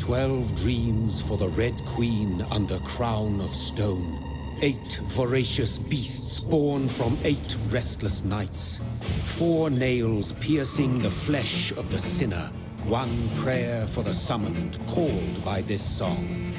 12 dreams for the Red Queen under crown of stone. 8 voracious beasts born from 8 restless nights. 4 nails piercing the flesh of the sinner. 1 prayer for the summoned, called by this song.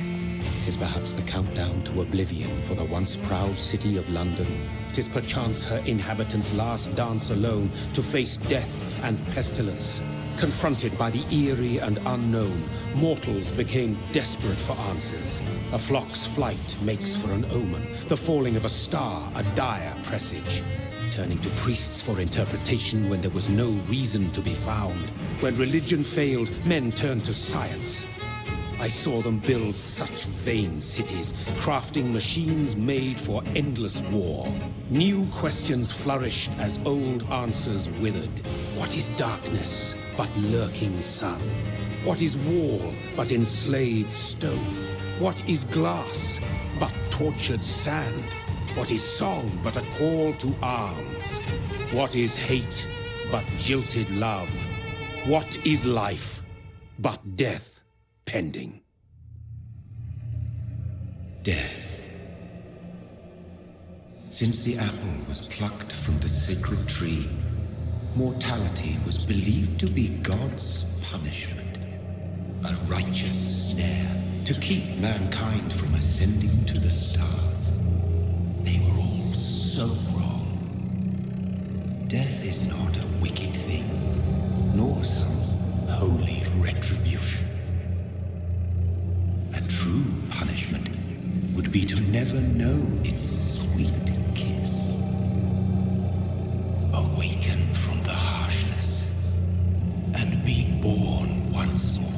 'Tis perhaps the countdown to oblivion for the once proud city of London. 'Tis perchance her inhabitants' last dance alone to face death and pestilence. Confronted by the eerie and unknown, mortals became desperate for answers. A flock's flight makes for an omen, the falling of a star a dire presage. Turning to priests for interpretation when there was no reason to be found. When religion failed, men turned to science. I saw them build such vain cities, crafting machines made for endless war. New questions flourished as old answers withered. What is darkness but lurking sun? What is wall but enslaved stone? What is glass but tortured sand? What is song but a call to arms? What is hate but jilted love? What is life but death pending? Death. Since the apple was plucked from the sacred tree, mortality was believed to be God's punishment, a righteous snare to keep mankind from ascending to the stars. They were all so wrong. Death is not a wicked thing, nor some holy retribution. A true punishment would be to never know its sweet kiss. Awaken from the harshness and be born once more.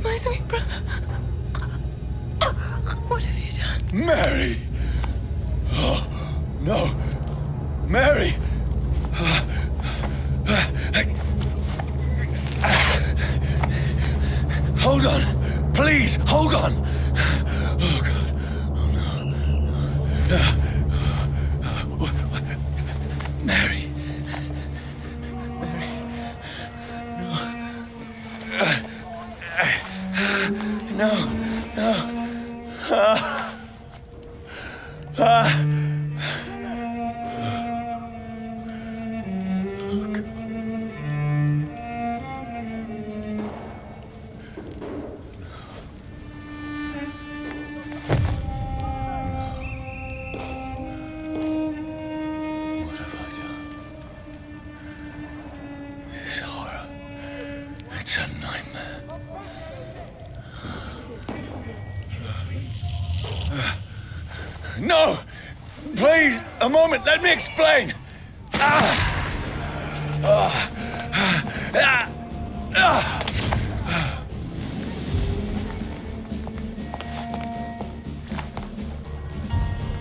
My sweet brother. What have you done? Mary! Oh, no. Mary! Hold on. Please, hold on. Oh, God. Oh, no. Mary. Mary. No. No. It's a nightmare. No! Please, a moment, let me explain!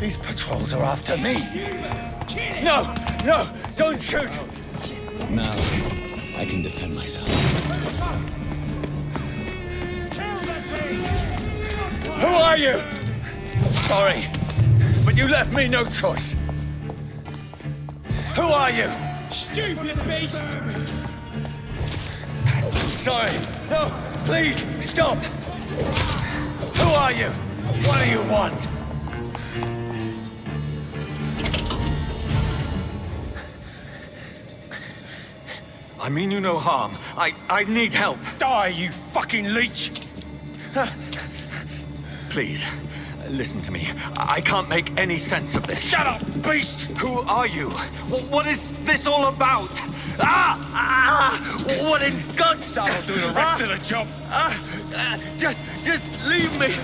These patrols are after me. No! No! Don't shoot! Now, I can defend myself. Who are you? Sorry, but you left me no choice. Who are you? Stupid beast! Sorry. No, please, stop! Who are you? What do you want? I mean you no harm. I need help. Die, you fucking leech! Please, listen to me. I can't make any sense of this. Shut up, beast! Who are you? What is this all about? What in God's name? I'll do the rest of the job. Just leave me.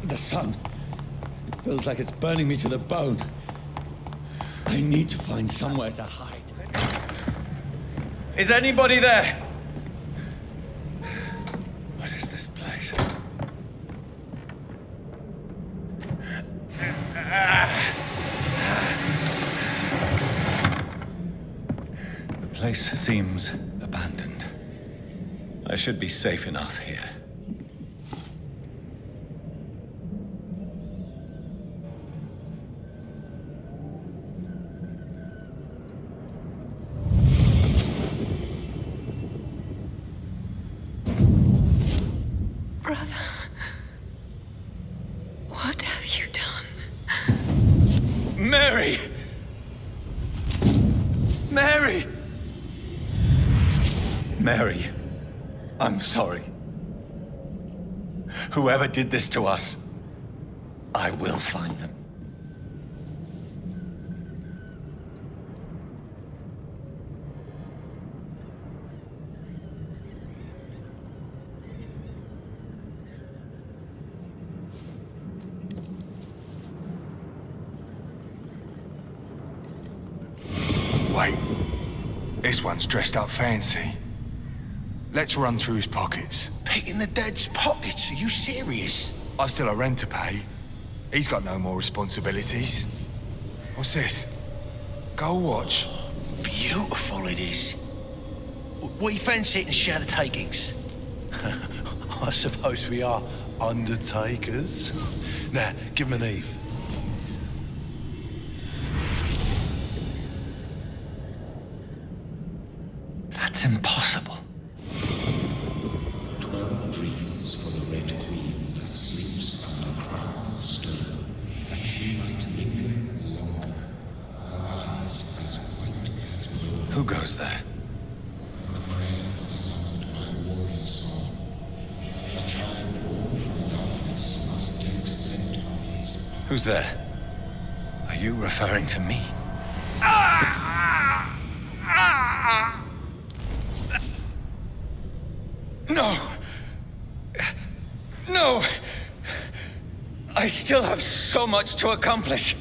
The sun. It feels like it's burning me to the bone. I need to find somewhere to hide. Is anybody there? What is this place? The place seems abandoned. I should be safe enough here. Brother, what have you done? Mary! Mary! Mary, I'm sorry. Whoever did this to us, I will find them. Wait, this one's dressed up fancy. Let's run through his pockets. Picking the dead's pockets? Are you serious? I've still a rent to pay. He's got no more responsibilities. What's this? Gold watch. Beautiful it is. We fancy it and share the takings. I suppose we are undertakers. Now, give him an Eve. That's impossible. 12 dreams for the Red Queen that sleeps under crown of stone, that she might linger longer, her eyes as white as snow. Who goes there? The prayer summoned by warrior song. A child born from darkness must take scent of his power. Who's there? Are you referring to me? No! No! I still have so much to accomplish.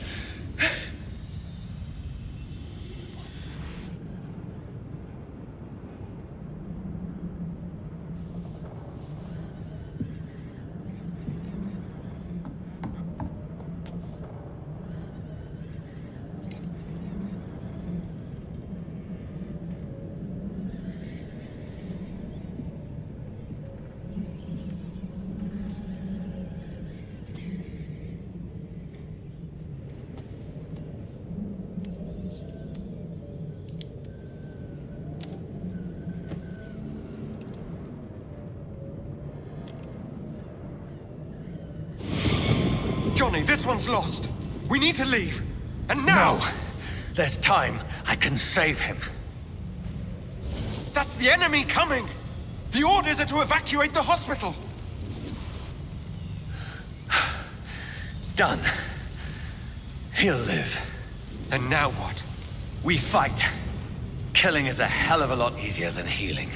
Johnny, this one's lost. We need to leave. And now! No! There's time. I can save him. That's the enemy coming! The orders are to evacuate the hospital! Done. He'll live. And now what? We fight. Killing is a hell of a lot easier than healing.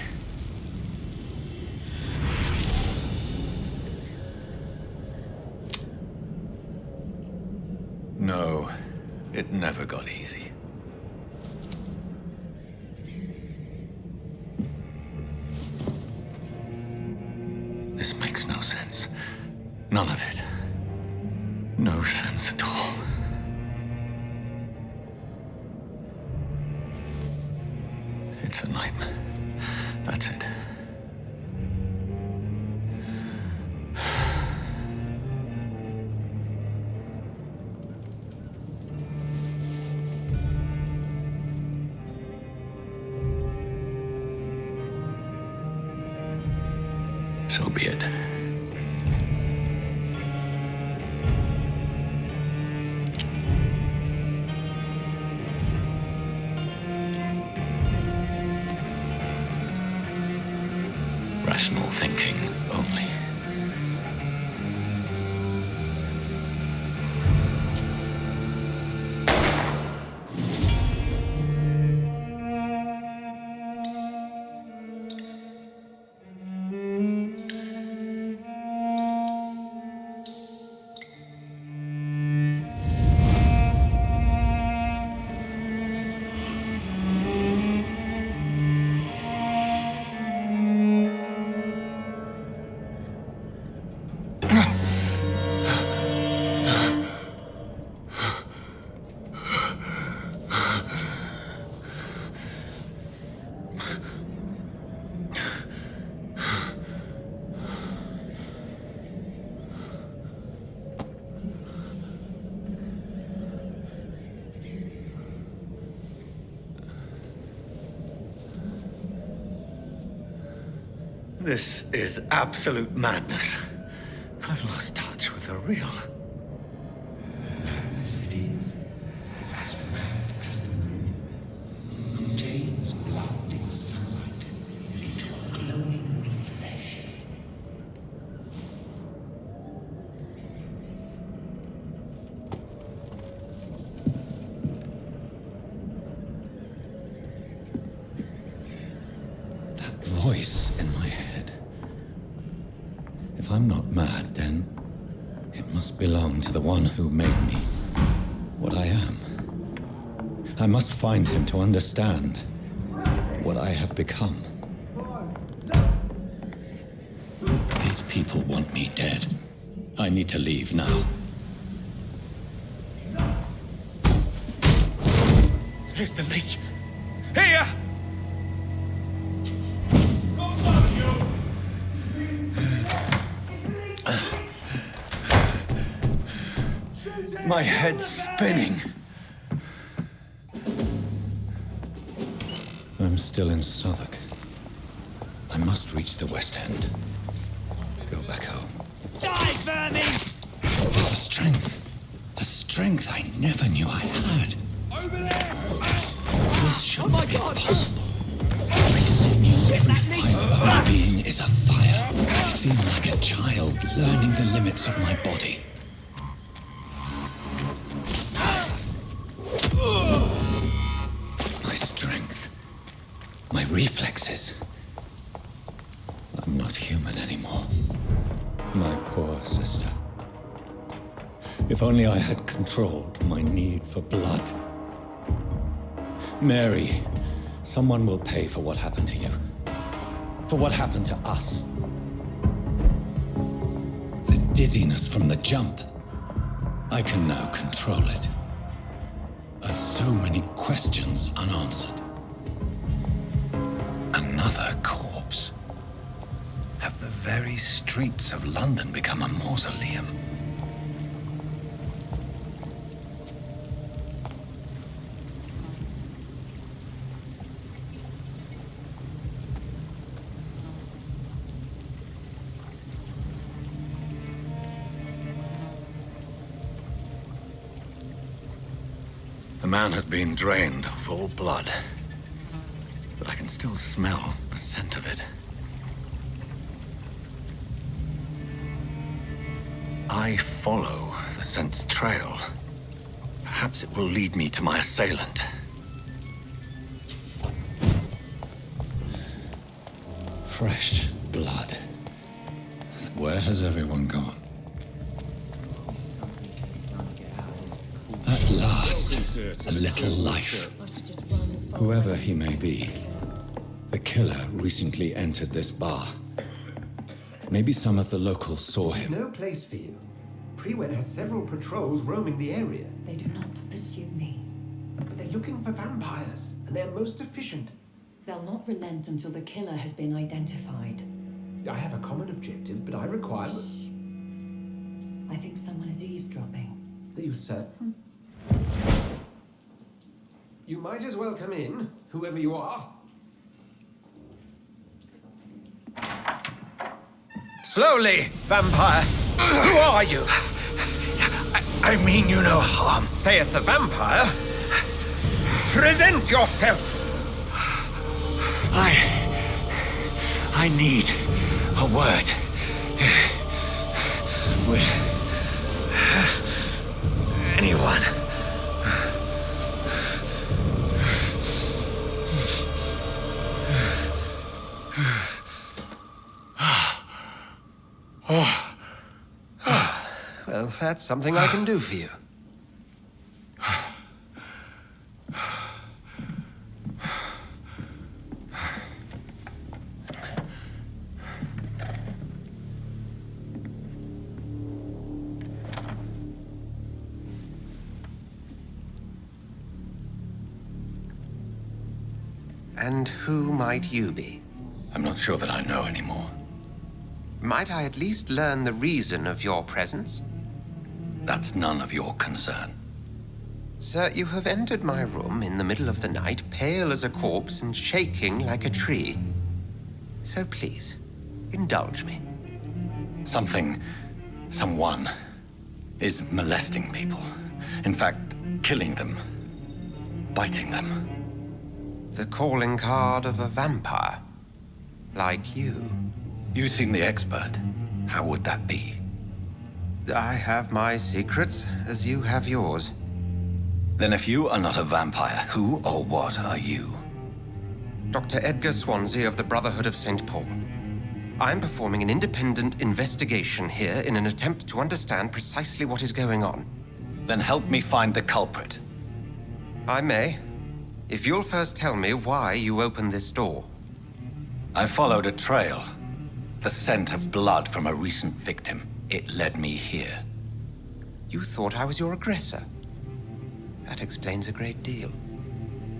No, it never got easy. This makes no sense. None of it. No sense at all. It's a nightmare. That's it. So be it. Rational thinking only. This is absolute madness. I've lost touch with the real. Madness it is, as mad as the moon, who turns blinding sunlight into a glowing reflection. That voice in my head. If I'm not mad, then it must belong to the one who made me what I am. I must find him to understand what I have become. These people want me dead. I need to leave now. Here's the leech. Here! My head's spinning. I'm still in Southwark. I must reach the West End. Go back home. Die, vermin! There's a strength I never knew I had. Over there! This should be possible. Every sinew, every fibre of my being is afire. I feel like a child learning the limits of my body. My strength, my reflexes. I'm not human anymore. My poor sister. If only I had controlled my need for blood. Mary, someone will pay for what happened to you. For what happened to us. The dizziness from the jump. I can now control it. I've so many questions unanswered. Another corpse. Have the very streets of London become a mausoleum? The man has been drained of all blood, but I can still smell the scent of it. I follow the scent's trail. Perhaps it will lead me to my assailant. Fresh blood. Where has everyone gone? At last, a little life. Whoever he may be, the killer recently entered this bar. Maybe some of the locals saw him. No place for you. Prewed has several patrols roaming the area. They do not pursue me. But they're looking for vampires, and they're most efficient. They'll not relent until the killer has been identified. I have a common objective, but I require... I think someone is eavesdropping. Are you certain? You might as well come in, whoever you are. Slowly, vampire. Who are you? I mean you no harm, saith the vampire. Present yourself. I need a word with anyone. Well, that's something I can do for you. And who might you be? I'm not sure that I know anymore. Might I at least learn the reason of your presence? That's none of your concern. Sir, you have entered my room in the middle of the night, pale as a corpse and shaking like a tree. So please, indulge me. Someone is molesting people. In fact, killing them. Biting them. The calling card of a vampire. Like you. You seem the expert. How would that be? I have my secrets, as you have yours. Then if you are not a vampire, who or what are you? Dr. Edgar Swansea of the Brotherhood of St. Paul. I'm performing an independent investigation here in an attempt to understand precisely what is going on. Then help me find the culprit. I may, if you'll first tell me why you opened this door. I followed a trail. The scent of blood from a recent victim. It led me here. You thought I was your aggressor. That explains a great deal.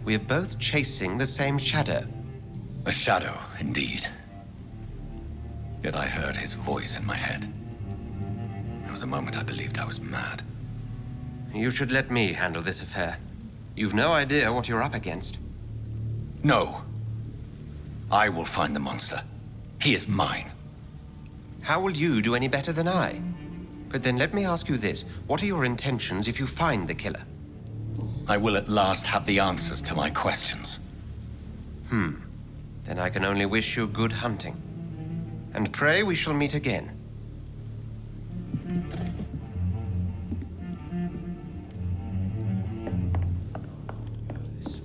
We're both chasing the same shadow. A shadow, indeed. Yet I heard his voice in my head. There was a moment I believed I was mad. You should let me handle this affair. You've no idea what you're up against. No. I will find the monster. He is mine. How will you do any better than I? But then let me ask you this. What are your intentions if you find the killer? I will at last have the answers to my questions. Then I can only wish you good hunting. And pray we shall meet again.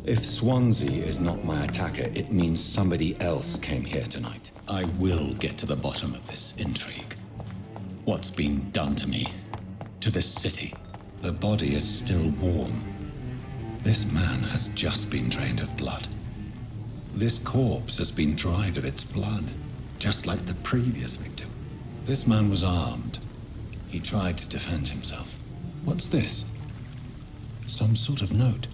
If Swansea is not my attacker, it means somebody else came here tonight. I will get to the bottom of this intrigue. What's been done to me? To this city? The body is still warm. This man has just been drained of blood. This corpse has been dried of its blood, just like the previous victim. This man was armed. He tried to defend himself. What's this? Some sort of note.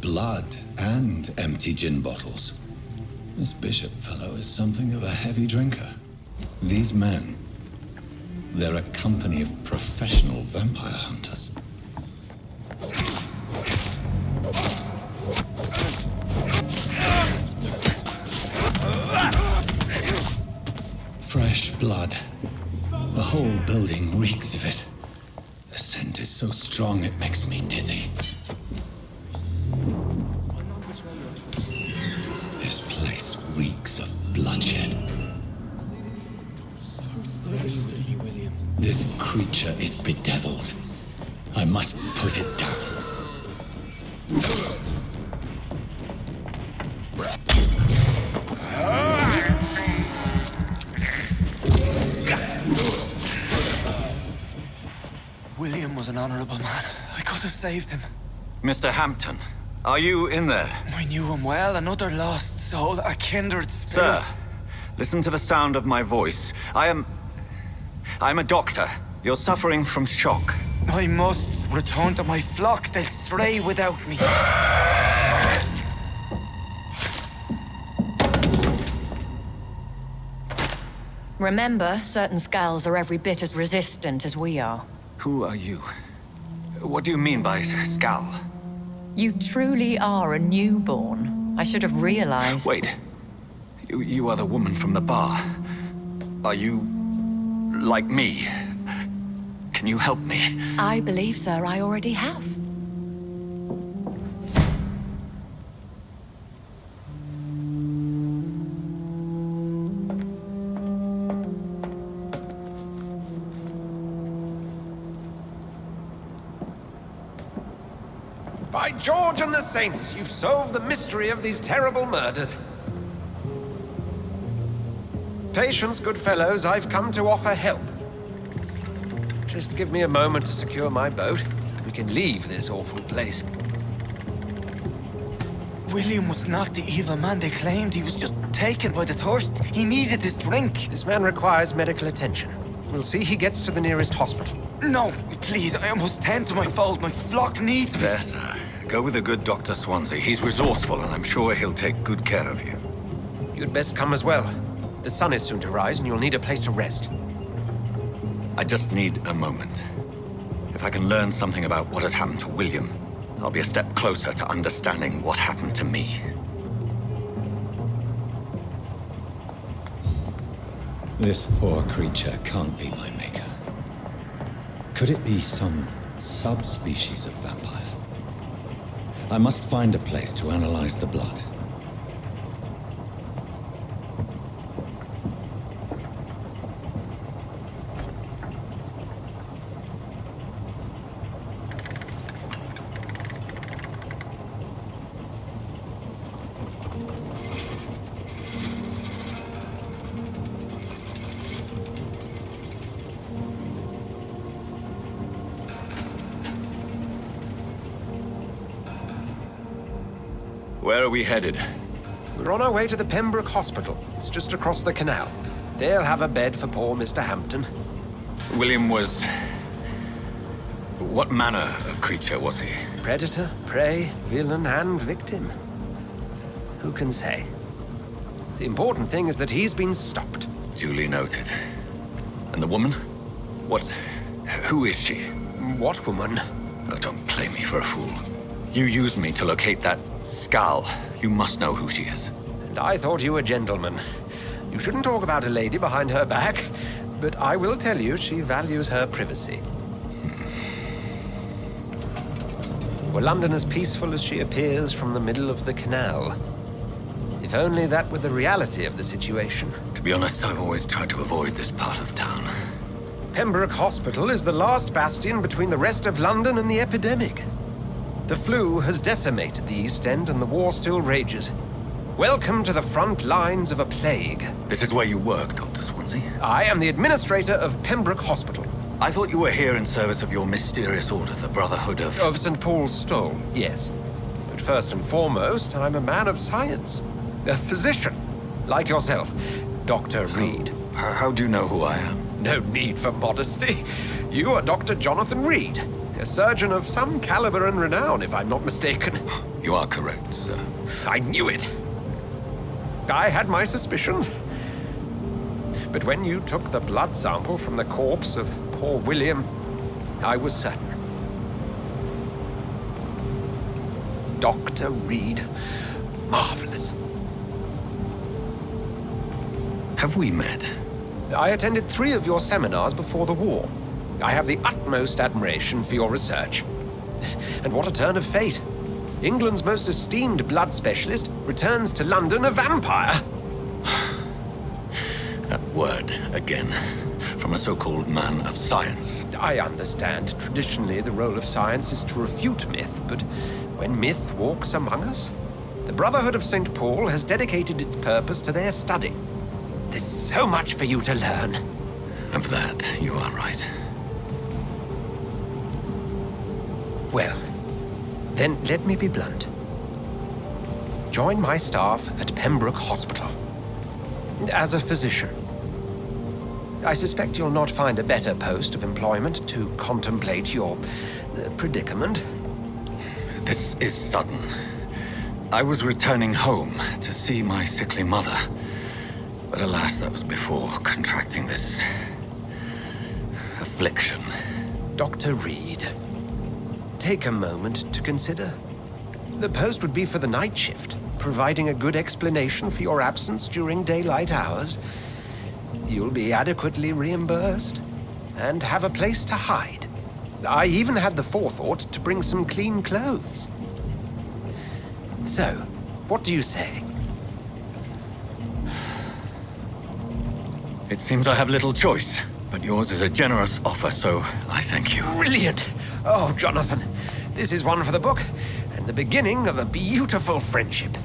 Blood and empty gin bottles. This Bishop fellow is something of a heavy drinker. These men, they're a company of professional vampire hunters. Fresh blood. The whole building reeks of it. The scent is so strong it makes me dizzy. This place reeks of bloodshed. This creature is bedeviled. I must put it down. an honorable man. I could have saved him. Mr. Hampton, are you in there? I knew him well, another lost soul, a kindred spirit. Sir, listen to the sound of my voice. I'm a doctor. You're suffering from shock. I must return to my flock. They'll stray without me. Remember, certain skulls are every bit as resistant as we are. Who are you? What do you mean by Skal? You truly are a newborn. I should have realized. Wait. You are the woman from the bar. Are you... like me? Can you help me? I believe, sir, I already have. By George and the Saints, you've solved the mystery of these terrible murders. Patience, good fellows, I've come to offer help. Just give me a moment to secure my boat. We can leave this awful place. William was not the evil man they claimed. He was just taken by the thirst. He needed his drink. This man requires medical attention. We'll see he gets to the nearest hospital. No, please, I must tend to my fold. My flock needs me. There, sir. Go with the good Dr. Swansea. He's resourceful, and I'm sure he'll take good care of you. You'd best come as well. The sun is soon to rise, and you'll need a place to rest. I just need a moment. If I can learn something about what has happened to William, I'll be a step closer to understanding what happened to me. This poor creature can't be my maker. Could it be some subspecies of vampire? I must find a place to analyze the blood. Where are we headed? We're on our way to the Pembroke Hospital. It's just across the canal. They'll have a bed for poor Mr. Hampton. William was... what manner of creature was he? Predator, prey, villain, and victim. Who can say? The important thing is that he's been stopped. Duly noted. And the woman? What... who is she? What woman? Oh, don't play me for a fool. You used me to locate that Skal. You must know who she is. And I thought you a gentleman. You shouldn't talk about a lady behind her back, but I will tell you she values her privacy. Were London as peaceful as she appears from the middle of the canal? If only that were the reality of the situation. To be honest, I've always tried to avoid this part of town. Pembroke Hospital is the last bastion between the rest of London and the epidemic. The flu has decimated the East End and the war still rages. Welcome to the front lines of a plague. This is where you work, Dr. Swansea? I am the administrator of Pembroke Hospital. I thought you were here in service of your mysterious order, the Brotherhood of... Of St. Paul's Stole, yes. But first and foremost, I'm a man of science. A physician, like yourself, Dr. Reed. How do you know who I am? No need for modesty. You are Dr. Jonathan Reed. A surgeon of some caliber and renown, if I'm not mistaken. You are correct, sir. I knew it. I had my suspicions. But when you took the blood sample from the corpse of poor William, I was certain. Dr. Reed. Marvelous. Have we met? I attended 3 of your seminars before the war. I have the utmost admiration for your research. And what a turn of fate. England's most esteemed blood specialist returns to London a vampire. That word, again. From a so-called man of science. I understand. Traditionally, the role of science is to refute myth, but when myth walks among us, the Brotherhood of St. Paul has dedicated its purpose to their study. There's so much for you to learn. Of that, you are right. Well, then let me be blunt. Join my staff at Pembroke Hospital. As a physician. I suspect you'll not find a better post of employment to contemplate your predicament. This is sudden. I was returning home to see my sickly mother. But alas, that was before contracting this affliction. Dr. Reed, take a moment to consider. The post would be for the night shift, providing a good explanation for your absence during daylight hours. You'll be adequately reimbursed and have a place to hide. I even had the forethought to bring some clean clothes. So, what do you say? It seems I have little choice, but yours is a generous offer, so I thank you. Brilliant! Oh, Jonathan, this is one for the book, and the beginning of a beautiful friendship.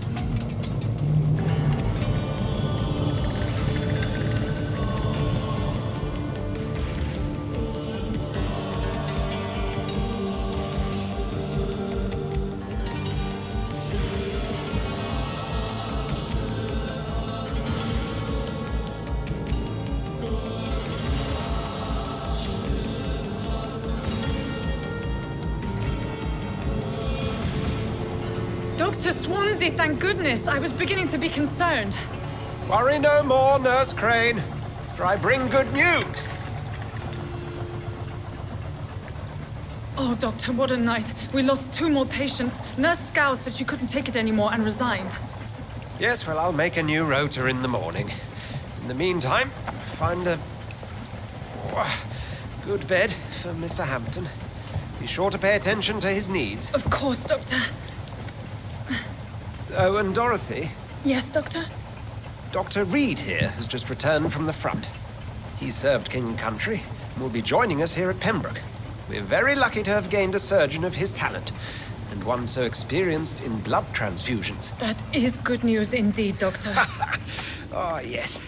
Dr. Swansea, thank goodness. I was beginning to be concerned. Worry no more, Nurse Crane, for I bring good news. Oh, Doctor, what a night. We lost 2 more patients. Nurse Scow said she couldn't take it anymore and resigned. Yes, well, I'll make a new rota in the morning. In the meantime, find a good bed for Mr. Hampton. Be sure to pay attention to his needs. Of course, Doctor. Oh, and Dorothy, Yes, Doctor? Dr. Reed here has just returned from the front. He served King and Country and will be joining us here at Pembroke. We're very lucky to have gained a surgeon of his talent, and one so experienced in blood transfusions. That is good news indeed, Doctor. Oh, yes.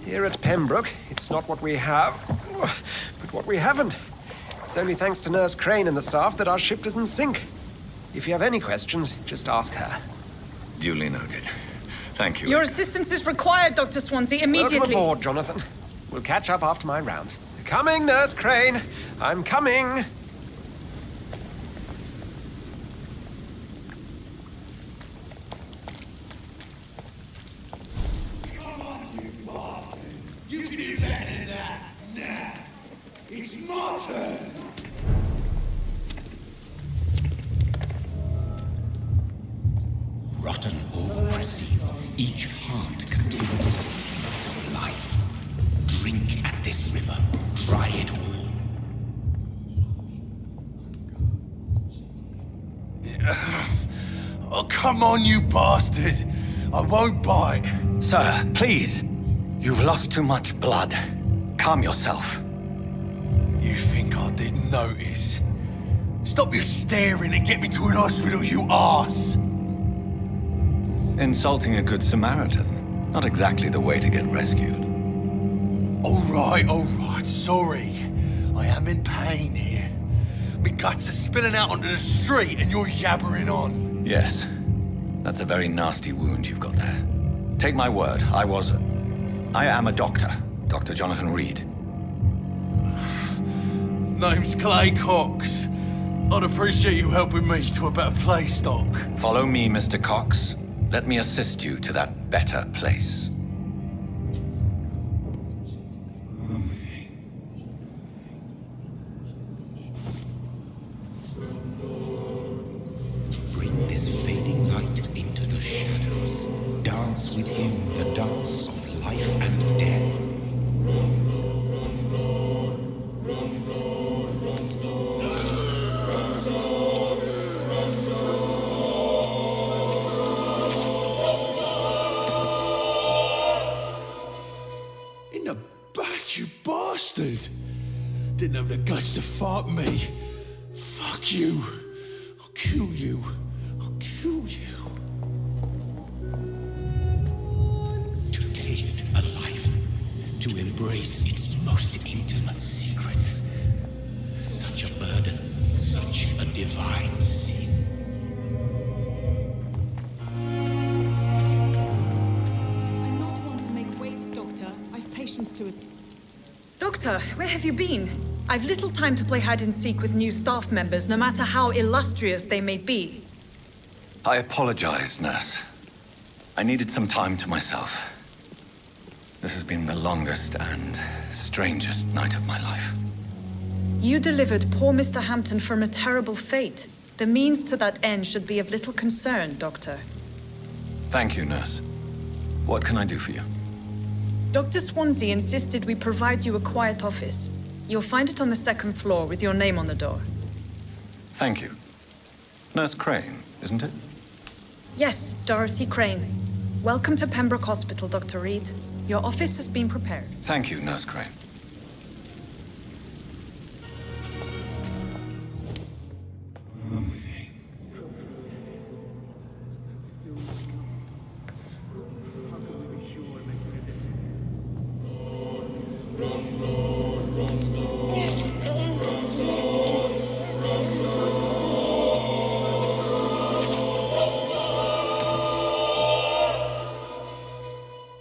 Here at Pembroke, it's not what we have, but what we haven't. It's only thanks to Nurse Crane and the staff that our ship doesn't sink. If you have any questions, just ask her. Duly noted. Thank you. Your assistance is required, Dr. Swansea, immediately. Welcome aboard, Jonathan. We'll catch up after my rounds. Coming, Nurse Crane. I'm coming. Come on, you bastard. You can do better than that. Nah. It's my turn. Rotten or pristine, each heart contains the sweat of life. Drink at this river, try it all. Oh, come on, you bastard. I won't bite. Sir, please. You've lost too much blood. Calm yourself. You think I didn't notice? Stop your staring and get me to an hospital, you arse! Insulting a good Samaritan. Not exactly the way to get rescued. All right, sorry. I am in pain here. My guts are spilling out onto the street and you're yabbering on. Yes. That's a very nasty wound you've got there. Take my word, I am a doctor. Dr. Jonathan Reed. Name's Clay Cox. I'd appreciate you helping me to a better place, Doc. Follow me, Mr. Cox. Let me assist you to that better place. Bring this fading light into the shadows. Dance with him the dance of life and death. In the back, you bastard! Didn't have the guts to fuck me. Fuck you. I'll kill you. I'll kill you. To taste a life, to embrace its most intimate secrets. Such a burden, such a divine sin. I'm not one to make waits, Doctor. I've patience to it. Doctor, where have you been? I've little time to play hide and seek with new staff members, no matter how illustrious they may be. I apologize, nurse. I needed some time to myself. This has been the longest and strangest night of my life. You delivered poor Mr. Hampton from a terrible fate. The means to that end should be of little concern, Doctor. Thank you, nurse. What can I do for you? Dr. Swansea insisted we provide you a quiet office. You'll find it on the second floor with your name on the door. Thank you. Nurse Crane, isn't it? Yes, Dorothy Crane. Welcome to Pembroke Hospital, Dr. Reed. Your office has been prepared. Thank you, Nurse Crane.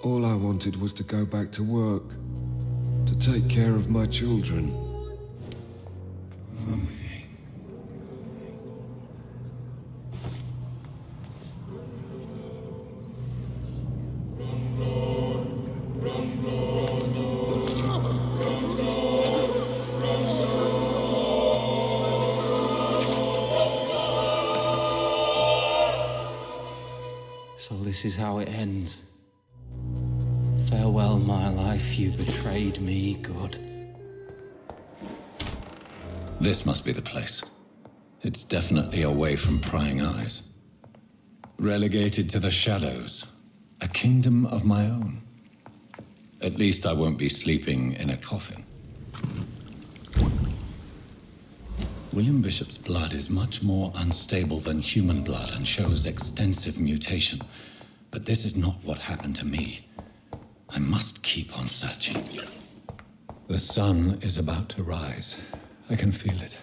All I wanted was to go back to work, to take care of my children. So this is how it ends. Farewell, my life, you betrayed me, good. This must be the place. It's definitely away from prying eyes. Relegated to the shadows. A kingdom of my own. At least I won't be sleeping in a coffin. William Bishop's blood is much more unstable than human blood and shows extensive mutation. But this is not what happened to me. I must keep on searching. The sun is about to rise. I can feel it.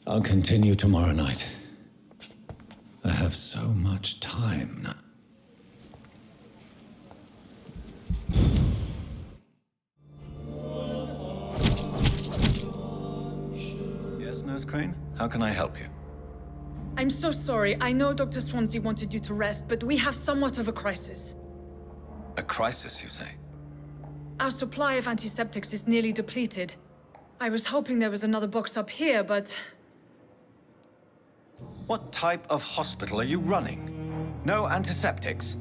I'll continue tomorrow night. I have so much time now. Yes, Nurse Crane? How can I help you? I'm so sorry. I know Dr. Swansea wanted you to rest, but we have somewhat of a crisis. A crisis, you say? Our supply of antiseptics is nearly depleted. I was hoping there was another box up here, but... What type of hospital are you running? No antiseptics?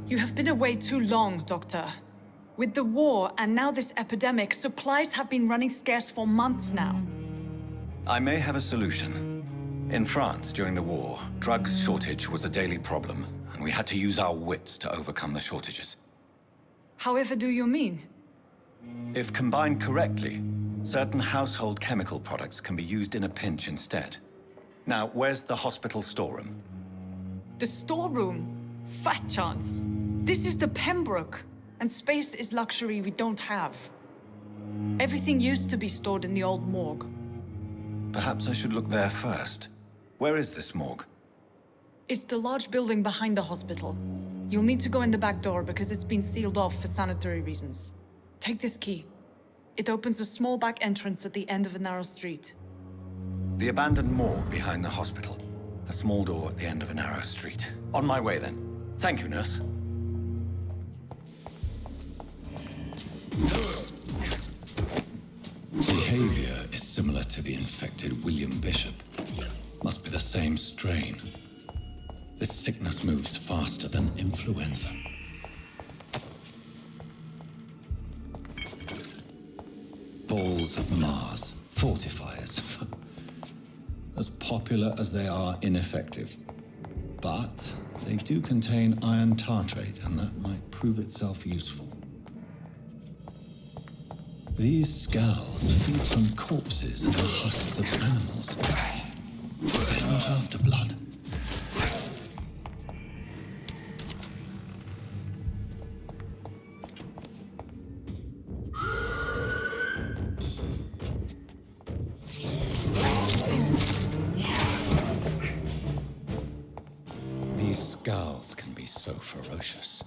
You have been away too long, Doctor. With the war and now this epidemic, supplies have been running scarce for months now. I may have a solution. In France, during the war, drugs shortage was a daily problem, and we had to use our wits to overcome the shortages. However do you mean? If combined correctly, certain household chemical products can be used in a pinch instead. Now, where's the hospital storeroom? The storeroom? Fat chance. This is the Pembroke, and space is luxury we don't have. Everything used to be stored in the old morgue. Perhaps I should look there first. Where is this morgue? It's the large building behind the hospital. You'll need to go in the back door because it's been sealed off for sanitary reasons. Take this key. It opens a small back entrance at the end of a narrow street. The abandoned morgue behind the hospital. A small door at the end of a narrow street. On my way then. Thank you, nurse. Behavior is similar to the infected William Bishop. Must be the same strain. This sickness moves faster than influenza. Balls of Mars, fortifiers. As popular as they are ineffective. But they do contain iron tartrate, and that might prove itself useful. These skulls feed from corpses and the husks of animals. They're not after blood. precious.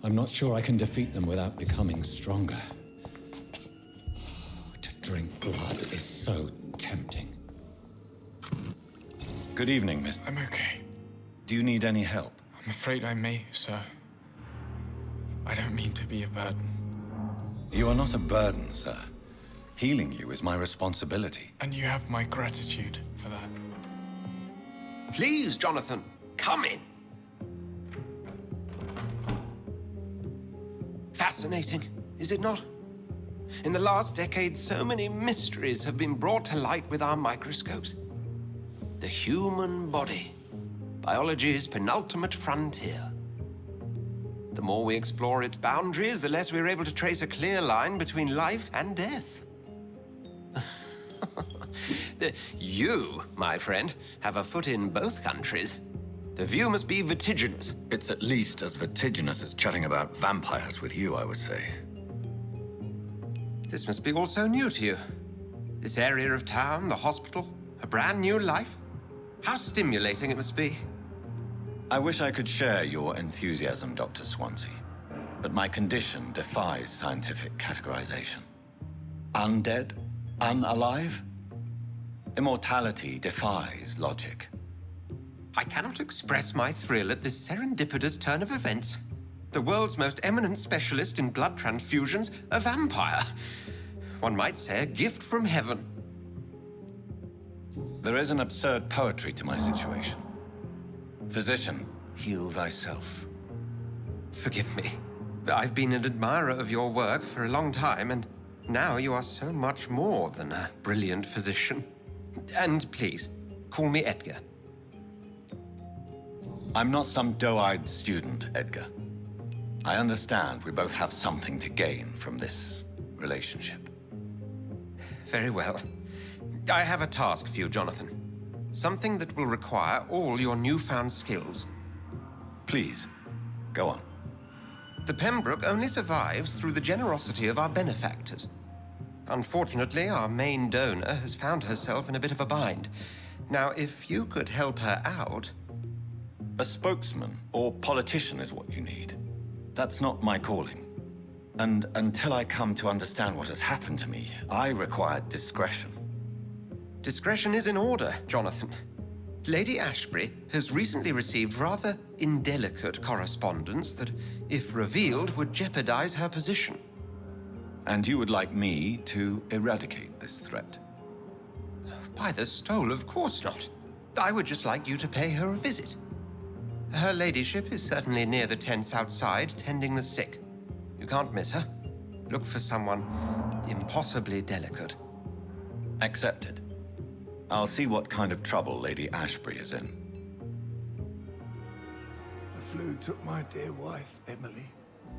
I'm not sure I can defeat them without becoming stronger. To drink blood is so tempting. Good evening, Miss. I'm okay. Do you need any help? I'm afraid I may, sir. I don't mean to be a burden. You are not a burden, sir. Healing you is my responsibility. And you have my gratitude for that. Please, Jonathan, come in. Fascinating, is it not? In the last decade, so many mysteries have been brought to light with our microscopes. The human body, biology's penultimate frontier. The more we explore its boundaries, the less we're able to trace a clear line between life and death. You, my friend, have a foot in both countries. The view must be vertiginous. It's at least as vertiginous as chatting about vampires with you, I would say. This must be all so new to you. This area of town, the hospital, a brand new life. How stimulating it must be. I wish I could share your enthusiasm, Dr. Swansea, but my condition defies scientific categorization. Undead? Unalive? Immortality defies logic. I cannot express my thrill at this serendipitous turn of events. The world's most eminent specialist in blood transfusions, a vampire. One might say a gift from heaven. There is an absurd poetry to my situation. Physician, heal thyself. Forgive me. I've been an admirer of your work for a long time, and now you are so much more than a brilliant physician. And please, call me Edgar. I'm not some doe-eyed student, Edgar. I understand we both have something to gain from this relationship. Very well. I have a task for you, Jonathan. Something that will require all your newfound skills. Please, go on. The Pembroke only survives through the generosity of our benefactors. Unfortunately, our main donor has found herself in a bit of a bind. Now, if you could help her out... A spokesman or politician is what you need. That's not my calling. And until I come to understand what has happened to me, I require discretion. Discretion is in order, Jonathan. Lady Ashbury has recently received rather indelicate correspondence that, if revealed, would jeopardize her position. And you would like me to eradicate this threat? By the stole, of course not. I would just like you to pay her a visit. Her ladyship is certainly near the tents outside, tending the sick. You can't miss her. Look for someone impossibly delicate. Accepted. I'll see what kind of trouble Lady Ashbury is in. The flu took my dear wife, Emily.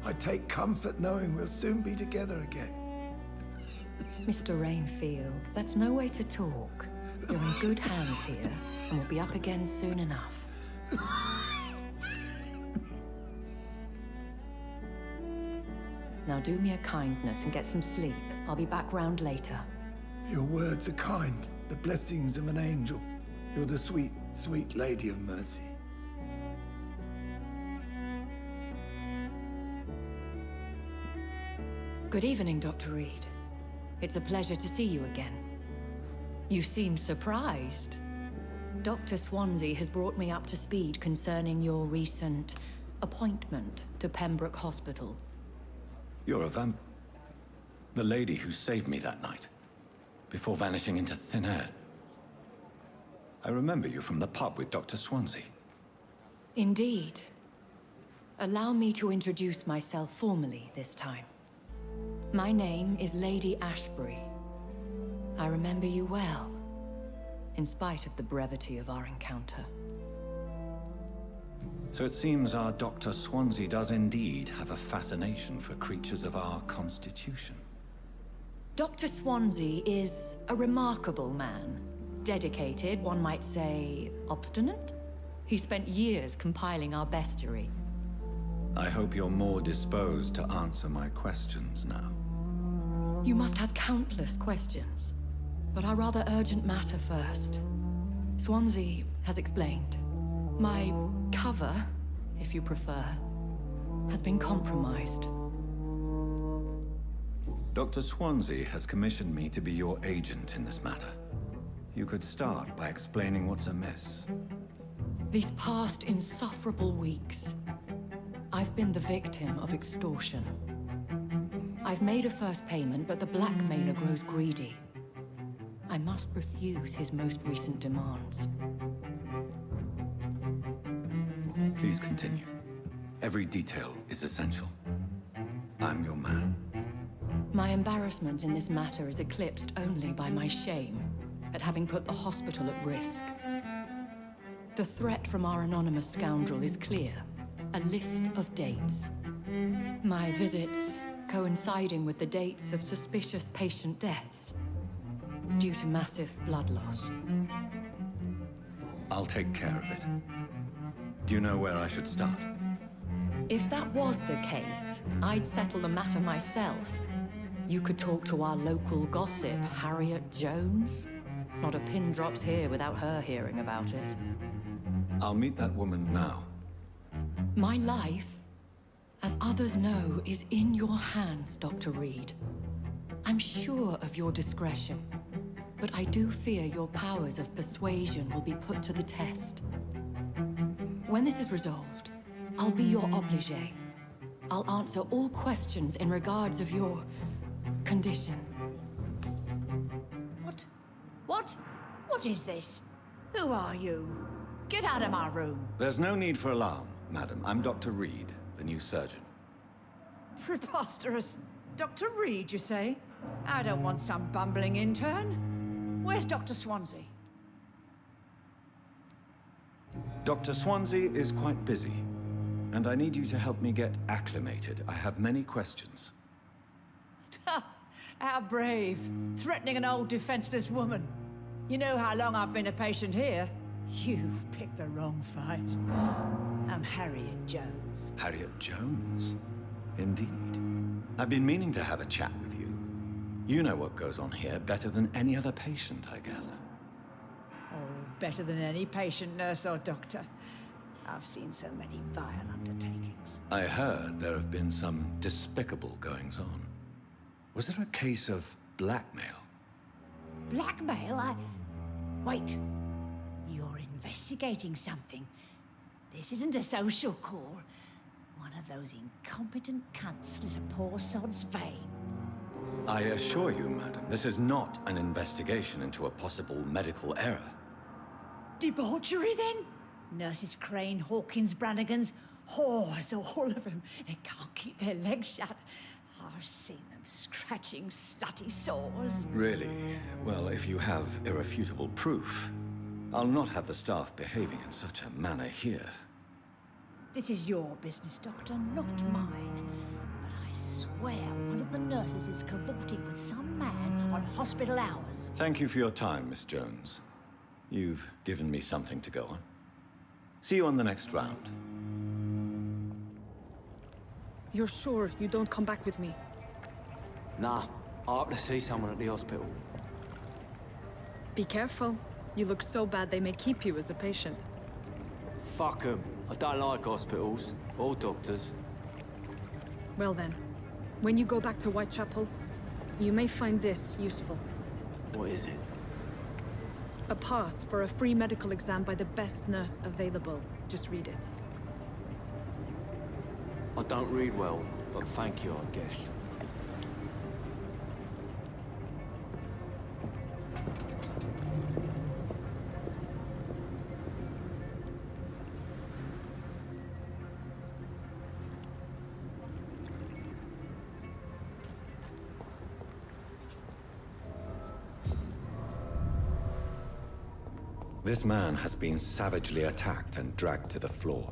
I take comfort knowing we'll soon be together again. Mr. Rainfield, that's no way to talk. You're in good hands here, and we'll be up again soon enough. Now do me a kindness and get some sleep. I'll be back round later. Your words are kind, the blessings of an angel. You're the sweet, sweet Lady of Mercy. Good evening, Dr. Reed. It's a pleasure to see you again. You seem surprised. Dr. Swansea has brought me up to speed concerning your recent appointment to Pembroke Hospital. You're a vamp... The lady who saved me that night, before vanishing into thin air. I remember you from the pub with Dr. Swansea. Indeed. Allow me to introduce myself formally this time. My name is Lady Ashbury. I remember you well, in spite of the brevity of our encounter. So it seems our Dr. Swansea does indeed have a fascination for creatures of our constitution. Dr. Swansea is a remarkable man. Dedicated, one might say, obstinate? He spent years compiling our bestiary. I hope you're more disposed to answer my questions now. You must have countless questions, but our rather urgent matter first. Swansea has explained. My cover, if you prefer, has been compromised. Dr. Swansea has commissioned me to be your agent in this matter. You could start by explaining what's amiss. These past insufferable weeks, I've been the victim of extortion. I've made a first payment, but the blackmailer grows greedy. I must refuse his most recent demands. Please continue. Every detail is essential. I'm your man. My embarrassment in this matter is eclipsed only by my shame at having put the hospital at risk. The threat from our anonymous scoundrel is clear. A list of dates. My visits coinciding with the dates of suspicious patient deaths due to massive blood loss. I'll take care of it. Do you know where I should start? If that was the case, I'd settle the matter myself. You could talk to our local gossip, Harriet Jones. Not a pin drops here without her hearing about it. I'll meet that woman now. My life, as others know, is in your hands, Dr. Reed. I'm sure of your discretion, but I do fear your powers of persuasion will be put to the test. When this is resolved, I'll be your obligé. I'll answer all questions in regards of your condition. What is this? Who are you? Get out of my room. There's no need for alarm, madam. I'm Dr. Reed, the new surgeon. Preposterous. Dr. Reed, you say? I don't want some bumbling intern. Where's Dr. Swansea? Dr. Swansea is quite busy, and I need you to help me get acclimated. I have many questions. How brave. Threatening an old defenseless woman. You know how long I've been a patient here? You've picked the wrong fight. I'm Harriet Jones. Harriet Jones? Indeed. I've been meaning to have a chat with you. You know what goes on here better than any other patient, I gather. Oh, better than any patient, nurse, or doctor. I've seen so many vile undertakings. I heard there have been some despicable goings-on. Was there a case of blackmail? Blackmail? Wait. You're investigating something. This isn't a social call. One of those incompetent cunts slit a poor sod's vein. I assure you, madam, this is not an investigation into a possible medical error. Debauchery, then? Nurses Crane, Hawkins, Brannigans, whores, all of them. They can't keep their legs shut. I've seen them scratching slutty sores. Really? Well, if you have irrefutable proof, I'll not have the staff behaving in such a manner here. This is your business, Doctor, not mine. But I swear one of the nurses is cavorting with some man on hospital hours. Thank you for your time, Miss Jones. You've given me something to go on. See you on the next round. You're sure you don't come back with me? Nah, I have to see someone at the hospital. Be careful. You look so bad they may keep you as a patient. Fuck 'em. I don't like hospitals, or doctors. Well then, when you go back to Whitechapel, you may find this useful. What is it? A pass for a free medical exam by the best nurse available. Just read it. I don't read well, but thank you, I guess. This man has been savagely attacked and dragged to the floor.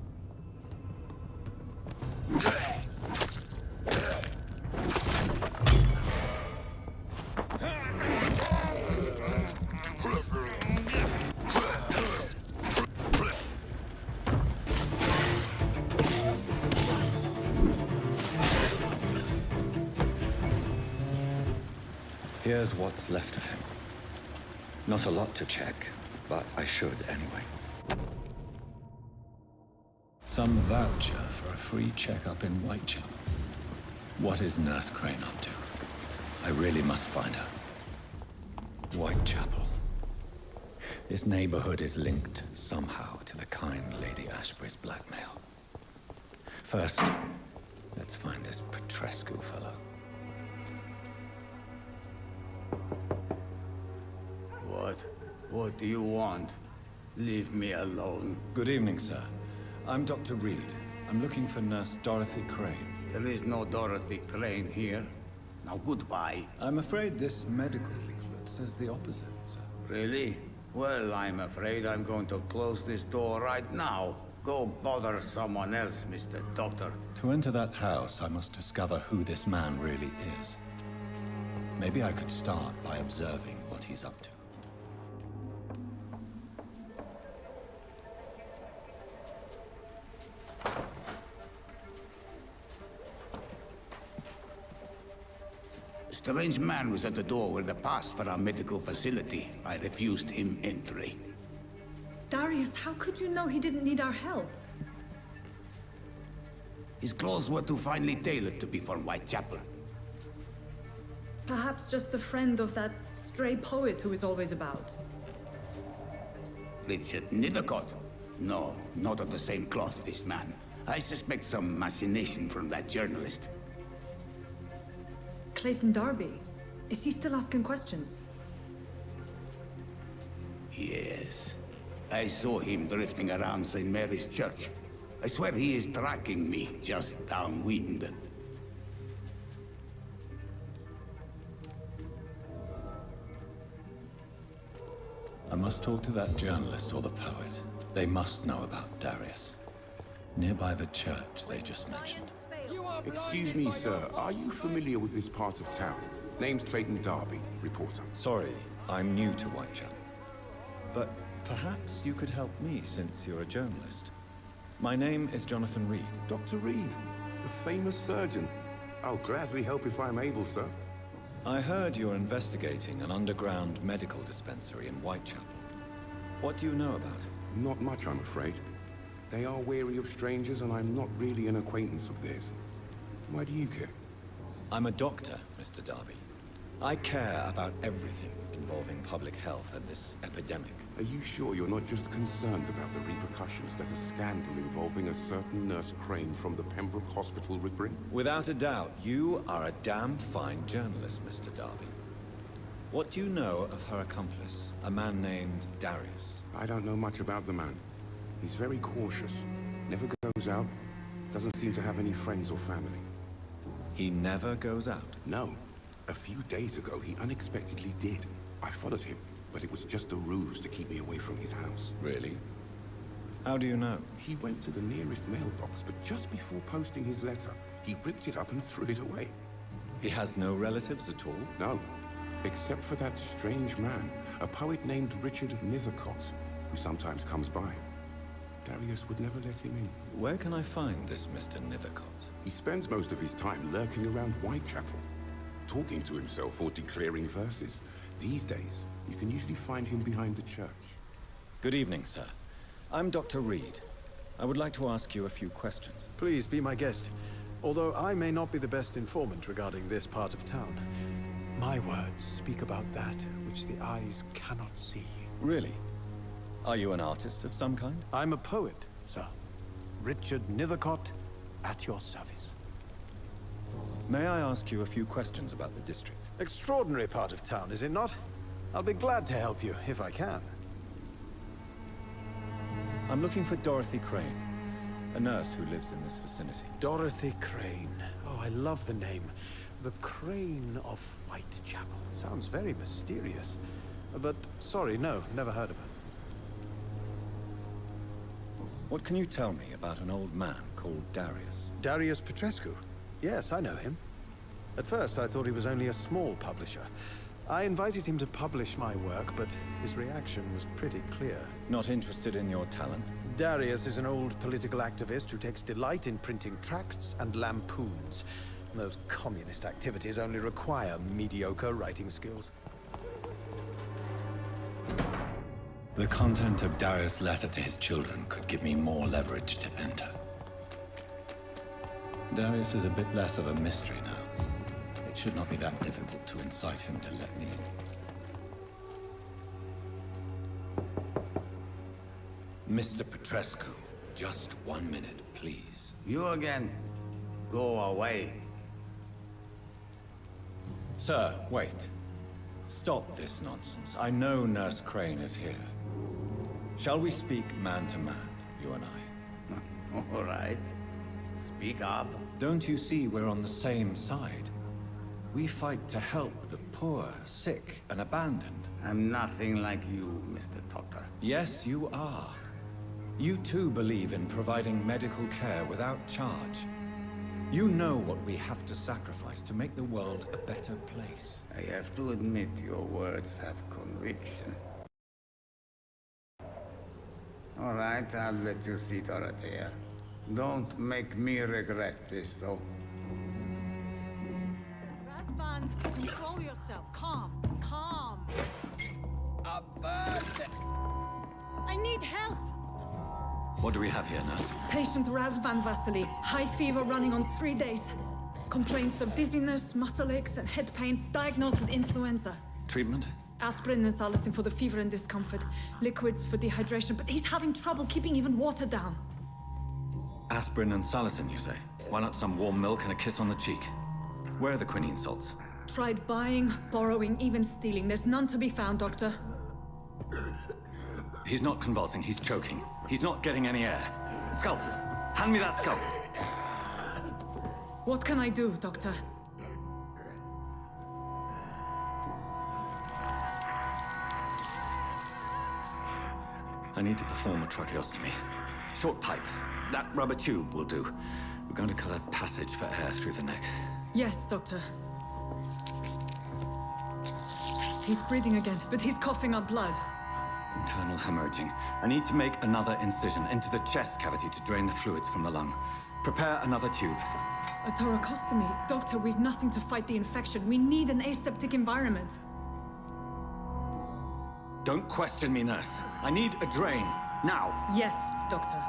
Here's what's left of him. Not a lot to check, but I should anyway. Some voucher for a free checkup in Whitechapel. What is Nurse Crane up to? I really must find her. Whitechapel. This neighborhood is linked somehow to the kind Lady Ashbury's blackmail. First, let's find this Petrescu fellow. What do you want? Leave me alone. Good evening, sir. I'm Dr. Reed. I'm looking for Nurse Dorothy Crane. There is no Dorothy Crane here. Now goodbye. I'm afraid this medical leaflet says the opposite, sir. Really? Well, I'm afraid I'm going to close this door right now. Go bother someone else, Mr. Doctor. To enter that house, I must discover who this man really is. Maybe I could start by observing what he's up to. A strange man was at the door with a pass for our medical facility. I refused him entry. Darius, how could you know he didn't need our help? His clothes were too finely tailored to be from Whitechapel. Perhaps just a friend of that stray poet who is always about. Richard Nithercott? No, not of the same cloth, this man. I suspect some machination from that journalist. Clayton Darby. Is he still asking questions? Yes. I saw him drifting around St. Mary's Church. I swear he is tracking me, just downwind. I must talk to that journalist or the poet. They must know about Darius. Nearby the church they just mentioned. Excuse me, sir. Are you familiar with this part of town? Name's Clayton Darby, reporter. Sorry, I'm new to Whitechapel. But perhaps you could help me since you're a journalist. My name is Jonathan Reed. Dr. Reed, the famous surgeon. I'll gladly help if I'm able, sir. I heard you're investigating an underground medical dispensary in Whitechapel. What do you know about it? Not much, I'm afraid. They are wary of strangers, and I'm not really an acquaintance of theirs. Why do you care? I'm a doctor, Mr. Darby. I care about everything involving public health and this epidemic. Are you sure you're not just concerned about the repercussions that a scandal involving a certain Nurse Crane from the Pembroke Hospital would bring? Without a doubt, you are a damn fine journalist, Mr. Darby. What do you know of her accomplice, a man named Darius? I don't know much about the man. He's very cautious, never goes out, doesn't seem to have any friends or family. He never goes out? No. A few days ago, he unexpectedly did. I followed him, but it was just a ruse to keep me away from his house. Really? How do you know? He went to the nearest mailbox, but just before posting his letter, he ripped it up and threw it away. He has no relatives at all? No, except for that strange man, a poet named Richard Nithercott, who sometimes comes by. Darius would never let him in. Where can I find this Mr. Nithercott? He spends most of his time lurking around Whitechapel, talking to himself or declaring verses. These days, you can usually find him behind the church. Good evening, sir. I'm Dr. Reed. I would like to ask you a few questions. Please be my guest. Although I may not be the best informant regarding this part of town, my words speak about that which the eyes cannot see. Really? Are you an artist of some kind? I'm a poet, sir. Richard Nithercott, at your service. May I ask you a few questions about the district? Extraordinary part of town, is it not? I'll be glad to help you, if I can. I'm looking for Dorothy Crane, a nurse who lives in this vicinity. Dorothy Crane. Oh, I love the name. The Crane of Whitechapel. Sounds very mysterious. But, sorry, no, never heard of her. What can you tell me about an old man called Darius? Darius Petrescu? Yes, I know him. At first, I thought he was only a small publisher. I invited him to publish my work, but his reaction was pretty clear. Not interested in your talent? Darius is an old political activist who takes delight in printing tracts and lampoons. Those communist activities only require mediocre writing skills. The content of Darius' letter to his children could give me more leverage to enter. Darius is a bit less of a mystery now. It should not be that difficult to incite him to let me in. Mr. Petrescu, just 1 minute, please. You again? Go away. Sir, wait. Stop this nonsense. I know Nurse Crane is here. Shall we speak man to man, you and I? All right. Speak up. Don't you see we're on the same side? We fight to help the poor, sick, and abandoned. I'm nothing like you, Mr. Doctor. Yes, you are. You too believe in providing medical care without charge. You know what we have to sacrifice to make the world a better place. I have to admit your words have conviction. All right, I'll let you see Dorothea. Don't make me regret this, though. Razvan, control yourself. Calm. Calm. Up first! I need help. What do we have here, nurse? Patient Razvan Vasily. High fever running on 3 days. Complaints of dizziness, muscle aches, and head pain. Diagnosed with influenza. Treatment? Aspirin and salicin for the fever and discomfort. Liquids for dehydration, but he's having trouble keeping even water down. Aspirin and salicin, you say? Why not some warm milk and a kiss on the cheek? Where are the quinine salts? Tried buying, borrowing, even stealing. There's none to be found, Doctor. He's not convulsing, he's choking. He's not getting any air. Scalpel! Hand me that scalpel! What can I do, Doctor? I need to perform a tracheostomy. Short pipe. That rubber tube will do. We're going to cut a passage for air through the neck. Yes, Doctor. He's breathing again, but he's coughing up blood. Internal hemorrhaging. I need to make another incision into the chest cavity to drain the fluids from the lung. Prepare another tube. A thoracostomy? Doctor, we've nothing to fight the infection. We need an aseptic environment. Don't question me, nurse. I need a drain. Now. Yes, Doctor.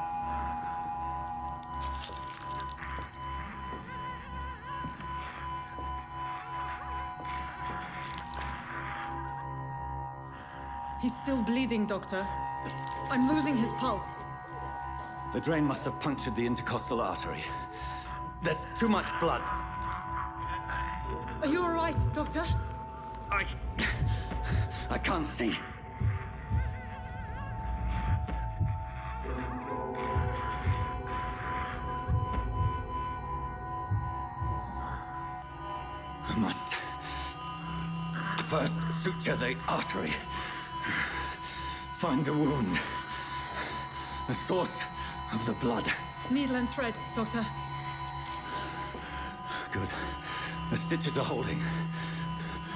He's still bleeding, Doctor. I'm losing his pulse. The drain must have punctured the intercostal artery. There's too much blood. Are you all right, Doctor? I can't see. I must first suture the artery. Find the wound. The source of the blood. Needle and thread, Doctor. Good. The stitches are holding.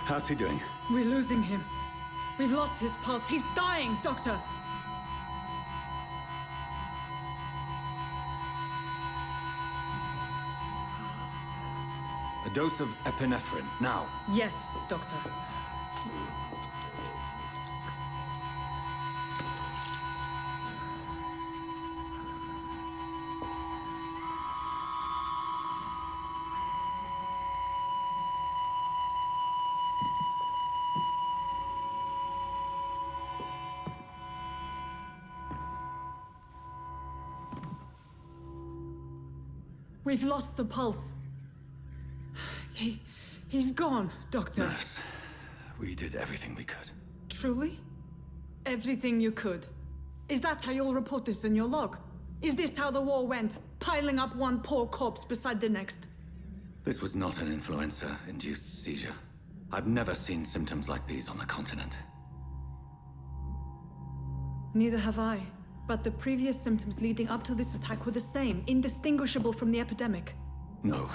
How's he doing? We're losing him. We've lost his pulse. He's dying, Doctor! A dose of epinephrine, now. Yes, Doctor. We've lost the pulse. He's gone, Doctor. Nurse, we did everything we could. Truly? Everything you could? Is that how you'll report this in your log? Is this how the war went? Piling up one poor corpse beside the next? This was not an influenza-induced seizure. I've never seen symptoms like these on the continent. Neither have I. But the previous symptoms leading up to this attack were the same, indistinguishable from the epidemic. No.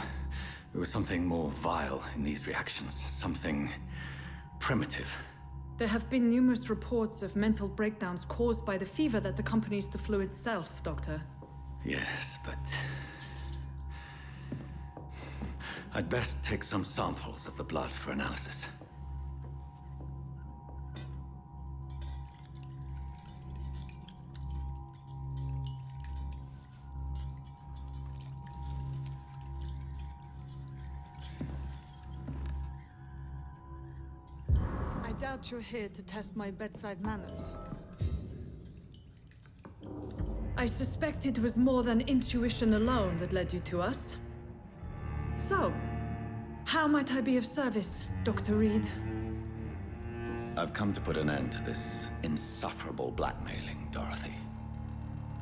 There was something more vile in these reactions. Something primitive. There have been numerous reports of mental breakdowns caused by the fever that accompanies the flu itself, Doctor. Yes, but... I'd best take some samples of the blood for analysis. doubt you're here to test my bedside manners. I suspect it was more than intuition alone that led you to us. So, how might I be of service, Dr. Reed? I've come to put an end to this insufferable blackmailing, Dorothy.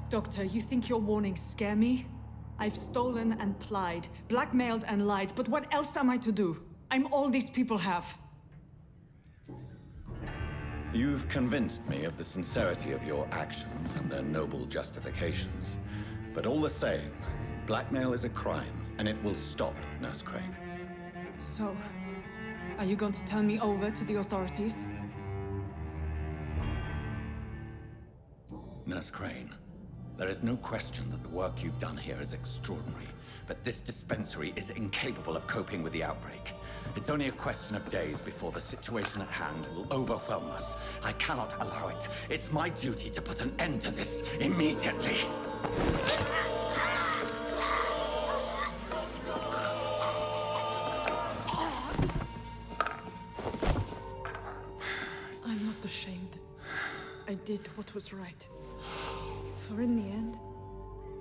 Doctor, you think your warnings scare me? I've stolen and plied, blackmailed and lied, but what else am I to do? I'm all these people have. You've convinced me of the sincerity of your actions and their noble justifications. But all the same, blackmail is a crime, and it will stop, Nurse Crane. So, are you going to turn me over to the authorities? Nurse Crane, there is no question that the work you've done here is extraordinary, but this dispensary is incapable of coping with the outbreak. It's only a question of days before the situation at hand will overwhelm us. I cannot allow it. It's my duty to put an end to this immediately. I'm not ashamed. I did what was right. For in the end,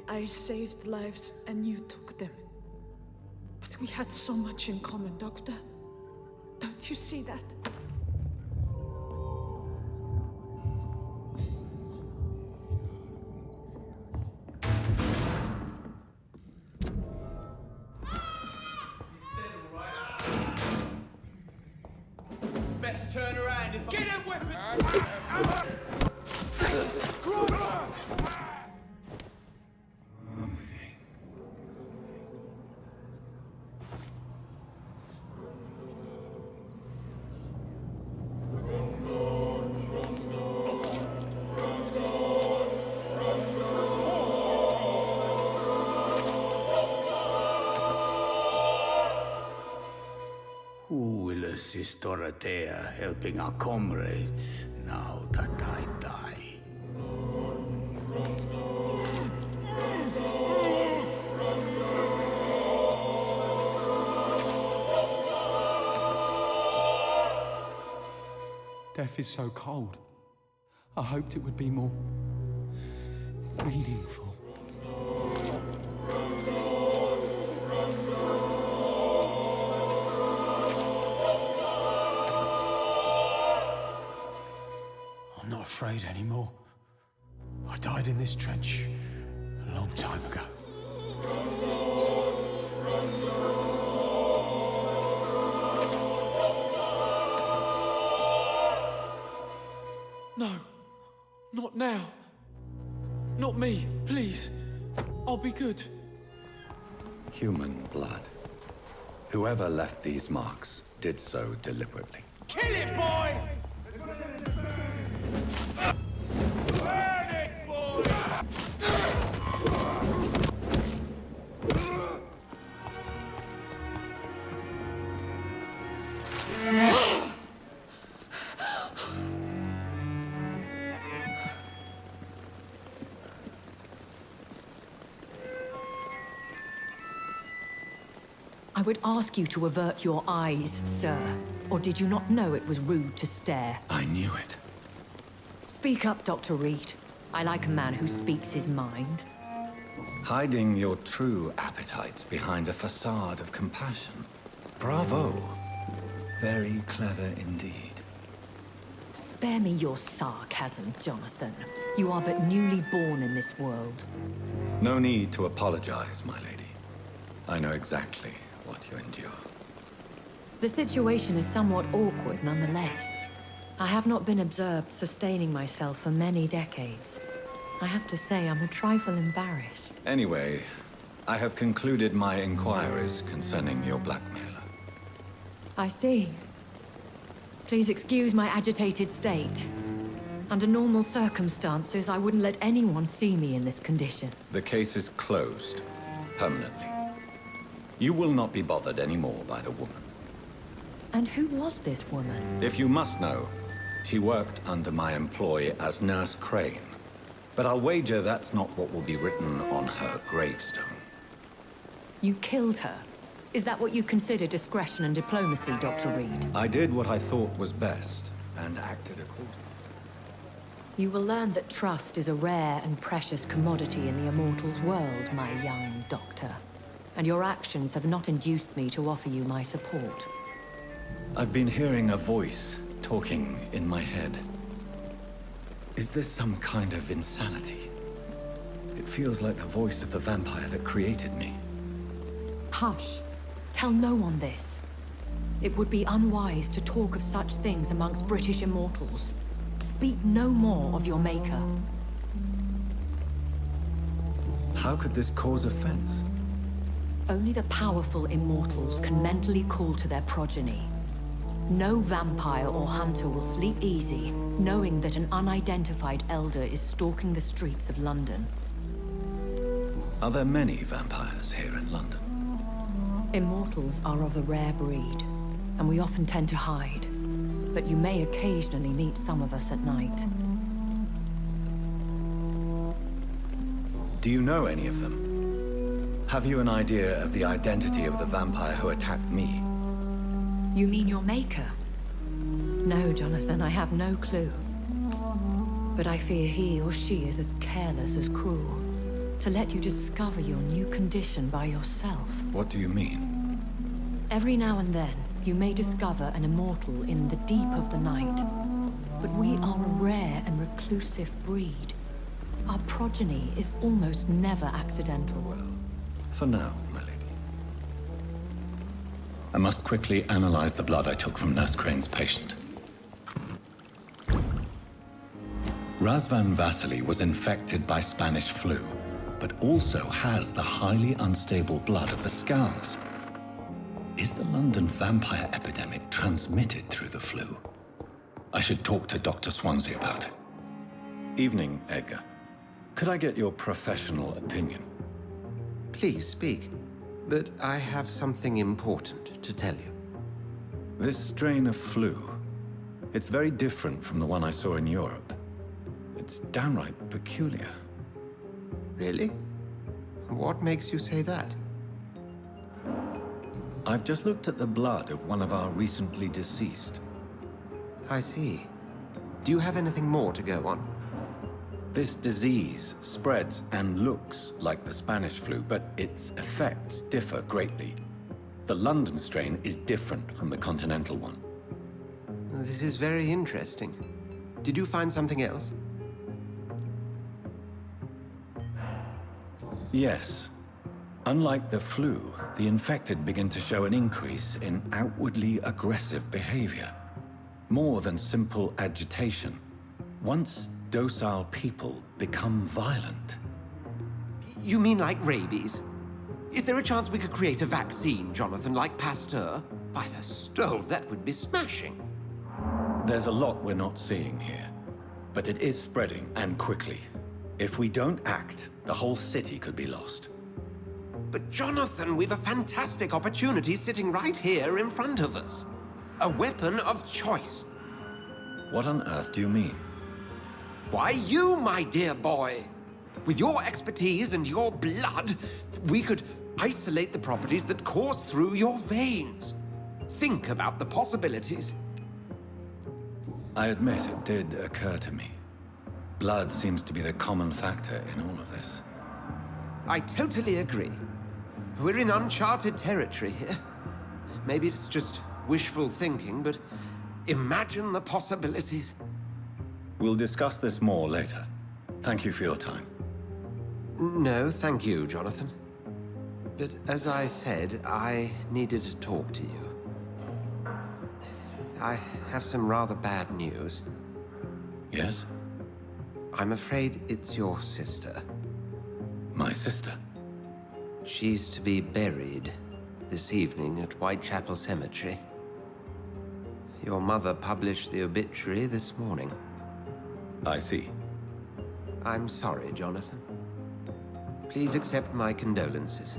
I saved lives and you took them. But we had so much in common, Doctor. Don't you see that? Best turn around if I... Get a weapon! Who will assist Dorothea helping our comrades now that I die? Death is so cold. I hoped it would be more meaningful. I'm not afraid anymore. I died in this trench a long time ago. No, not now. Not me, please. I'll be good. Human blood. Whoever left these marks did so deliberately. Kill it, boy! Burn it, boy! I would ask you to avert your eyes, sir. Or did you not know it was rude to stare? I knew it. Speak up, Dr. Reed. I like a man who speaks his mind. Hiding your true appetites behind a facade of compassion. Bravo. Very clever indeed. Spare me your sarcasm, Jonathan. You are but newly born in this world. No need to apologize, my lady. I know exactly what you endure. The situation is somewhat awkward nonetheless. I have not been observed sustaining myself for many decades. I have to say I'm a trifle embarrassed. Anyway, I have concluded my inquiries concerning your blackmailer. I see. Please excuse my agitated state. Under normal circumstances, I wouldn't let anyone see me in this condition. The case is closed, permanently. You will not be bothered anymore by the woman. And who was this woman? If you must know, she worked under my employ as Nurse Crane. But I'll wager that's not what will be written on her gravestone. You killed her? Is that what you consider discretion and diplomacy, Dr. Reed? I did what I thought was best. and acted accordingly. You will learn that trust is a rare and precious commodity in the Immortals world, my young doctor. And your actions have not induced me to offer you my support. I've been hearing a voice talking in my head. Is this some kind of insanity? It feels like the voice of the vampire that created me. Hush. Tell no one this. It would be unwise to talk of such things amongst British immortals. Speak no more of your maker. How could this cause offense? Only the powerful immortals can mentally call to their progeny. No vampire or hunter will sleep easy, knowing that an unidentified elder is stalking the streets of London. Are there many vampires here in London? Immortals are of a rare breed, and we often tend to hide. But you may occasionally meet some of us at night. Do you know any of them? Have you an idea of the identity of the vampire who attacked me? You mean your maker? No, Jonathan, I have no clue. But I fear he or she is as careless as cruel. To let you discover your new condition by yourself. What do you mean? Every now and then, you may discover an immortal in the deep of the night. But we are a rare and reclusive breed. Our progeny is almost never accidental. Well, for now, my lady. I must quickly analyze the blood I took from Nurse Crane's patient. Razvan Vasily was infected by Spanish flu, but also has the highly unstable blood of the Scowls. Is the London vampire epidemic transmitted through the flu? I should talk to Dr. Swansea about it. Evening, Edgar. Could I get your professional opinion? Please speak, but I have something important to tell you. This strain of flu, it's very different from the one I saw in Europe. It's downright peculiar. Really? What makes you say that? I've just looked at the blood of one of our recently deceased. I see. Do you have anything more to go on? This disease spreads and looks like the Spanish flu, but its effects differ greatly. The London strain is different from the continental one. This is very interesting. Did you find something else? Yes. Unlike the flu, the infected begin to show an increase in outwardly aggressive behavior. More than simple agitation. Once docile people become violent. You mean like rabies? Is there a chance we could create a vaccine, Jonathan, like Pasteur? By the stove, that would be smashing. There's a lot we're not seeing here. But it is spreading, and quickly. If we don't act, the whole city could be lost. But Jonathan, we've a fantastic opportunity sitting right here in front of us. A weapon of choice. What on earth do you mean? Why, you, my dear boy. With your expertise and your blood, we could isolate the properties that course through your veins. Think about the possibilities. I admit it did occur to me. Blood seems to be the common factor in all of this. I totally agree. We're in uncharted territory here. Maybe it's just wishful thinking, but imagine the possibilities. We'll discuss this more later. Thank you for your time. No, thank you, Jonathan. But as I said, I needed to talk to you. I have some rather bad news. Yes? I'm afraid it's your sister. My sister? She's to be buried this evening at Whitechapel Cemetery. Your mother published the obituary this morning. I see. I'm sorry, Jonathan. Please accept my condolences.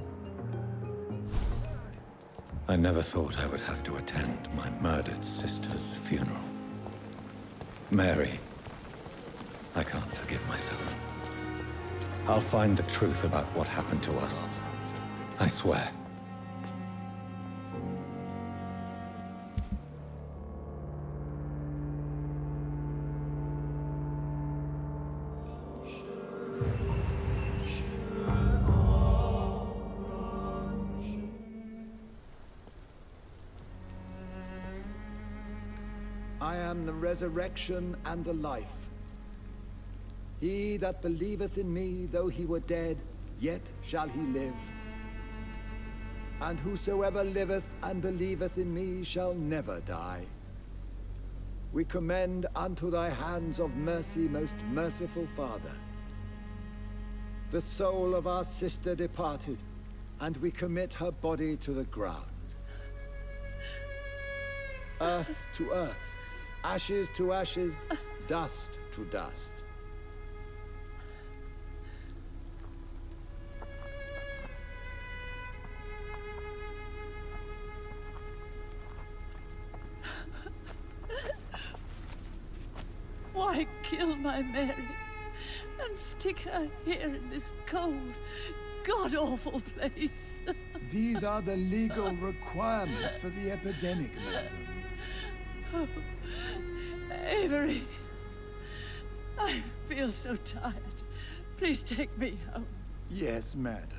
I never thought I would have to attend my murdered sister's funeral. Mary, I can't forgive myself. I'll find the truth about what happened to us. I swear. I am the resurrection and the life. He that believeth in me, though he were dead, yet shall he live. And whosoever liveth and believeth in me shall never die. We commend unto thy hands of mercy, most merciful Father, the soul of our sister departed, and we commit her body to the ground. Earth to earth, ashes to ashes, dust to dust. Why kill my Mary and stick her here in this cold, god-awful place? These are the legal requirements for the epidemic, madam. Oh, Avery, I feel so tired. Please take me home. Yes, madam.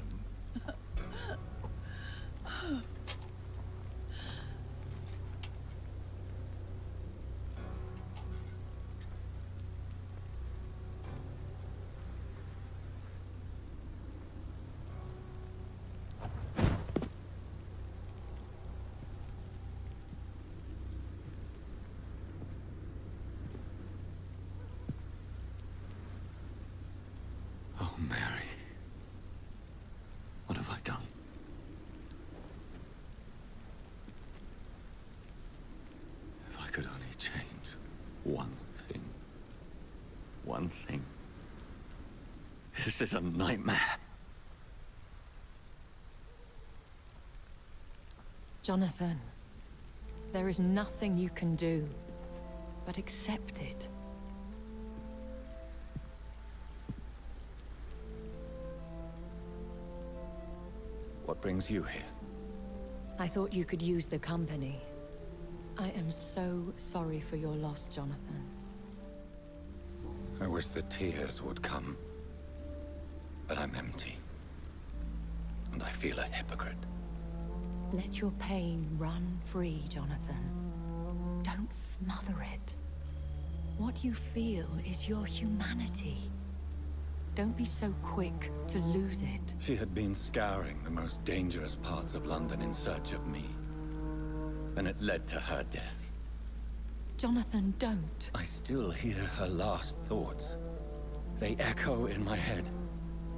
Oh, Mary. What have I done? If I could only change one thing. One thing. This is a nightmare. Jonathan, there is nothing you can do but accept it. What brings you here? I thought you could use the company. I am so sorry for your loss, Jonathan. I wish the tears would come. But I'm empty. And I feel a hypocrite. Let your pain run free, Jonathan. Don't smother it. What you feel is your humanity. Don't be so quick to lose it. She had been scouring the most dangerous parts of London in search of me. And it led to her death. Jonathan, don't. I still hear her last thoughts. They echo in my head.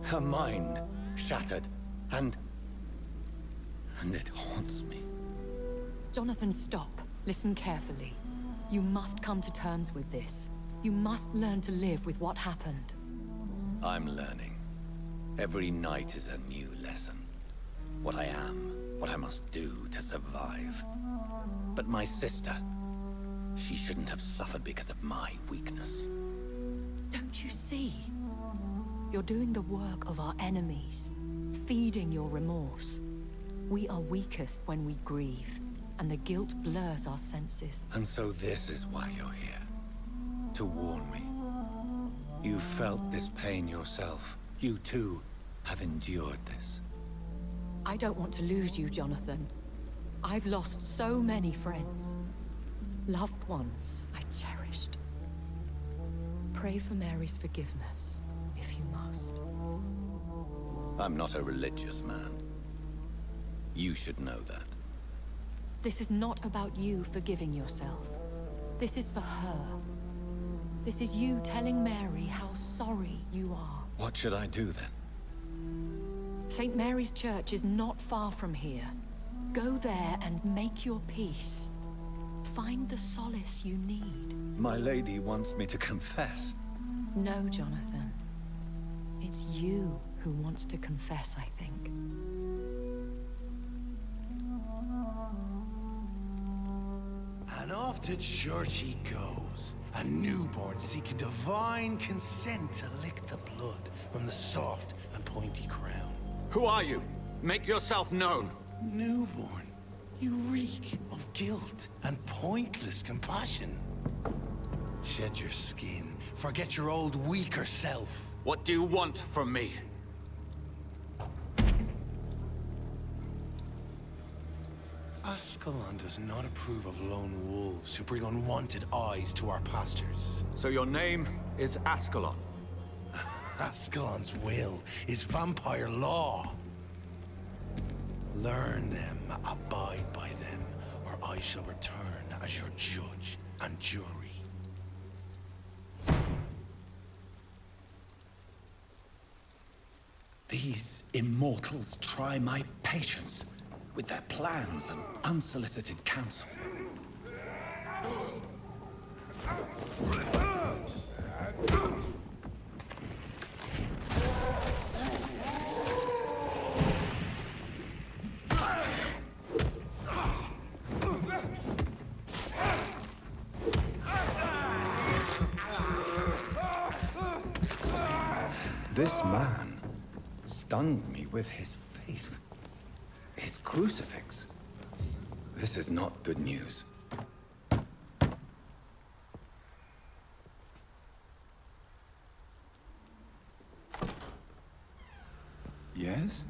Her mind shattered, and it haunts me. Jonathan, stop. Listen carefully. You must come to terms with this. You must learn to live with what happened. I'm learning. Every night is a new lesson. What I am, what I must do to survive. But my sister, she shouldn't have suffered because of my weakness. Don't you see? You're doing the work of our enemies, feeding your remorse. We are weakest when we grieve, and the guilt blurs our senses. And so this is why you're here. To warn me. You felt this pain yourself. You too have endured this. I don't want to lose you, Jonathan. I've lost so many friends. Loved ones I cherished. Pray for Mary's forgiveness, if you must. I'm not a religious man. You should know that. This is not about you forgiving yourself. This is for her. This is you telling Mary how sorry you are. What should I do then? St. Mary's Church is not far from here. Go there and make your peace. Find the solace you need. My lady wants me to confess. No, Jonathan. It's you who wants to confess, I think. And off to church he goes, a newborn seeking divine consent to lick the blood from the soft and pointy crown. Who are you? Make yourself known. Newborn, you reek of guilt and pointless compassion. Shed your skin, forget your old weaker self. What do you want from me? A Ascalon does not approve of lone wolves who bring unwanted eyes to our pastures. So your name is Ascalon? Ascalon's will is vampire law. Learn them, abide by them, or I shall return as your judge and jury. These immortals try my patience with their plans and unsolicited counsel. This man stunned me with his faith. His crucifix. This is not good news. Yes?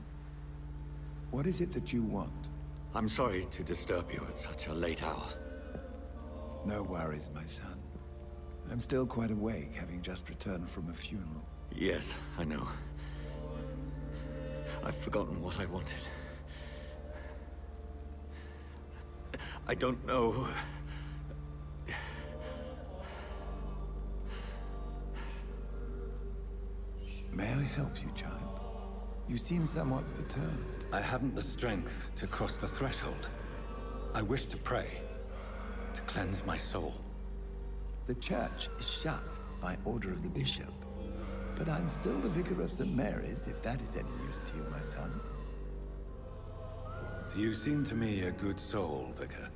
What is it that you want? I'm sorry to disturb you at such a late hour. No worries, my son. I'm still quite awake, having just returned from a funeral. Yes, I know. I've forgotten what I wanted. I don't know. May I help you, child? You seem somewhat perturbed. I haven't the strength to cross the threshold. I wish to pray, to cleanse my soul. The church is shut by order of the bishop. But I'm still the vicar of St. Mary's, if that is any use to you, my son. You seem to me a good soul, Vicar.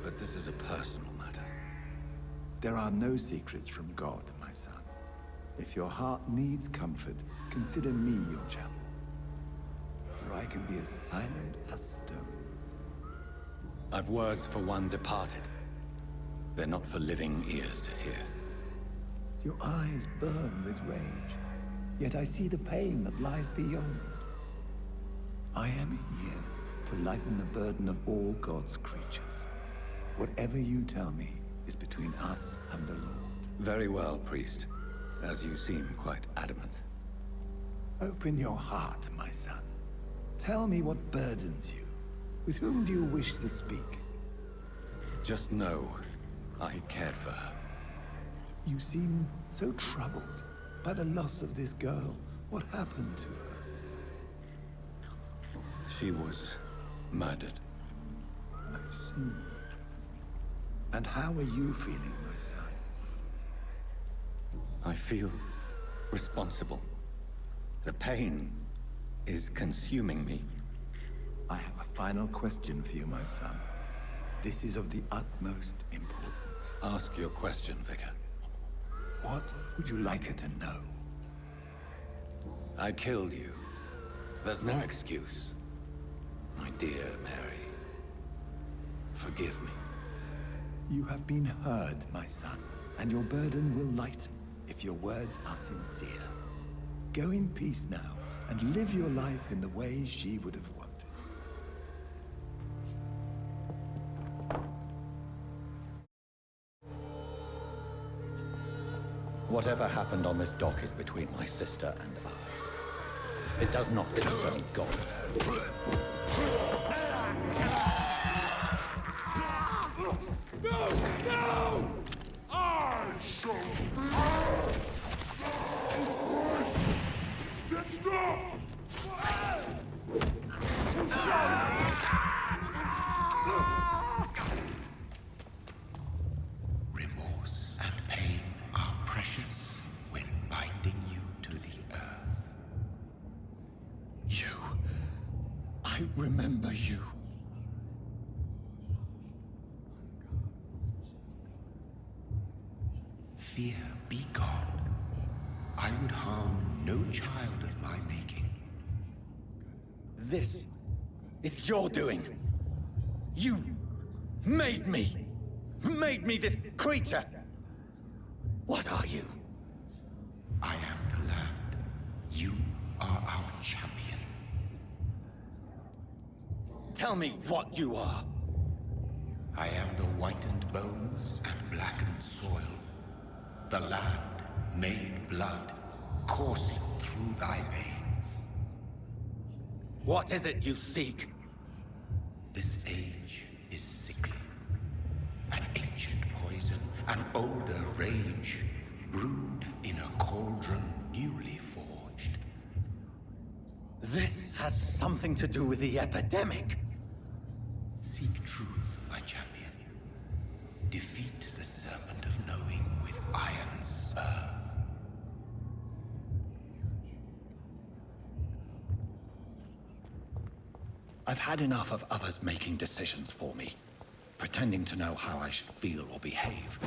But this is a personal matter. There are no secrets from God, my son. If your heart needs comfort, consider me your chapel. For I can be as silent as stone. I've words for one departed. They're not for living ears to hear. Your eyes burn with rage, yet I see the pain that lies beyond. I am here to lighten the burden of all God's creatures. Whatever you tell me is between us and the Lord. Very well, priest, as you seem quite adamant. Open your heart, my son. Tell me what burdens you. With whom do you wish to speak? Just know, I cared for her. You seem so troubled by the loss of this girl. What happened to her? She was murdered. I see. And how are you feeling, my son? I feel responsible. The pain is consuming me. I have a final question for you, my son. This is of the utmost importance. Ask your question, Vicar. What would you like her to know? I killed you. There's no excuse. My dear Mary, forgive me. You have been heard, my son, and your burden will lighten if your words are sincere. Go in peace now, and live your life in the way she would have wanted. Whatever happened on this dock is between my sister and I. It does not concern God. No! No! I shall stop! It's too strong! Remorse and pain are precious when binding you to the earth. You. I remember you. Fear be gone. I would harm no child of my making. This is your doing. You made me. Made me this creature. What are you? I am the land. You are our champion. Tell me what you are. I am the whitened bones and blackened soil. The land made blood coursing through thy veins. What is it you seek? This age is sickly. An ancient poison, an older rage, brewed in a cauldron newly forged. This has something to do with the epidemic. Seek truth, my champion. Defeat the serpent of knowing with iron spur. I've had enough of others making decisions for me, pretending to know how I should feel or behave.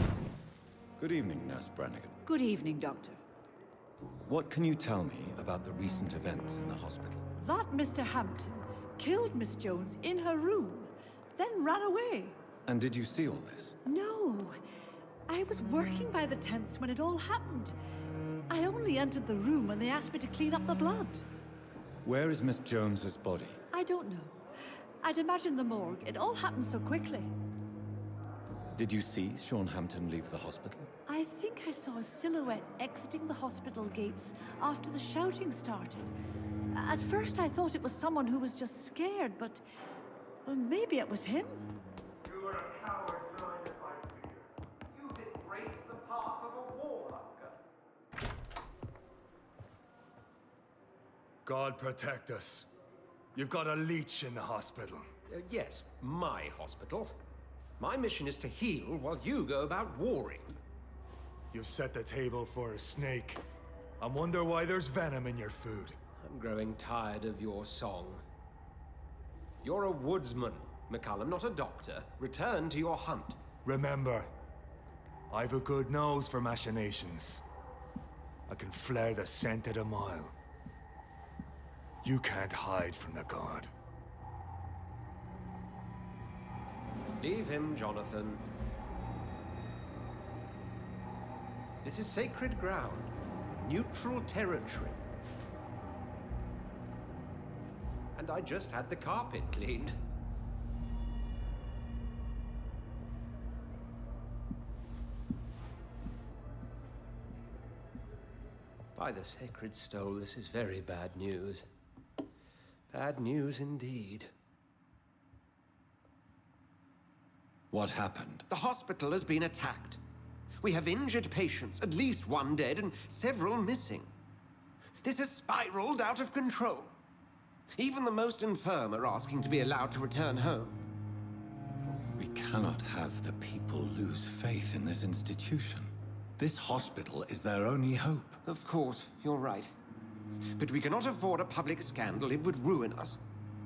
Good evening, Nurse Brannigan. Good evening, Doctor. What can you tell me about the recent events in the hospital? That Mr. Hampton killed Miss Jones in her room, then ran away. And did you see all this? No. I was working by the tents when it all happened. I only entered the room when they asked me to clean up the blood. Where is Miss Jones's body? I don't know. I'd imagine the morgue. It all happened so quickly. Did you see Sean Hampton leave the hospital? I think I saw a silhouette exiting the hospital gates after the shouting started. At first I thought it was someone who was just scared, but... well, maybe it was him. You are a coward blinded by fear. You disgrace the path of a warmonger. God protect us. You've got a leech in the hospital. Yes, my hospital. My mission is to heal while you go about warring. You've set the table for a snake. I wonder why there's venom in your food. I'm growing tired of your song. You're a woodsman, McCallum, not a doctor. Return to your hunt. Remember, I've a good nose for machinations. I can flare the scent at a mile. You can't hide from the god. Leave him, Jonathan. This is sacred ground. Neutral territory. And I just had the carpet cleaned. By the sacred stole, this is very bad news. Bad news indeed. What happened? The hospital has been attacked. We have injured patients, at least one dead and several missing. This has spiraled out of control. Even the most infirm are asking to be allowed to return home. We cannot have the people lose faith in this institution. This hospital is their only hope. Of course, you're right. But we cannot afford a public scandal. It would ruin us.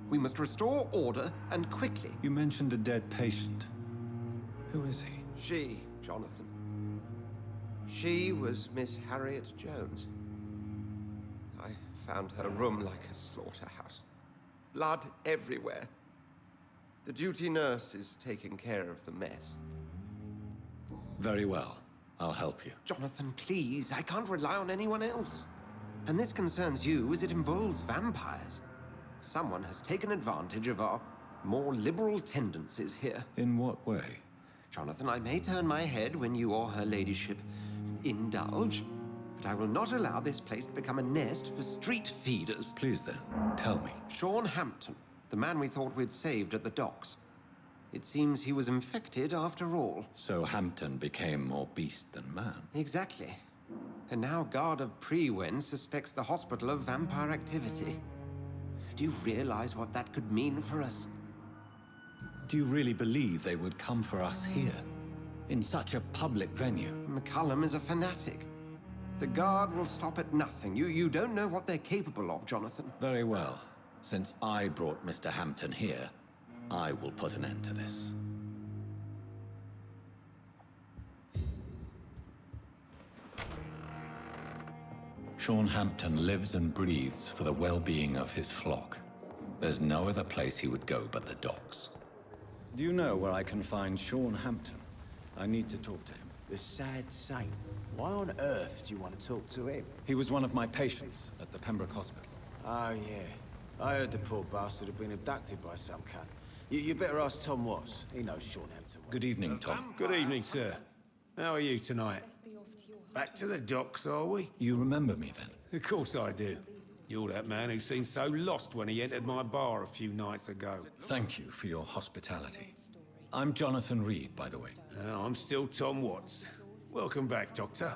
We must restore order, and quickly. You mentioned a dead patient. Who is he? She, Jonathan. She was Miss Harriet Jones. I found her room like a slaughterhouse. Blood everywhere. The duty nurse is taking care of the mess. Very well. I'll help you. Jonathan, please. I can't rely on anyone else. And this concerns you as it involves vampires. Someone has taken advantage of our more liberal tendencies here. In what way? Jonathan, I may turn my head when you or her ladyship indulge, but I will not allow this place to become a nest for street feeders. Please then, tell me. Sean Hampton, the man we thought we'd saved at the docks. It seems he was infected after all. So Hampton became more beast than man? Exactly. And now Guard of Prewen suspects the hospital of vampire activity. Do you realize what that could mean for us? Do you really believe they would come for us here? In such a public venue? McCallum is a fanatic. The Guard will stop at nothing. You don't know what they're capable of, Jonathan. Very well. Since I brought Mr. Hampton here, I will put an end to this. Sean Hampton lives and breathes for the well-being of his flock. There's no other place he would go but the docks. Do you know where I can find Sean Hampton? I need to talk to him. The sad saint. Why on earth do you want to talk to him? He was one of my patients at the Pembroke Hospital. Oh, yeah. I heard the poor bastard had been abducted by some cunt. You better ask Tom Watts. He knows Sean Hampton. Good evening, Tom. Good evening, sir. How are you tonight? Back to the docks, are we? You remember me then? Of course I do. You're that man who seemed so lost when he entered my bar a few nights ago. Thank you for your hospitality. I'm Jonathan Reed, by the way. I'm still Tom Watts. Welcome back, Doctor.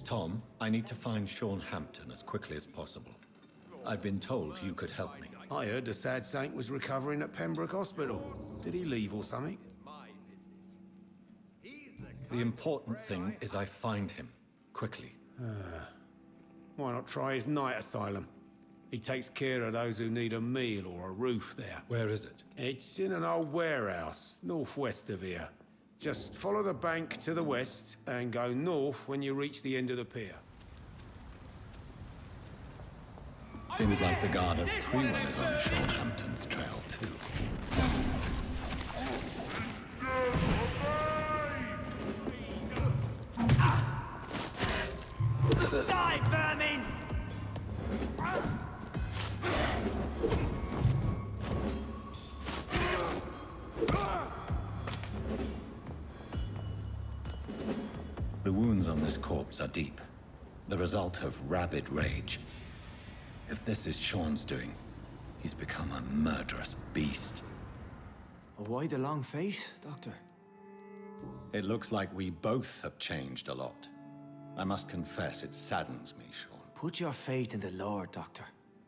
Tom, I need to find Sean Hampton as quickly as possible. I've been told you could help me. I heard the sad saint was recovering at Pembroke Hospital. Did he leave or something? The important thing is I find him. Quickly. Why not try his night asylum? He takes care of those who need a meal or a roof there. Where is it? It's in an old warehouse, northwest of here. Just follow the bank to the west and go north when you reach the end of the pier. Seems like the guard at Freeman is on Sean Hampton's trail, too. Die, vermin! The wounds on this corpse are deep, the result of rabid rage. If this is Sean's doing, he's become a murderous beast. Why the long face, Doctor? It looks like we both have changed a lot. I must confess, it saddens me, Sean. Put your faith in the Lord, Doctor.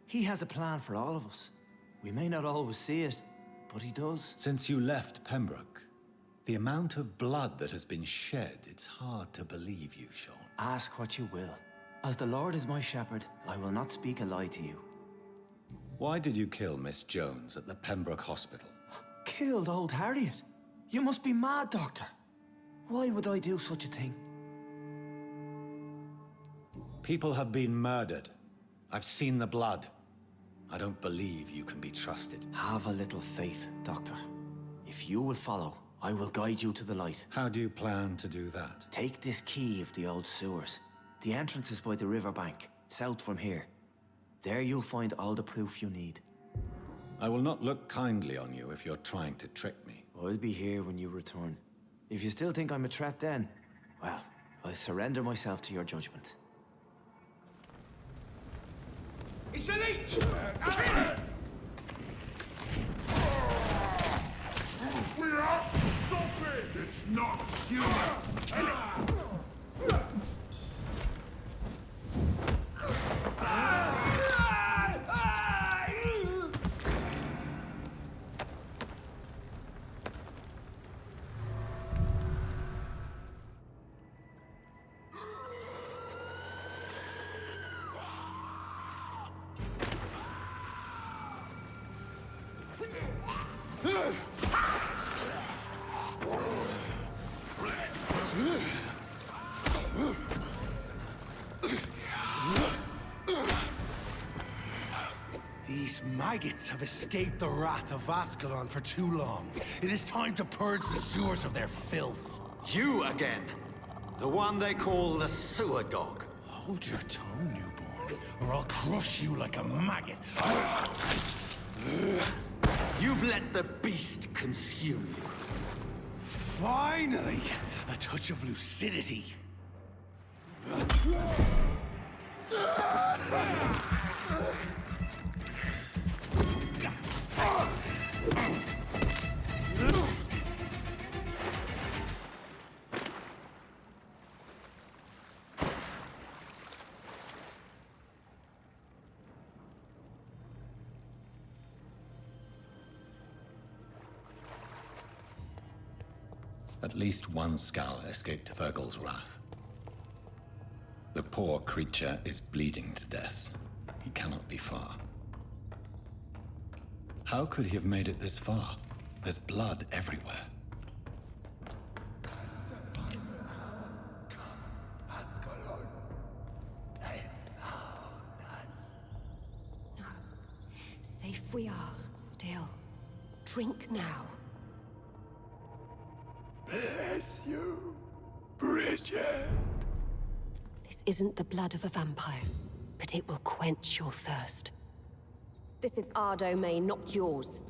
He has a plan for all of us. We may not always see it, but he does. Since you left Pembroke, the amount of blood that has been shed, it's hard to believe you, Sean. Ask what you will. As the Lord is my shepherd, I will not speak a lie to you. Why did you kill Miss Jones at the Pembroke Hospital? Killed old Harriet? You must be mad, Doctor. Why would I do such a thing? People have been murdered. I've seen the blood. I don't believe you can be trusted. Have a little faith, Doctor. If you will follow, I will guide you to the light. How do you plan to do that? Take this key of the old sewers. The entrance is by the riverbank, south from here. There you'll find all the proof you need. I will not look kindly on you if you're trying to trick me. I'll be here when you return. If you still think I'm a threat then, well, I'll surrender myself to your judgment. It's a leech! We have to stop it! It's not human! These maggots have escaped the wrath of Ascalon for too long. It is time to purge the sewers of their filth. You again. The one they call the sewer dog. Hold your tongue, newborn, or I'll crush you like a maggot. You've let the beast consume you. Finally, a touch of lucidity. At least one skull escaped Virgil's wrath. The poor creature is bleeding to death. He cannot be far. How could he have made it this far? There's blood everywhere. Safe we are, still. Drink now. Bless you, Bridget. This isn't the blood of a vampire, but it will quench your thirst. This is our domain, not yours.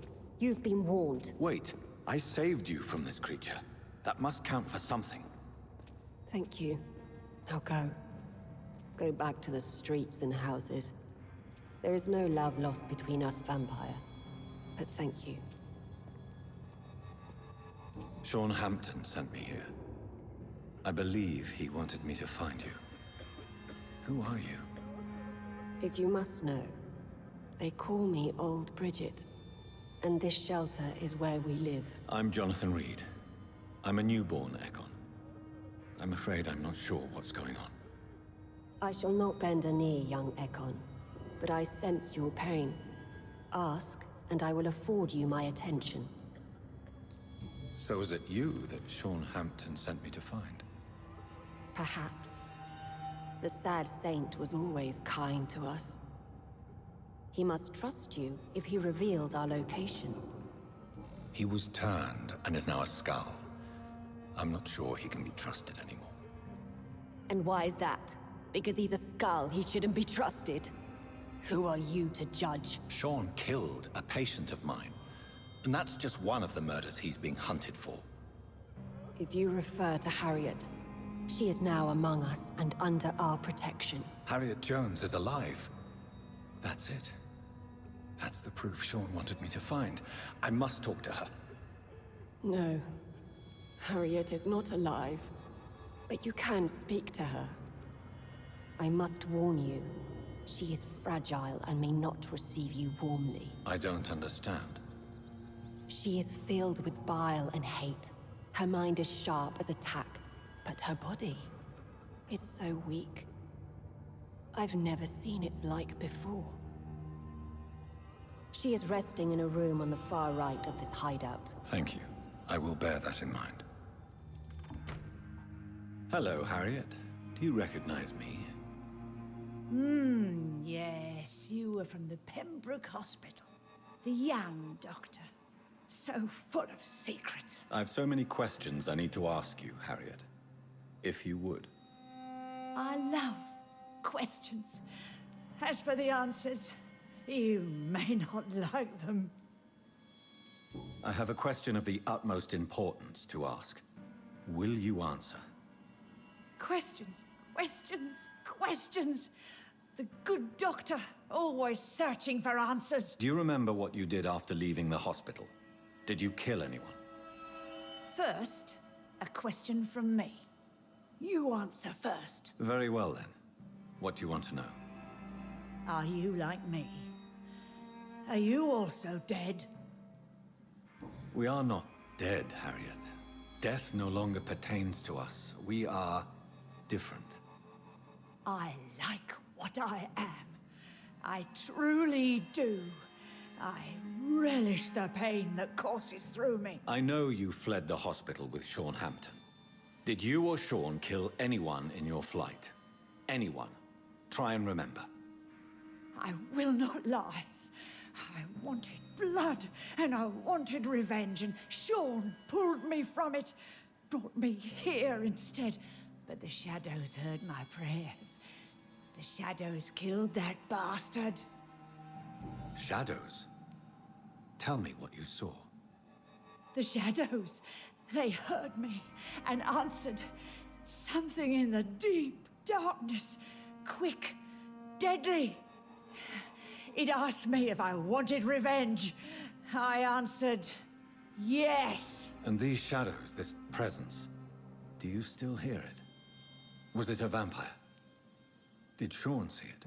You've been warned. Wait, I saved you from this creature. That must count for something. Thank you. Now go. Go back to the streets and houses. There is no love lost between us, Vampire. But thank you. Sean Hampton sent me here. I believe he wanted me to find you. Who are you? If you must know, they call me Old Bridget. And this shelter is where we live. I'm Jonathan Reed. I'm a newborn Ekon. I'm afraid I'm not sure what's going on. I shall not bend a knee, young Ekon. But I sense your pain. Ask, and I will afford you my attention. So is it you that Sean Hampton sent me to find? Perhaps. The sad saint was always kind to us. He must trust you if he revealed our location. He was turned and is now a skull. I'm not sure he can be trusted anymore. And why is that? Because he's a skull, he shouldn't be trusted. Who are you to judge? Sean killed a patient of mine. And that's just one of the murders he's being hunted for. If you refer to Harriet, she is now among us and under our protection. Harriet Jones is alive. That's it. That's the proof Sean wanted me to find. I must talk to her. No. Harriet is not alive. But you can speak to her. I must warn you. She is fragile and may not receive you warmly. I don't understand. She is filled with bile and hate. Her mind is sharp as a tack, but her body is so weak. I've never seen its like before. She is resting in a room on the far right of this hideout. Thank you. I will bear that in mind. Hello, Harriet. Do you recognize me? Yes, you were from the Pembroke Hospital. The young doctor. So full of secrets. I have so many questions I need to ask you, Harriet. If you would. I love questions. As for the answers, you may not like them. I have a question of the utmost importance to ask. Will you answer? Questions, questions, questions. The good doctor, always searching for answers. Do you remember what you did after leaving the hospital? Did you kill anyone? First, a question from me. You answer first. Very well then. What do you want to know? Are you like me? Are you also dead? We are not dead, Harriet. Death no longer pertains to us. We are different. I like what I am. I truly do. I relish the pain that courses through me. I know you fled the hospital with Sean Hampton. Did you or Sean kill anyone in your flight? Anyone? Try and remember. I will not lie. I wanted blood, and I wanted revenge, and Sean pulled me from it, brought me here instead. But the shadows heard my prayers. The shadows killed that bastard. Shadows? Tell me what you saw. The shadows, they heard me and answered. Something in the deep darkness, quick, deadly. It asked me if I wanted revenge. I answered, yes. And these shadows, this presence, do you still hear it? Was it a vampire? Did Sean see it?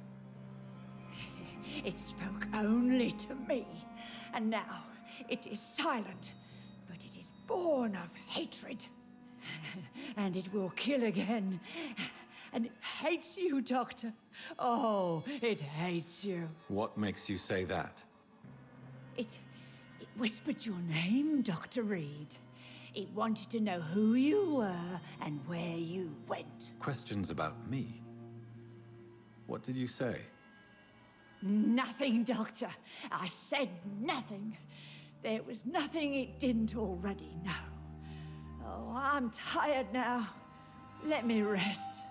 It spoke only to me, and now it is silent, but it is born of hatred. And it will kill again. And it hates you, Doctor. Oh, it hates you. What makes you say that? It whispered your name, Dr. Reed. It wanted to know who you were and where you went. Questions about me? What did you say? Nothing, Doctor. I said nothing. There was nothing it didn't already know. Oh, I'm tired now. Let me rest.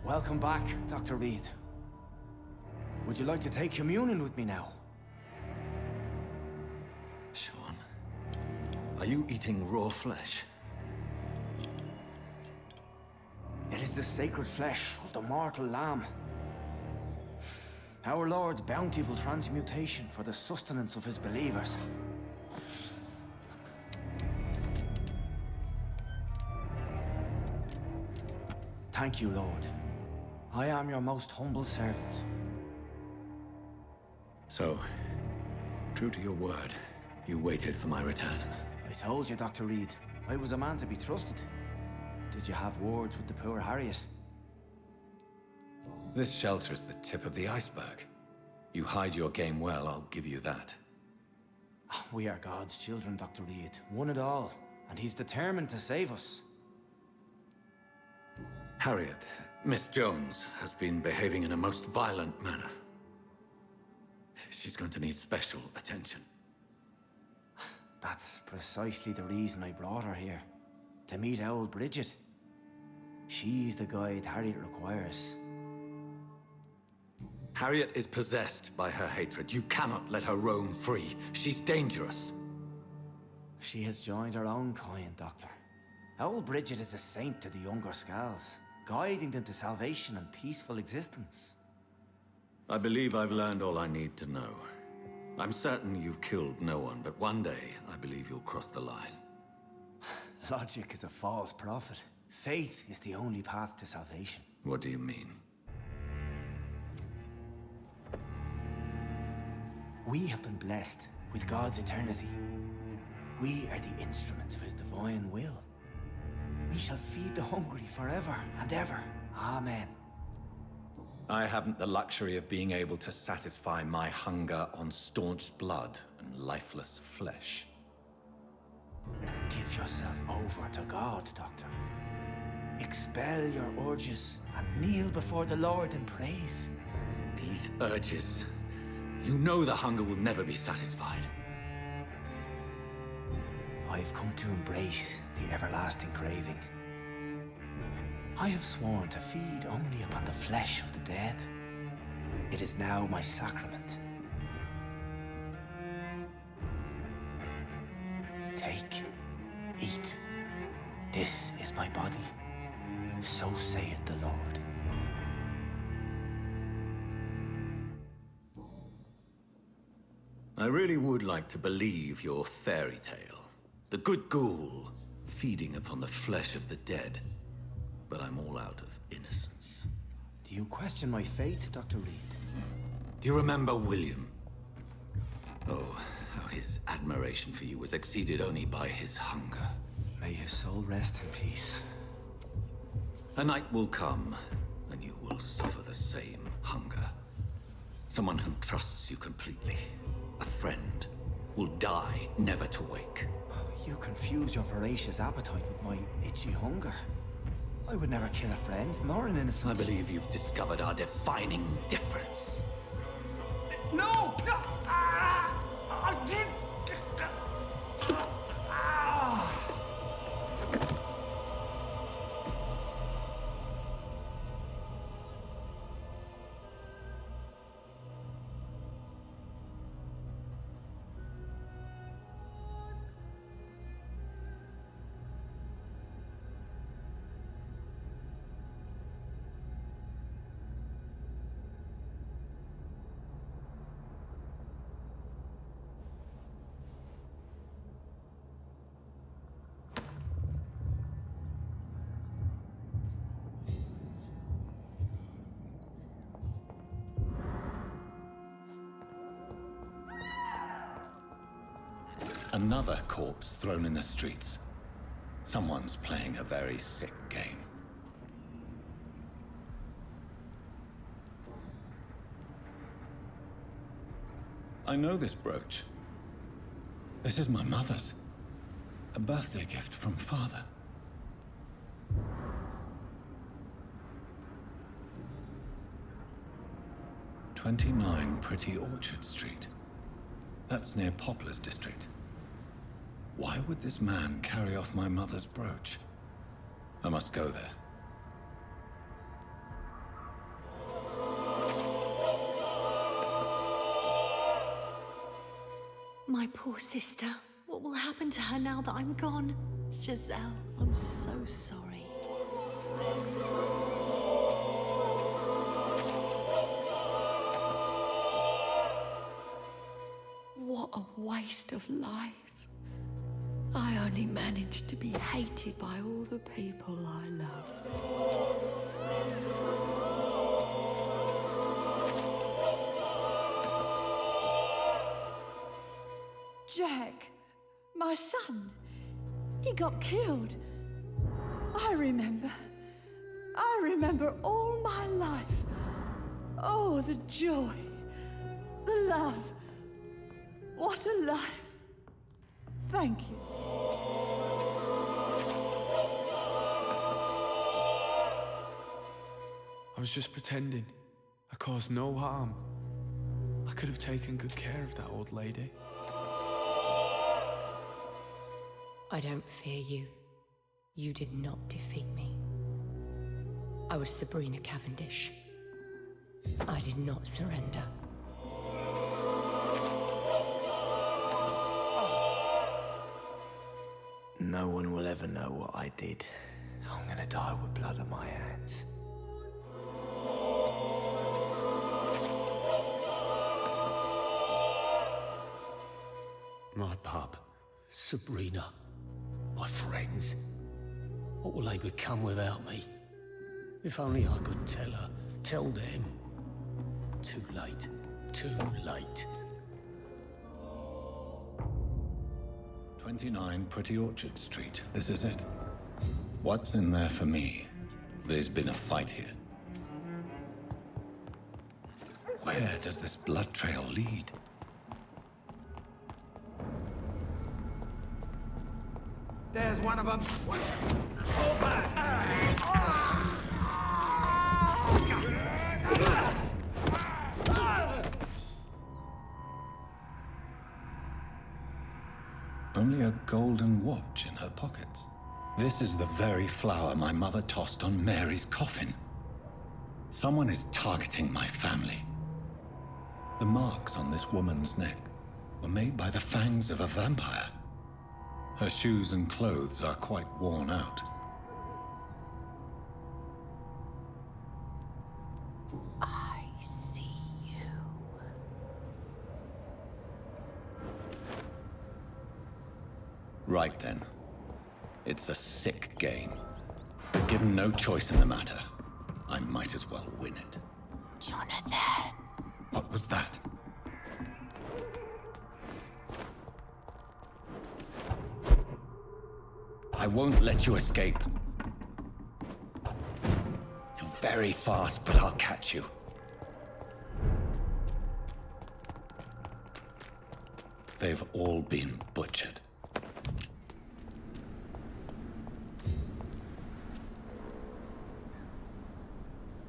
Welcome back, Dr. Reed. Would you like to take communion with me now? Sean, are you eating raw flesh? It is the sacred flesh of the mortal lamb. Our Lord's bountiful transmutation for the sustenance of his believers. Thank you, Lord. I am your most humble servant. So, true to your word, you waited for my return. I told you, Dr. Reed, I was a man to be trusted. Did you have words with the poor Harriet? This shelter is the tip of the iceberg. You hide your game well, I'll give you that. We are God's children, Dr. Reed. One and all. And he's determined to save us. Harriet, Miss Jones, has been behaving in a most violent manner. She's going to need special attention. That's precisely the reason I brought her here. To meet old Bridget. She's the guide Harriet requires. Harriet is possessed by her hatred. You cannot let her roam free. She's dangerous. She has joined her own kind, Doctor. Old Bridget is a saint to the younger Scals, guiding them to salvation and peaceful existence. I believe I've learned all I need to know. I'm certain you've killed no one, but one day I believe you'll cross the line. Logic is a false prophet. Faith is the only path to salvation. What do you mean? We have been blessed with God's eternity. We are the instruments of his divine will. We shall feed the hungry forever and ever. Amen. I haven't the luxury of being able to satisfy my hunger on staunched blood and lifeless flesh. Give yourself over to God, Doctor. Expel your urges and kneel before the Lord in praise. These urges... You know the hunger will never be satisfied. I've come to embrace the everlasting craving. I have sworn to feed only upon the flesh of the dead. It is now my sacrament. Take, eat. This is my body. So saith the Lord. I really would like to believe your fairy tale. The good ghoul feeding upon the flesh of the dead. But I'm all out of innocence. Do you question my faith, Dr. Reed? Do you remember William? Oh, how his admiration for you was exceeded only by his hunger. May his soul rest in peace. A night will come, and you will suffer the same hunger. Someone who trusts you completely. A friend will die, never to wake. You confuse your voracious appetite with my itchy hunger. I would never kill a friend, nor an innocent. I believe you've discovered our defining difference. No! No! Ah! I did... Ah! Another corpse thrown in the streets. Someone's playing a very sick game. I know this brooch. This is my mother's. A birthday gift from father. "29 Pretty Orchard Street. That's near Poplar's district. Why would this man carry off my mother's brooch? I must go there. My poor sister. What will happen to her now that I'm gone? Giselle, I'm so sorry. What a waste of life. I only managed to be hated by all the people I love. Jack, my son, he got killed. I remember all my life. Oh, the joy, the love. What a life. Thank you. I was just pretending. I caused no harm. I could have taken good care of that old lady. I don't fear you. You did not defeat me. I was Sabrina Cavendish. I did not surrender. No one will ever know what I did. I'm gonna die with blood on my hands. My pub, Sabrina, my friends. What will they become without me? If only I could tell her, tell them. Too late, too late. 29 Pretty Orchard Street. This is it. What's in there for me? There's been a fight here. Where does this blood trail lead? There's one of them. Fall back. Only a golden watch in her pockets. This is the very flower my mother tossed on Mary's coffin. Someone is targeting my family. The marks on this woman's neck were made by the fangs of a vampire. Her shoes and clothes are quite worn out. I see you. Right then. It's a sick game. But given no choice in the matter, I might as well win it. Jonathan. What was that? I won't let you escape. You're very fast, but I'll catch you. They've all been butchered.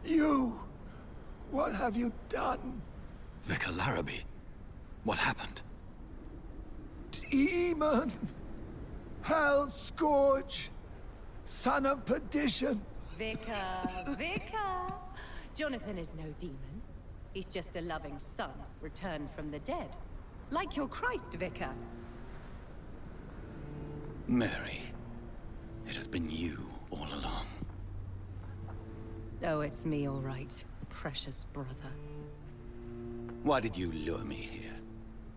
You! What have you done? Vicar Larrabee, what happened? Demon! Hell Scourge! Son of perdition! Vicar. Jonathan is no demon. He's just a loving son, returned from the dead. Like your Christ, Vicar. Mary, it has been you all along. Oh, it's me, all right. Precious brother. Why did you lure me here?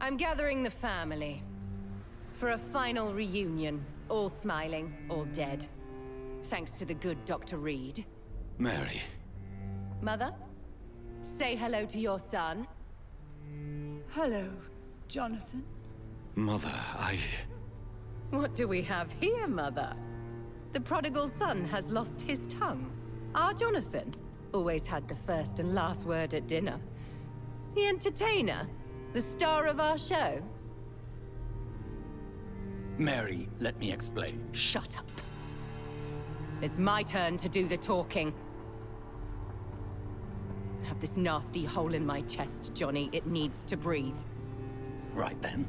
I'm gathering the family. For a final reunion. All smiling, all dead. Thanks to the good Dr. Reed. Mary. Mother? Say hello to your son. Hello, Jonathan. Mother, What do we have here, Mother? The prodigal son has lost his tongue. Our Jonathan always had the first and last word at dinner. The entertainer, the star of our show. Mary, let me explain. Shut up. It's my turn to do the talking. I have this nasty hole in my chest, Johnny. It needs to breathe. Right then.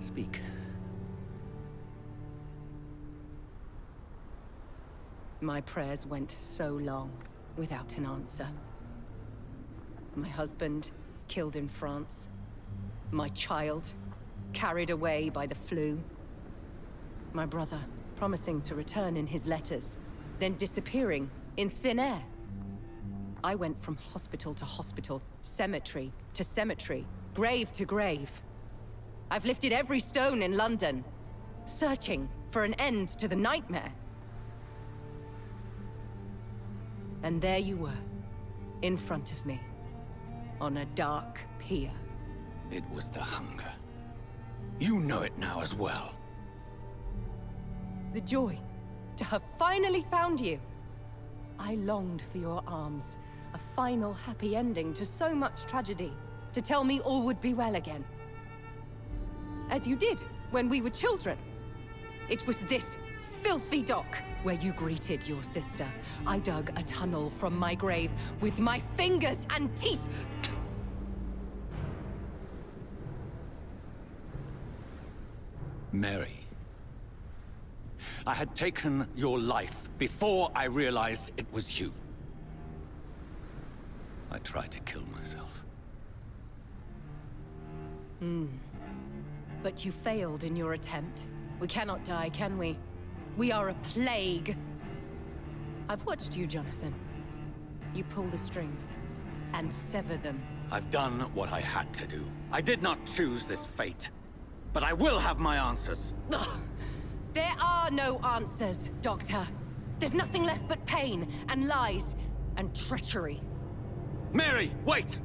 Speak. My prayers went so long without an answer. My husband killed in France. My child carried away by the flu. My brother, promising to return in his letters, then disappearing in thin air. I went from hospital to hospital, cemetery to cemetery, grave to grave. I've lifted every stone in London, searching for an end to the nightmare. And there you were, in front of me, on a dark pier. It was the hunger. You know it now as well. The joy to have finally found you. I longed for your arms, a final happy ending to so much tragedy, to tell me all would be well again. As you did when we were children. It was this filthy dock where you greeted your sister. I dug a tunnel from my grave with my fingers and teeth. Mary. I had taken your life before I realized it was you. I tried to kill myself. But you failed in your attempt. We cannot die, can we? We are a plague. I've watched you, Jonathan. You pull the strings and sever them. I've done what I had to do. I did not choose this fate. But I will have my answers. Ugh. There are no answers, Doctor. There's nothing left but pain and lies and treachery. Mary, wait!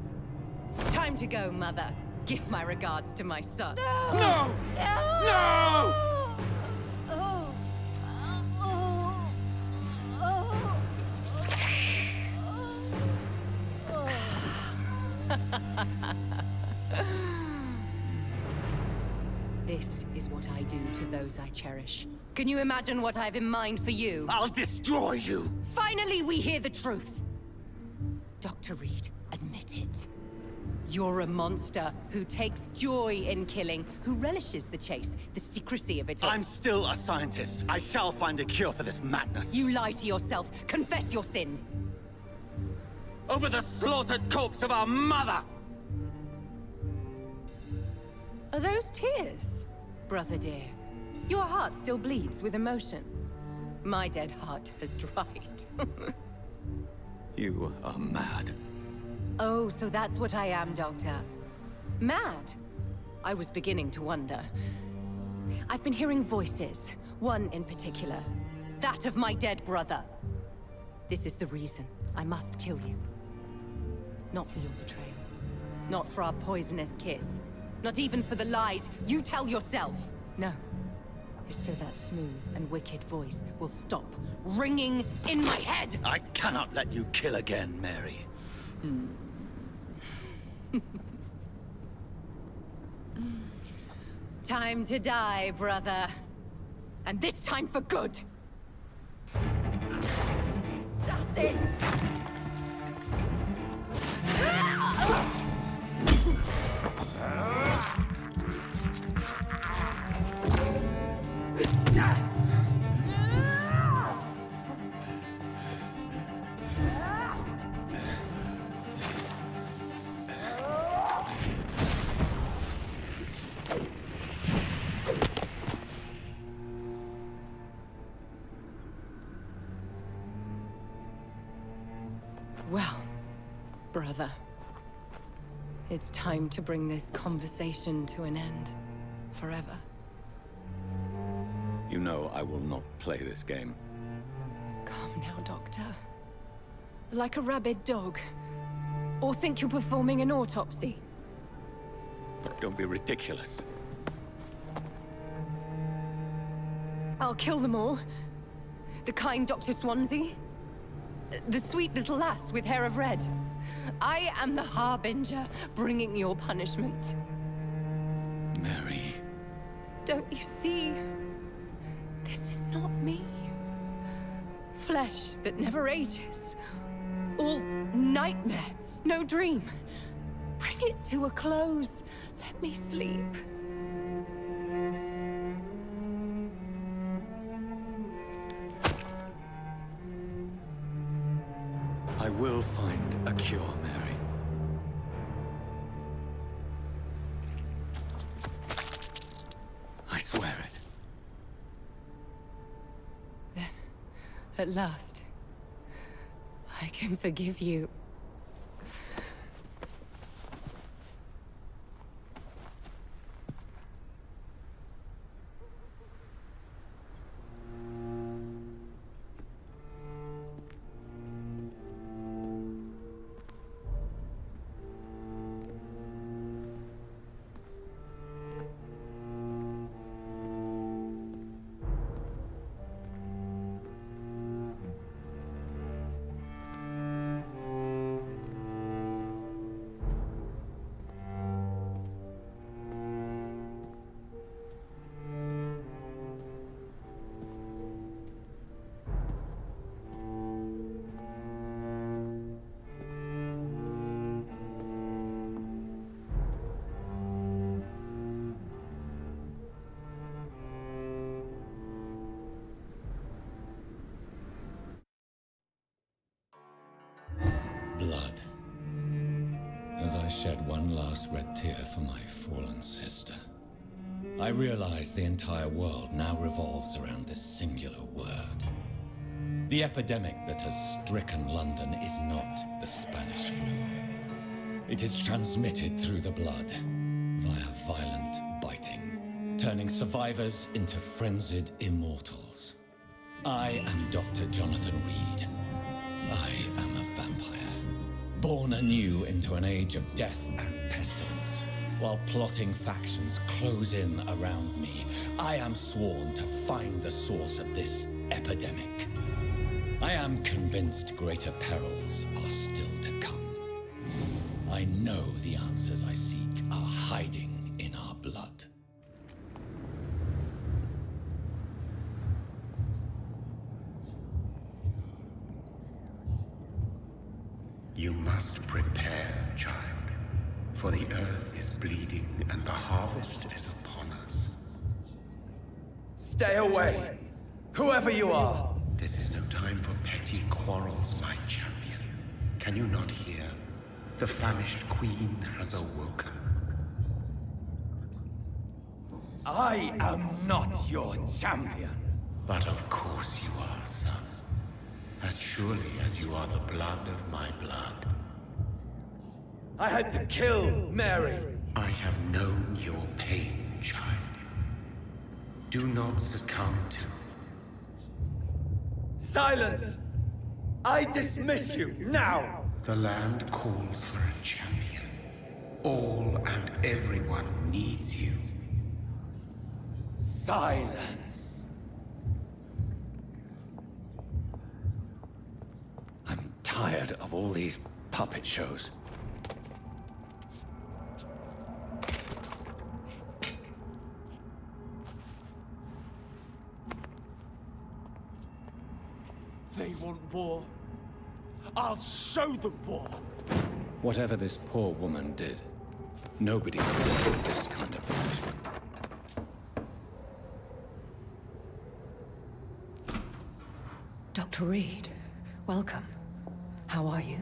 Time to go, Mother. Give my regards to my son. No! No! No! Oh. This is what I do to those I cherish. Can you imagine what I've in mind for you? I'll destroy you! Finally, we hear the truth! Dr. Reed, admit it. You're a monster who takes joy in killing, who relishes the chase, the secrecy of it all. I'm still a scientist. I shall find a cure for this madness. You lie to yourself. Confess your sins. Over the slaughtered corpse of our mother! Are those tears, brother dear? Your heart still bleeds with emotion. My dead heart has dried. You are mad. Oh, so that's what I am, Doctor. Mad? I was beginning to wonder. I've been hearing voices, one in particular. That of my dead brother. This is the reason I must kill you. Not for your betrayal. Not for our poisonous kiss. Not even for the lies you tell yourself. No. It's so that smooth and wicked voice will stop ringing in my head. I cannot let you kill again, Mary. Time to die, brother. And this time for good. Assassin! Well, brother, it's time to bring this conversation to an end. Forever. You know I will not play this game. Calm now, Doctor. Like a rabid dog. Or think you're performing an autopsy. Don't be ridiculous. I'll kill them all. The kind Dr. Swansea. The sweet little lass with hair of red. I am the Harbinger, bringing your punishment. Mary. Don't you see? This is not me. Flesh that never ages. All nightmare, no dream. Bring it to a close. Let me sleep. I will find a cure, Mary. At last, I can forgive you. Blood. As I shed one last red tear for my fallen sister, I realize the entire world now revolves around this singular word. The epidemic that has stricken London is not the Spanish flu. It is transmitted through the blood via violent biting, turning survivors into frenzied immortals. I am Dr. Jonathan Reed. I am a vampire, born anew into an age of death and pestilence. While plotting factions close in around me, I am sworn to find the source of this epidemic. I am convinced greater perils are still to come. I know the answers I seek are hiding in our blood. You must prepare, child, for the earth is bleeding and the harvest is upon us. Stay away, whoever you are! This is no time for petty quarrels, my champion. Can you not hear? The famished queen has awoken. I am not your champion. But of course you are, son. As surely as you are the blood of my blood. I had to kill Mary. I have known your pain, child. Do not succumb to... Silence! I dismiss you, now! The land calls for a champion. All and everyone needs you. Silence! I'm tired of all these puppet shows. They want war. I'll show them war. Whatever this poor woman did, nobody deserves this kind of punishment. Dr. Reed, welcome. How are you?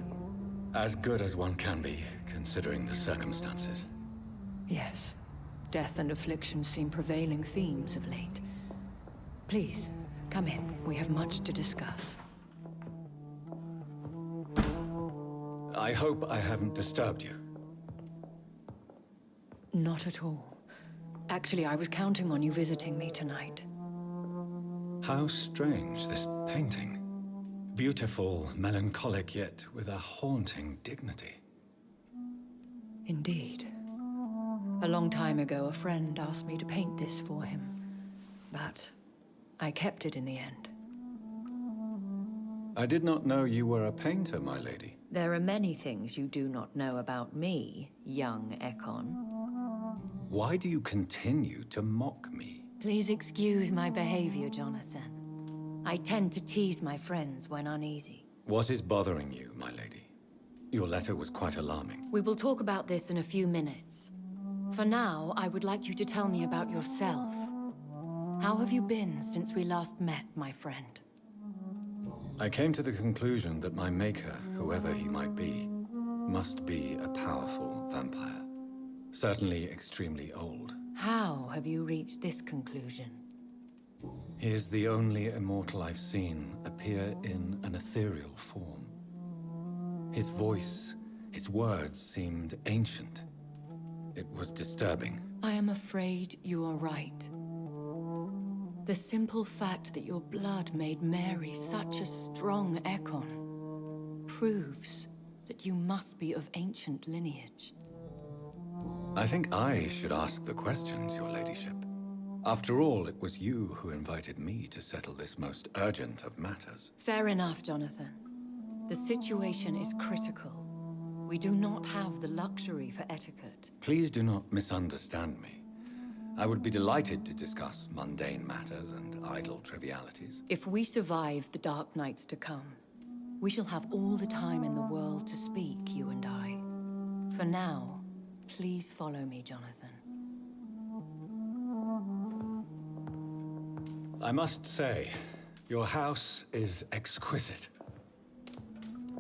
As good as one can be, considering the circumstances. Yes. Death and affliction seem prevailing themes of late. Please, come in. We have much to discuss. I hope I haven't disturbed you. Not at all. Actually, I was counting on you visiting me tonight. How strange, this painting. Beautiful, melancholic, yet with a haunting dignity. Indeed. A long time ago, a friend asked me to paint this for him. But I kept it in the end. I did not know you were a painter, my lady. There are many things you do not know about me, young Ekon. Why do you continue to mock me? Please excuse my behavior, Jonathan. I tend to tease my friends when uneasy. What is bothering you, my lady? Your letter was quite alarming. We will talk about this in a few minutes. For now, I would like you to tell me about yourself. How have you been since we last met, my friend? I came to the conclusion that my maker, whoever he might be, must be a powerful vampire. Certainly extremely old. How have you reached this conclusion? He is the only immortal I've seen appear in an ethereal form. His voice, his words seemed ancient. It was disturbing. I am afraid you are right. The simple fact that your blood made Mary such a strong Ekon proves that you must be of ancient lineage. I think I should ask the questions, your ladyship. After all, it was you who invited me to settle this most urgent of matters. Fair enough, Jonathan. The situation is critical. We do not have the luxury for etiquette. Please do not misunderstand me. I would be delighted to discuss mundane matters and idle trivialities. If we survive the dark nights to come, we shall have all the time in the world to speak, you and I. For now, please follow me, Jonathan. I must say, your house is exquisite.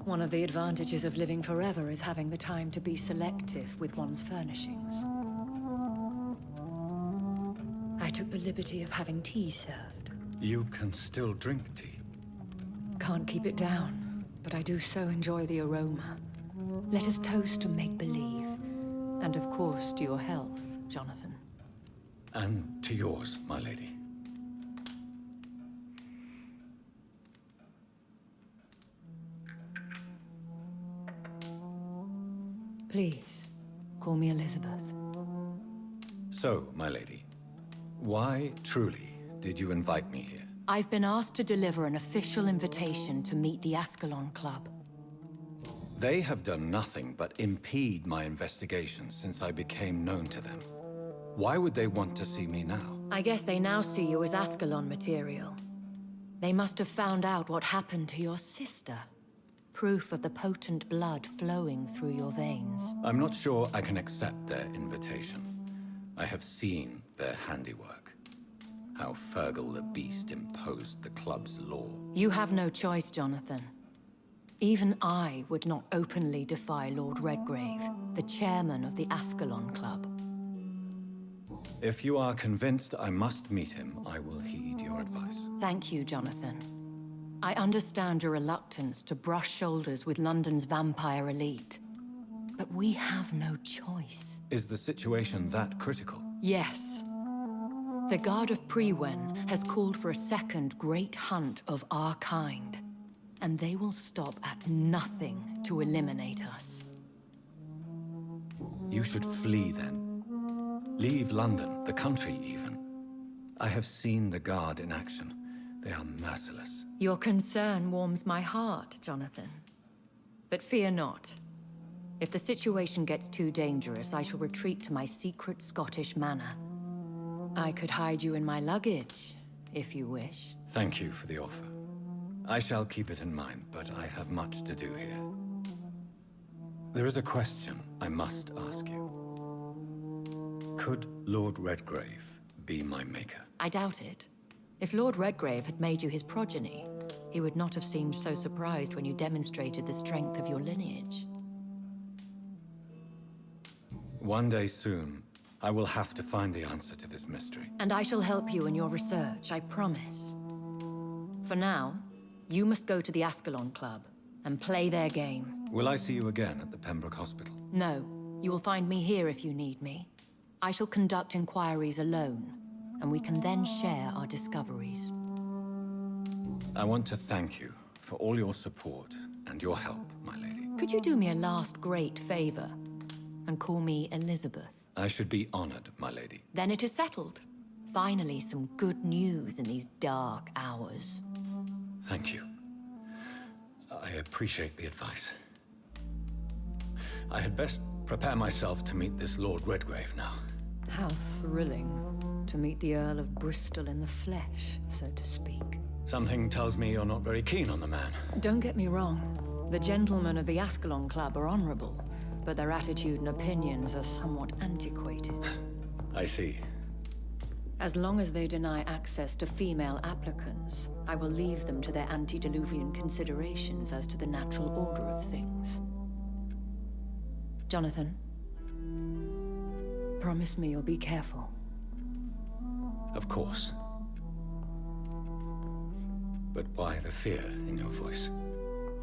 One of the advantages of living forever is having the time to be selective with one's furnishings. I took the liberty of having tea served. You can still drink tea. Can't keep it down, but I do so enjoy the aroma. Let us toast to make-believe. And of course, to your health, Jonathan. And to yours, my lady. Please, call me Elizabeth. So, my lady, why, truly, did you invite me here? I've been asked to deliver an official invitation to meet the Ascalon Club. They have done nothing but impede my investigation since I became known to them. Why would they want to see me now? I guess they now see you as Ascalon material. They must have found out what happened to your sister. Proof of the potent blood flowing through your veins. I'm not sure I can accept their invitation. I have seen their handiwork. How Fergal the Beast imposed the club's law. You have no choice, Jonathan. Even I would not openly defy Lord Redgrave, the chairman of the Ascalon Club. If you are convinced I must meet him, I will heed your advice. Thank you, Jonathan. I understand your reluctance to brush shoulders with London's vampire elite. But we have no choice. Is the situation that critical? Yes. The Guard of Prewen has called for a second great hunt of our kind. And they will stop at nothing to eliminate us. You should flee then. Leave London, the country even. I have seen the Guard in action. They are merciless. Your concern warms my heart, Jonathan. But fear not. If the situation gets too dangerous, I shall retreat to my secret Scottish manor. I could hide you in my luggage, if you wish. Thank you for the offer. I shall keep it in mind, but I have much to do here. There is a question I must ask you. Could Lord Redgrave be my maker? I doubt it. If Lord Redgrave had made you his progeny, he would not have seemed so surprised when you demonstrated the strength of your lineage. One day soon, I will have to find the answer to this mystery. And I shall help you in your research, I promise. For now, you must go to the Ascalon Club and play their game. Will I see you again at the Pembroke Hospital? No, you will find me here if you need me. I shall conduct inquiries alone, and we can then share our discoveries. I want to thank you for all your support and your help, my lady. Could you do me a last great favor and call me Elizabeth? I should be honored, my lady. Then it is settled. Finally, some good news in these dark hours. Thank you. I appreciate the advice. I had best prepare myself to meet this Lord Redgrave now. How thrilling to meet the Earl of Bristol in the flesh, so to speak. Something tells me you're not very keen on the man. Don't get me wrong. The gentlemen of the Ascalon Club are honorable, but their attitude and opinions are somewhat antiquated. I see. As long as they deny access to female applicants, I will leave them to their antediluvian considerations as to the natural order of things. Jonathan, promise me you'll be careful. Of course. But why the fear in your voice?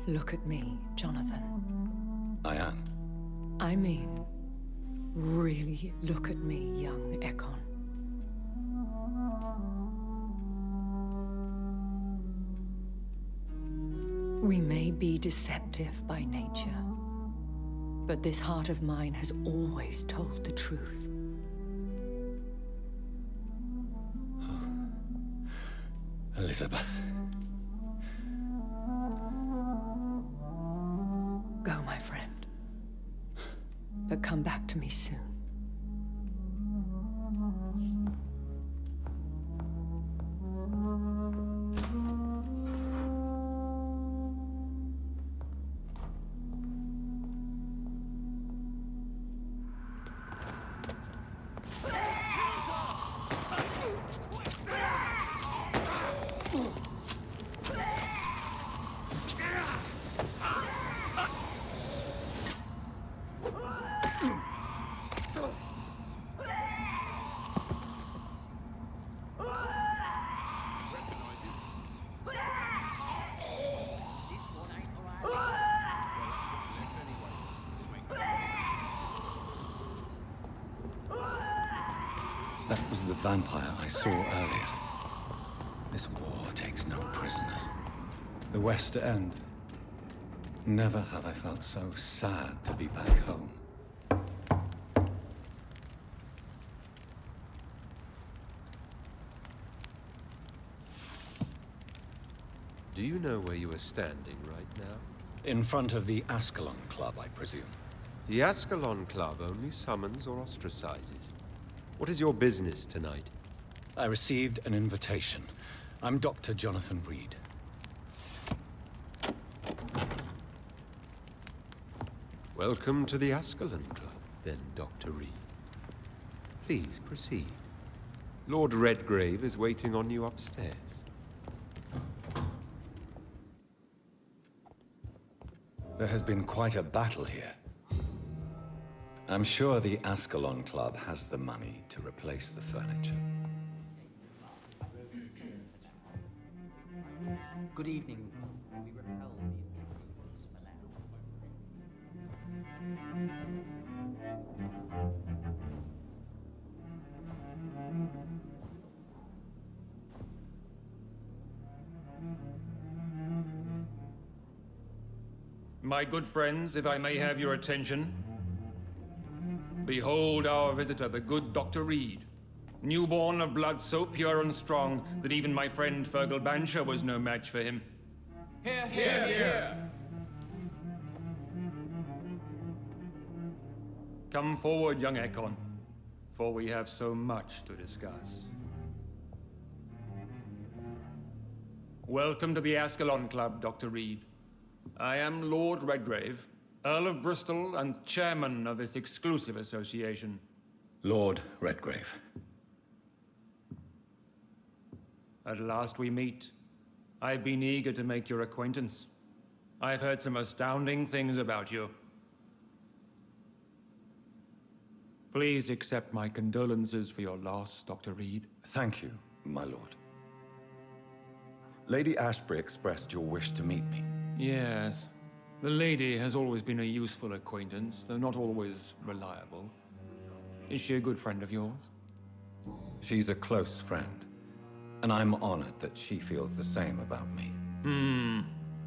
Look at me, Jonathan. I am. I mean, really look at me, young Ekon. We may be deceptive by nature, but this heart of mine has always told the truth. Elizabeth. Go, my friend. But come back to me soon. That was the vampire I saw earlier. This war takes no prisoners. The West End. Never have I felt so sad to be back home. Do you know where you are standing right now? In front of the Ascalon Club, I presume. The Ascalon Club only summons or ostracizes. What is your business tonight? I received an invitation. I'm Dr. Jonathan Reed. Welcome to the Ascalon Club, then, Dr. Reed. Please proceed. Lord Redgrave is waiting on you upstairs. There has been quite a battle here. I'm sure the Ascalon Club has the money to replace the furniture. Good evening. We repel the intruders for now. My good friends, if I may have your attention. Behold our visitor, the good Dr. Reed. Newborn of blood so pure and strong that even my friend Fergal Bansher was no match for him. Hear, hear, hear! Come forward, young Ekon, for we have so much to discuss. Welcome to the Ascalon Club, Dr. Reed. I am Lord Redgrave, Earl of Bristol and chairman of this exclusive association. Lord Redgrave. At last we meet. I've been eager to make your acquaintance. I've heard some astounding things about you. Please accept my condolences for your loss, Dr. Reed. Thank you, my lord. Lady Ashbury expressed your wish to meet me. Yes. The lady has always been a useful acquaintance, though not always reliable. Is she a good friend of yours? She's a close friend, and I'm honored that she feels the same about me.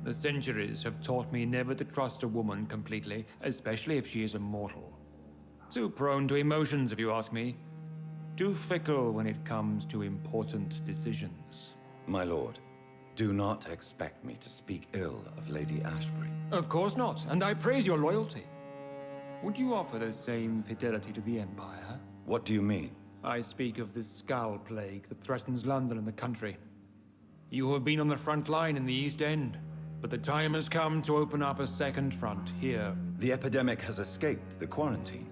The centuries have taught me never to trust a woman completely, especially if she is immortal. Too prone to emotions, if you ask me. Too fickle when it comes to important decisions. My lord, do not expect me to speak ill of Lady Ashbury. Of course not, and I praise your loyalty. Would you offer the same fidelity to the Empire? What do you mean? I speak of the Skull Plague that threatens London and the country. You have been on the front line in the East End, but the time has come to open up a second front here. The epidemic has escaped the quarantine.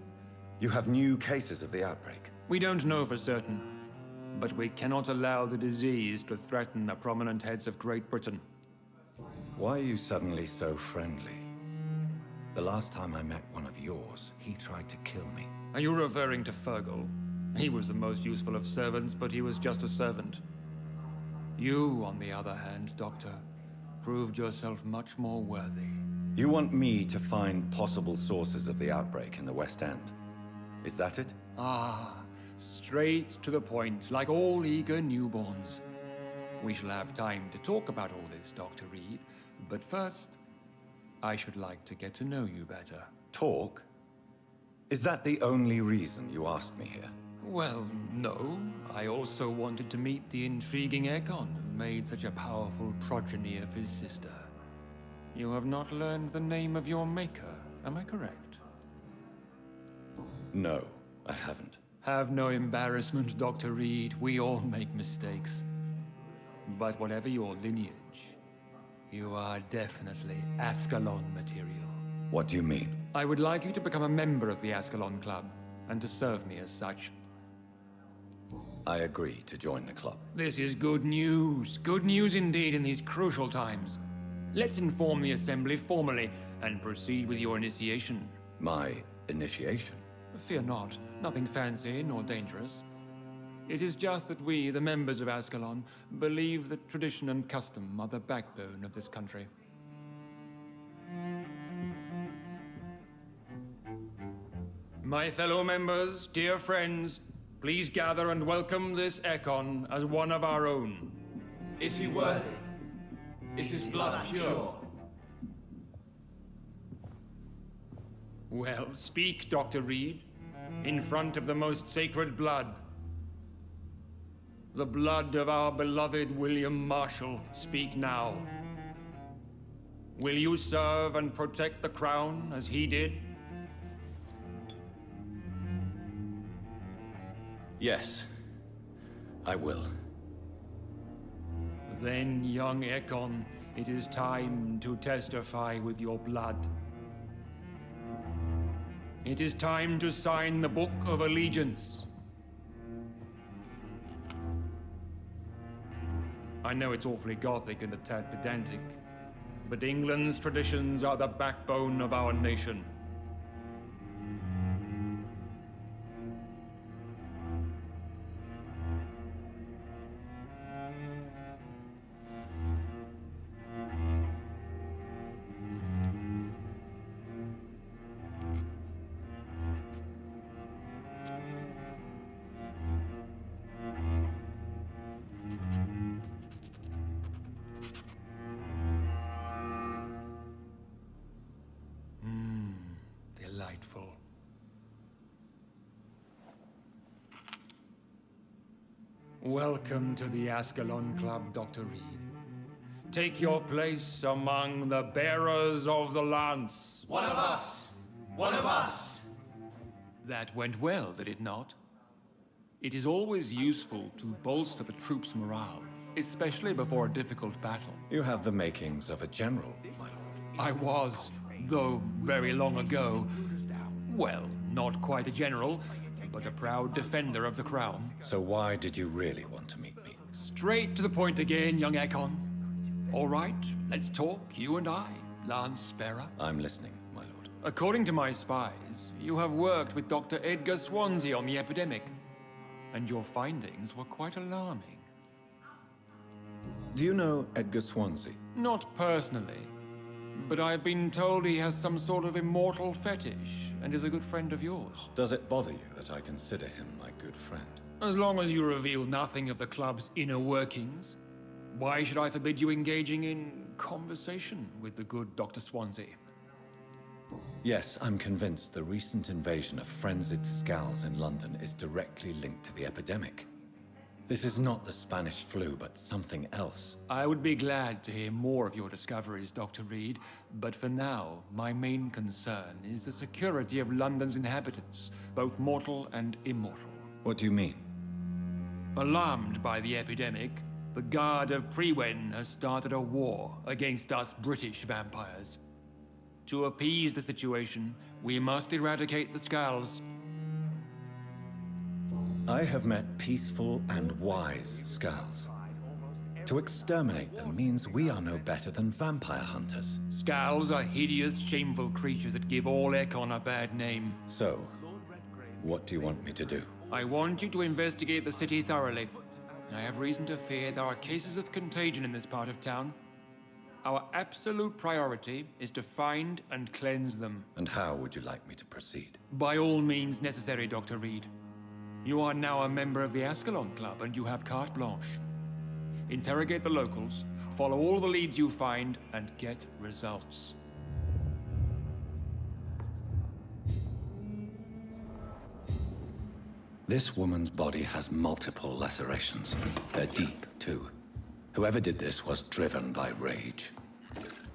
You have new cases of the outbreak. We don't know for certain, but we cannot allow the disease to threaten the prominent heads of Great Britain. Why are you suddenly so friendly? The last time I met one of yours, he tried to kill me. Are you referring to Fergal? He was the most useful of servants, but he was just a servant. You, on the other hand, Doctor, proved yourself much more worthy. You want me to find possible sources of the outbreak in the West End? Is that it? Ah, straight to the point, like all eager newborns. We shall have time to talk about all this, Dr. Reed, but first, I should like to get to know you better. Talk? Is that the only reason you asked me here? Well, no. I also wanted to meet the intriguing Ekon who made such a powerful progeny of his sister. You have not learned the name of your maker, am I correct? No, I haven't. Have no embarrassment, Dr. Reed. We all make mistakes. But whatever your lineage, you are definitely Ascalon material. What do you mean? I would like you to become a member of the Ascalon Club, and to serve me as such. I agree to join the club. This is good news. Good news indeed in these crucial times. Let's inform the Assembly formally, and proceed with your initiation. My initiation? Fear not. Nothing fancy nor dangerous. It is just that we, the members of Ascalon, believe that tradition and custom are the backbone of this country. My fellow members, dear friends, please gather and welcome this Ekon as one of our own. Is he worthy? Is his blood pure? Well, speak, Dr. Reed, in front of the most sacred blood. The blood of our beloved William Marshall, speak now. Will you serve and protect the crown as he did? Yes, I will. Then, young Ekon, it is time to testify with your blood. It is time to sign the Book of Allegiance. I know it's awfully gothic and a tad pedantic, but England's traditions are the backbone of our nation. Delightful. Welcome to the Ascalon Club, Dr. Reed. Take your place among the bearers of the lance. One of us! One of us! That went well, did it not? It is always useful to bolster the troops' morale, especially before a difficult battle. You have the makings of a general, my lord. I was, though very long ago. Well, not quite a general, but a proud defender of the crown. So why did you really want to meet me? Straight to the point again, young Ekon. All right, let's talk, you and I, Lance Sparrow. I'm listening, my lord. According to my spies, you have worked with Dr. Edgar Swansea on the epidemic, and your findings were quite alarming. Do you know Edgar Swansea? Not personally, but I've been told he has some sort of immortal fetish and is a good friend of yours. Does it bother you that I consider him my good friend? As long as you reveal nothing of the club's inner workings, why should I forbid you engaging in conversation with the good Dr. Swansea? Yes, I'm convinced the recent invasion of frenzied Scals in London is directly linked to the epidemic. This is not the Spanish flu, but something else. I would be glad to hear more of your discoveries, Dr. Reed, but for now, my main concern is the security of London's inhabitants, both mortal and immortal. What do you mean? Alarmed by the epidemic, the Guard of Priwen has started a war against us British vampires. To appease the situation, we must eradicate the Scals. I have met peaceful and wise Scals. To exterminate them means we are no better than vampire hunters. Scals are hideous, shameful creatures that give all Ekon a bad name. So, what do you want me to do? I want you to investigate the city thoroughly. I have reason to fear there are cases of contagion in this part of town. Our absolute priority is to find and cleanse them. And how would you like me to proceed? By all means necessary, Dr. Reed. You are now a member of the Ascalon Club, and you have carte blanche. Interrogate the locals, follow all the leads you find, and get results. This woman's body has multiple lacerations. They're deep, too. Whoever did this was driven by rage.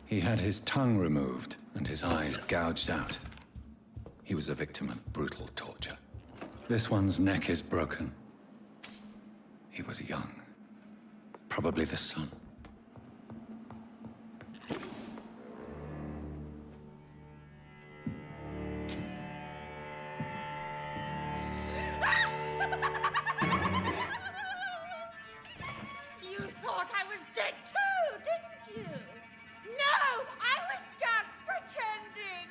He had his tongue removed and his eyes gouged out. He was a victim of brutal torture. This one's neck is broken. He was young. Probably the son. You thought I was dead too, didn't you? No, I was just pretending.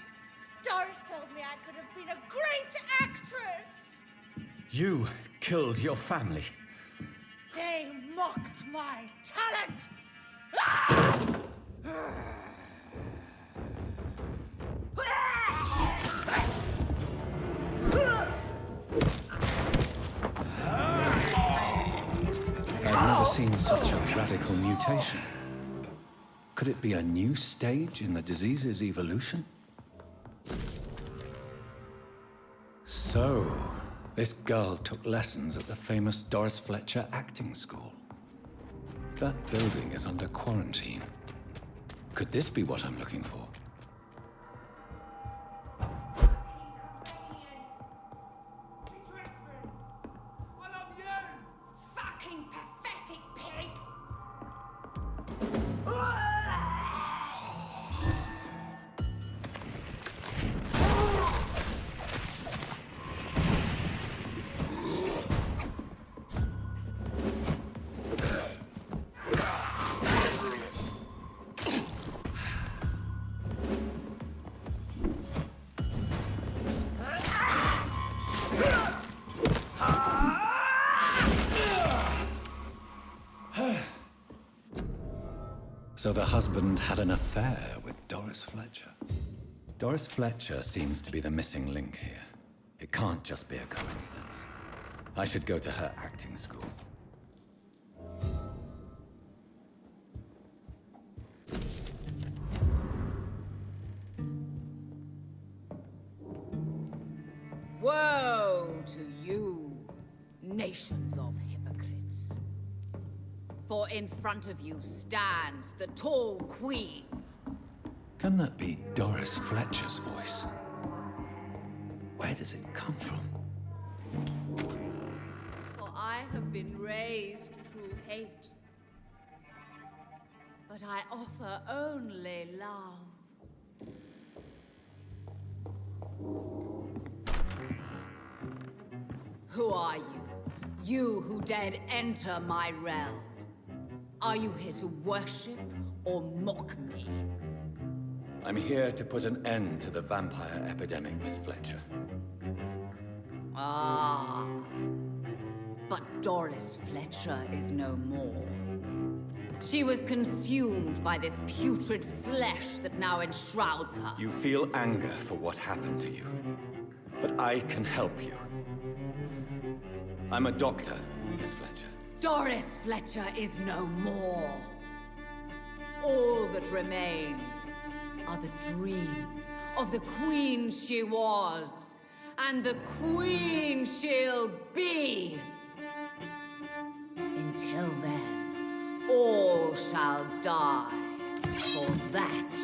Doris told me I could have been a great actress. You killed your family. They mocked my talent. Ah! I've never seen such a radical mutation. Could it be a new stage in the disease's evolution? So, this girl took lessons at the famous Doris Fletcher acting school. That building is under quarantine. Could this be what I'm looking for? Fucking pathetic pig! So the husband had an affair with Doris Fletcher. Doris Fletcher seems to be the missing link here. It can't just be a coincidence. I should go to her acting school. Woe to you, nations of hypocrites. For in front of you stands the tall queen. Can that be Doris Fletcher's voice? Where does it come from? For I have been raised through hate. But I offer only love. Who are you? You who dared enter my realm. Are you here to worship or mock me? I'm here to put an end to the vampire epidemic, Miss Fletcher. Ah. But Doris Fletcher is no more. She was consumed by this putrid flesh that now enshrouds her. You feel anger for what happened to you. But I can help you. I'm a doctor, Miss Fletcher. Doris Fletcher is no more. All that remains are the dreams of the queen she was, and the queen she'll be. Until then, all shall die, for that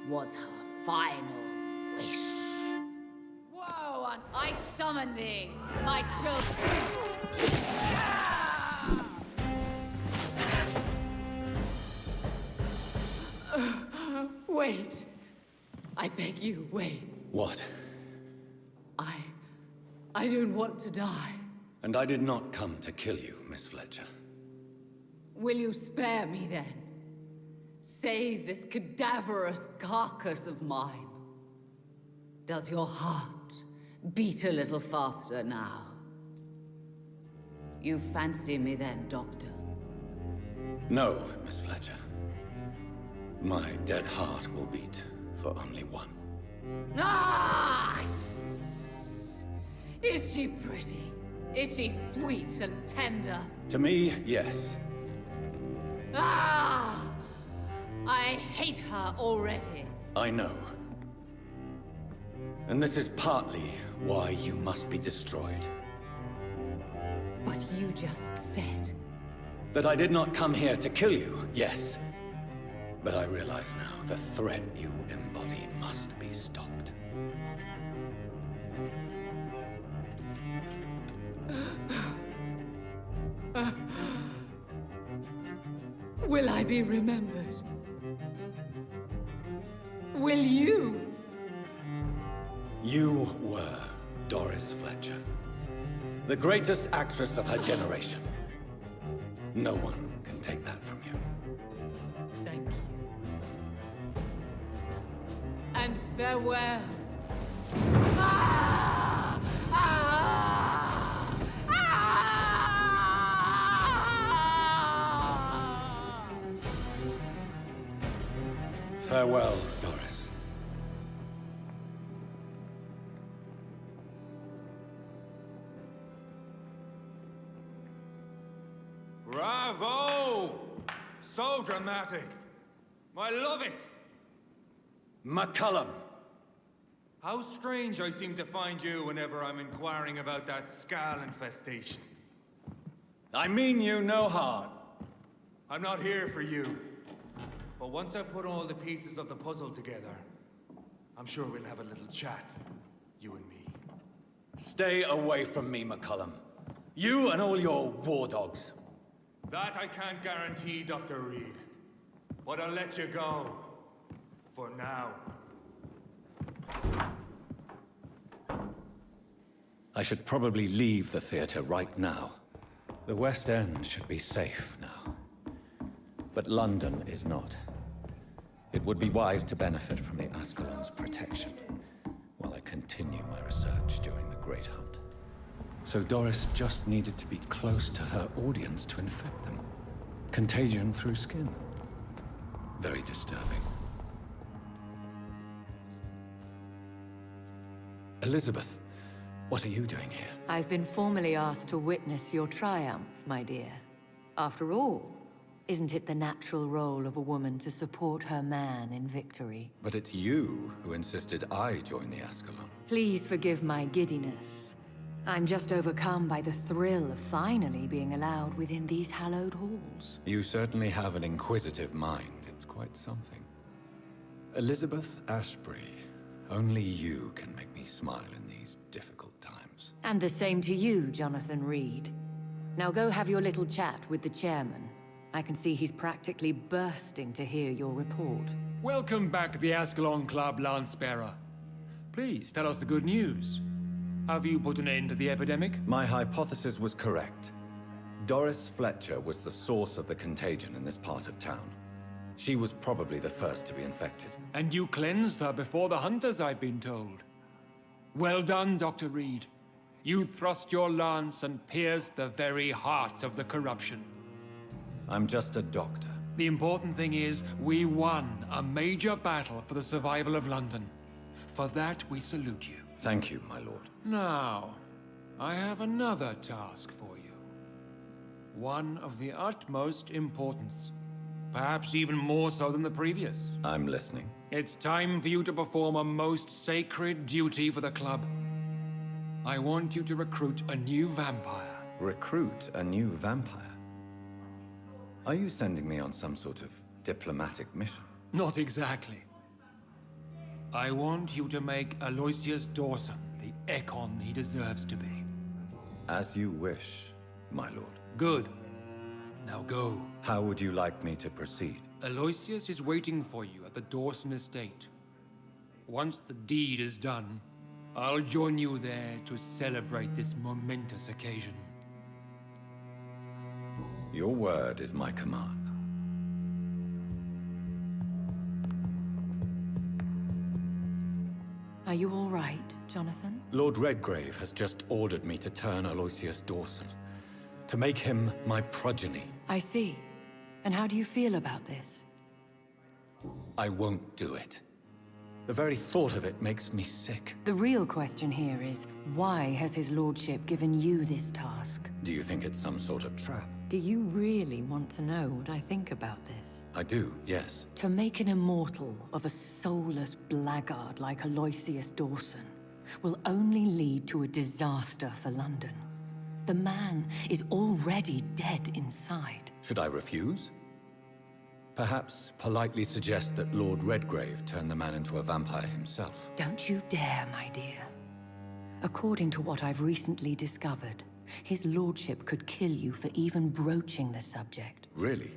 was her final wish. Woe, and I summon thee, my children. Wait. I beg you, wait. What? I don't want to die. And I did not come to kill you, Miss Fletcher. Will you spare me then? Save this cadaverous carcass of mine. Does your heart beat a little faster now? You fancy me then, Doctor? No, Miss Fletcher. My dead heart will beat for only one. Ah! Is she pretty? Is she sweet and tender? To me, yes. Ah! I hate her already. I know. And this is partly why you must be destroyed. But you just said... That I did not come here to kill you, yes. But I realize now the threat you embody must be stopped. Will I be remembered? Will you? You were Doris Fletcher. The greatest actress of her generation. No one can take that from you. Thank you. And farewell. Ah! Ah! Ah! Farewell, Doris. Bravo! So dramatic. I love it. McCullum. How strange I seem to find you whenever I'm inquiring about that Skal infestation. I mean you no harm. I'm not here for you. But once I've put all the pieces of the puzzle together, I'm sure we'll have a little chat, you and me. Stay away from me, McCullum. You and all your war dogs. That I can't guarantee, Dr. Reed. But I'll let you go. For now. I should probably leave the theater right now. The West End should be safe now. But London is not. It would be wise to benefit from the Ascalon's protection while I continue my research during the Great Hunt. So Doris just needed to be close to her audience to infect them. Contagion through skin. Very disturbing. Elizabeth, what are you doing here? I've been formally asked to witness your triumph, my dear. After all, isn't it the natural role of a woman to support her man in victory? But it's you who insisted I join the Ascalon. Please forgive my giddiness. I'm just overcome by the thrill of finally being allowed within these hallowed halls. You certainly have an inquisitive mind. It's quite something. Elizabeth Ashbury, only you can make me smile in these difficult times. And the same to you, Jonathan Reed. Now go have your little chat with the chairman. I can see he's practically bursting to hear your report. Welcome back to the Ascalon Club, Lance-Bearer. Please, tell us the good news. Have you put an end to the epidemic? My hypothesis was correct. Doris Fletcher was the source of the contagion in this part of town. She was probably the first to be infected. And you cleansed her before the hunters, I've been told. Well done, Dr. Reed. You thrust your lance and pierced the very heart of the corruption. I'm just a doctor. The important thing is, we won a major battle for the survival of London. For that, we salute you. Thank you, my lord. Now, I have another task for you. One of the utmost importance. Perhaps even more so than the previous. I'm listening. It's time for you to perform a most sacred duty for the club. I want you to recruit a new vampire. Recruit a new vampire? Are you sending me on some sort of diplomatic mission? Not exactly. I want you to make Aloysius Dawson the Ekon he deserves to be. As you wish, my lord. Good. Now go. How would you like me to proceed? Aloysius is waiting for you at the Dawson estate. Once the deed is done, I'll join you there to celebrate this momentous occasion. Your word is my command. Are you all right, Jonathan? Lord Redgrave has just ordered me to turn Aloysius Dawson. To make him my progeny. I see. And how do you feel about this? I won't do it. The very thought of it makes me sick. The real question here is, why has his lordship given you this task? Do you think it's some sort of trap? Do you really want to know what I think about this? I do, yes. To make an immortal of a soulless blackguard like Aloysius Dawson will only lead to a disaster for London. The man is already dead inside. Should I refuse? Perhaps politely suggest that Lord Redgrave turn the man into a vampire himself. Don't you dare, my dear. According to what I've recently discovered, his lordship could kill you for even broaching the subject. Really?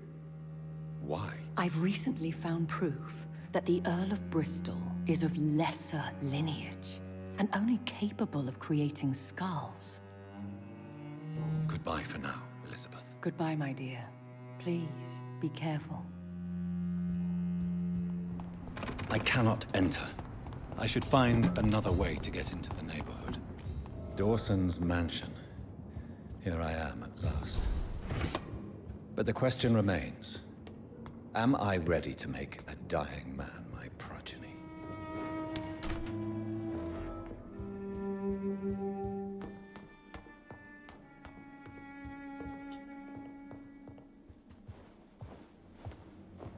Why? I've recently found proof that the Earl of Bristol is of lesser lineage and only capable of creating skulls. Goodbye for now, Elizabeth. Goodbye, my dear. Please, be careful. I cannot enter. I should find another way to get into the neighborhood. Dawson's mansion. Here I am at last. But the question remains. Am I ready to make a dying man my progeny?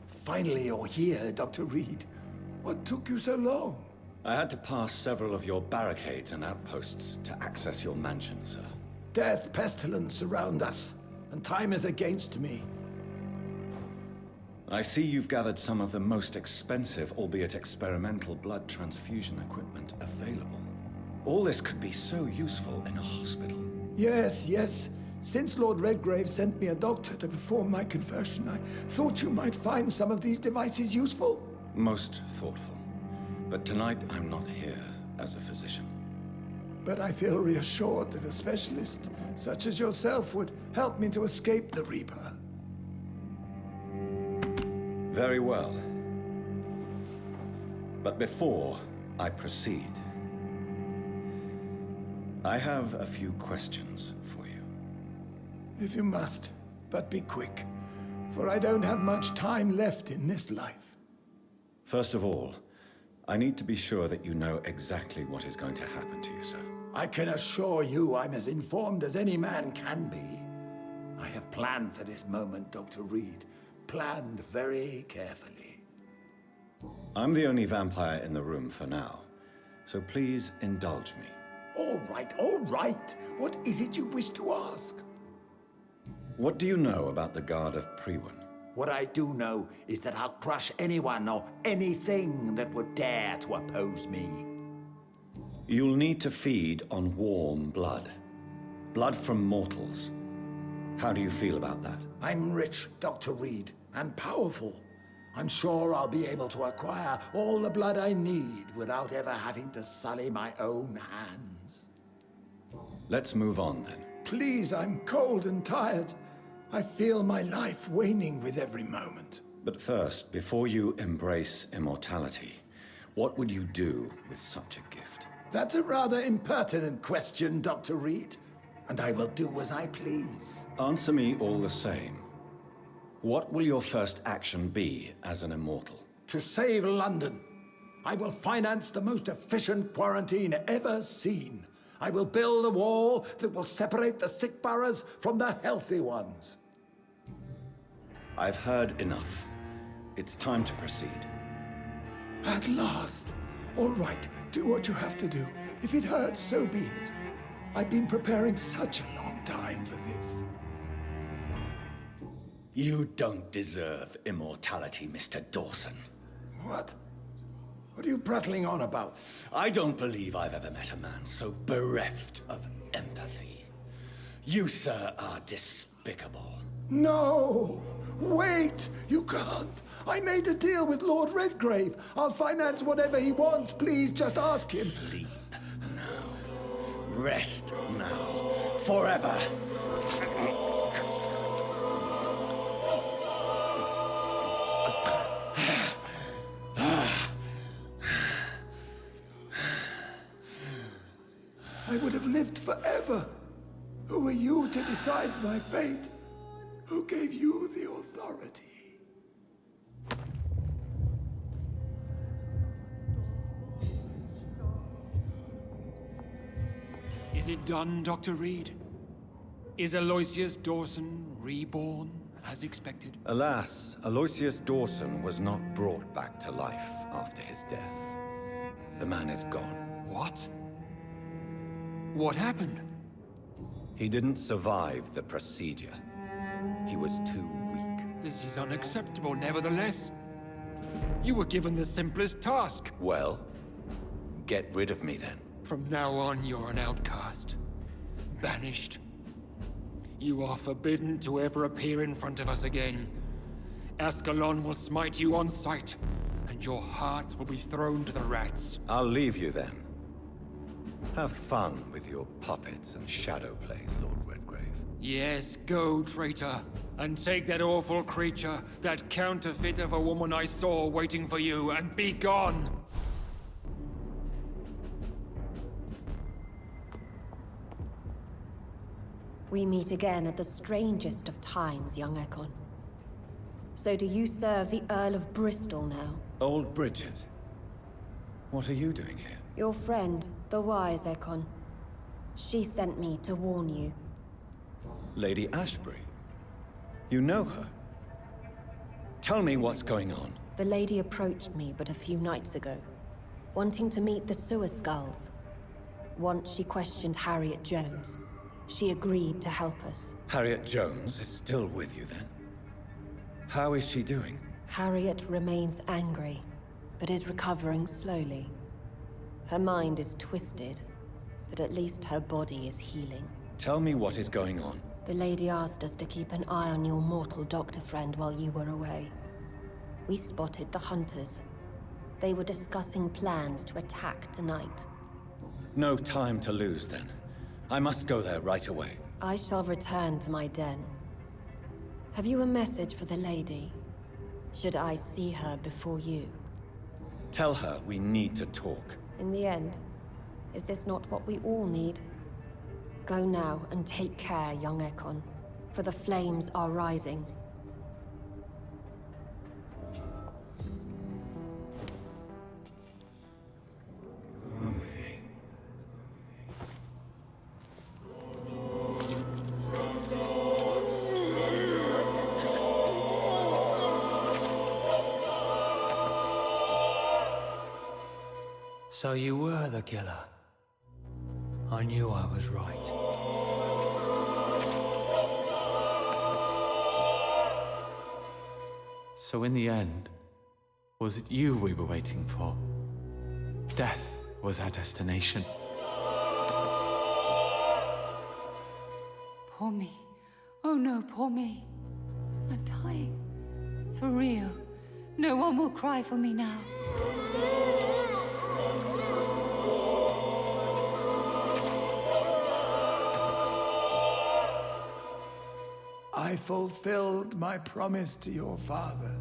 Finally, you're here, Dr. Reed. What took you so long? I had to pass several of your barricades and outposts to access your mansion, sir. Death, pestilence surround us, and time is against me. I see you've gathered some of the most expensive, albeit experimental, blood transfusion equipment available. All this could be so useful in a hospital. Yes. Since Lord Redgrave sent me a doctor to perform my conversion, I thought you might find some of these devices useful. Most thoughtful. But tonight I'm not here as a physician. But I feel reassured that a specialist such as yourself would help me to escape the Reaper. Very well. But before I proceed, I have a few questions for you. If you must, but be quick, for I don't have much time left in this life. First of all, I need to be sure that you know exactly what is going to happen to you, sir. I can assure you I'm as informed as any man can be. I have planned for this moment, Dr. Reed. Planned very carefully. I'm the only vampire in the room for now, so please indulge me. All right. What is it you wish to ask? What do you know about the Guard of Priwen? What I do know is that I'll crush anyone or anything that would dare to oppose me. You'll need to feed on warm blood. Blood from mortals. How do you feel about that? I'm rich, Dr. Reed, and powerful. I'm sure I'll be able to acquire all the blood I need without ever having to sully my own hands. Let's move on, then. Please, I'm cold and tired. I feel my life waning with every moment. But first, before you embrace immortality, what would you do with such a gift? That's a rather impertinent question, Dr. Reed, and I will do as I please. Answer me all the same. What will your first action be as an immortal? To save London. I will finance the most efficient quarantine ever seen. I will build a wall that will separate the sick boroughs from the healthy ones. I've heard enough. It's time to proceed. At last. All right, do what you have to do. If it hurts, so be it. I've been preparing such a long time for this. You don't deserve immortality, Mr. Dawson. What? What are you prattling on about? I don't believe I've ever met a man so bereft of empathy. You, sir, are despicable. No! Wait! You can't! I made a deal with Lord Redgrave. I'll finance whatever he wants. Please, just ask him. Sleep now. Rest now. Forever. I would have lived forever. Who are you to decide my fate? Who gave you the authority? Is it done, Dr. Reed? Is Aloysius Dawson reborn, as expected? Alas, Aloysius Dawson was not brought back to life after his death. The man is gone. What? What happened? He didn't survive the procedure. He was too weak. This is unacceptable, nevertheless. You were given the simplest task. Well, get rid of me then. From now on, you're an outcast. Banished. You are forbidden to ever appear in front of us again. Ascalon will smite you on sight, and your heart will be thrown to the rats. I'll leave you then. Have fun with your puppets and shadow plays, Lord Redgrave. Yes, go, traitor, and take that awful creature, that counterfeit of a woman I saw waiting for you, and be gone! We meet again at the strangest of times, young Ekon. So do you serve the Earl of Bristol now? Old Bridget. What are you doing here? Your friend, the wise Ekon. She sent me to warn you. Lady Ashbury. You know her? Tell me what's going on. The lady approached me but a few nights ago, wanting to meet the Sewer Skulls. Once she questioned Harriet Jones. She agreed to help us. Harriet Jones is still with you then? How is she doing? Harriet remains angry, but is recovering slowly. Her mind is twisted, but at least her body is healing. Tell me what is going on. The lady asked us to keep an eye on your mortal doctor friend while you were away. We spotted the hunters. They were discussing plans to attack tonight. No time to lose then. I must go there right away. I shall return to my den. Have you a message for the lady? Should I see her before you? Tell her we need to talk. In the end, is this not what we all need? Go now and take care, young Ekon, for the flames are rising. So you were the killer. I knew I was right. So in the end, was it you we were waiting for? Death was our destination. Poor me. Oh no, poor me. I'm dying. For real. No one will cry for me now. I fulfilled my promise to your father.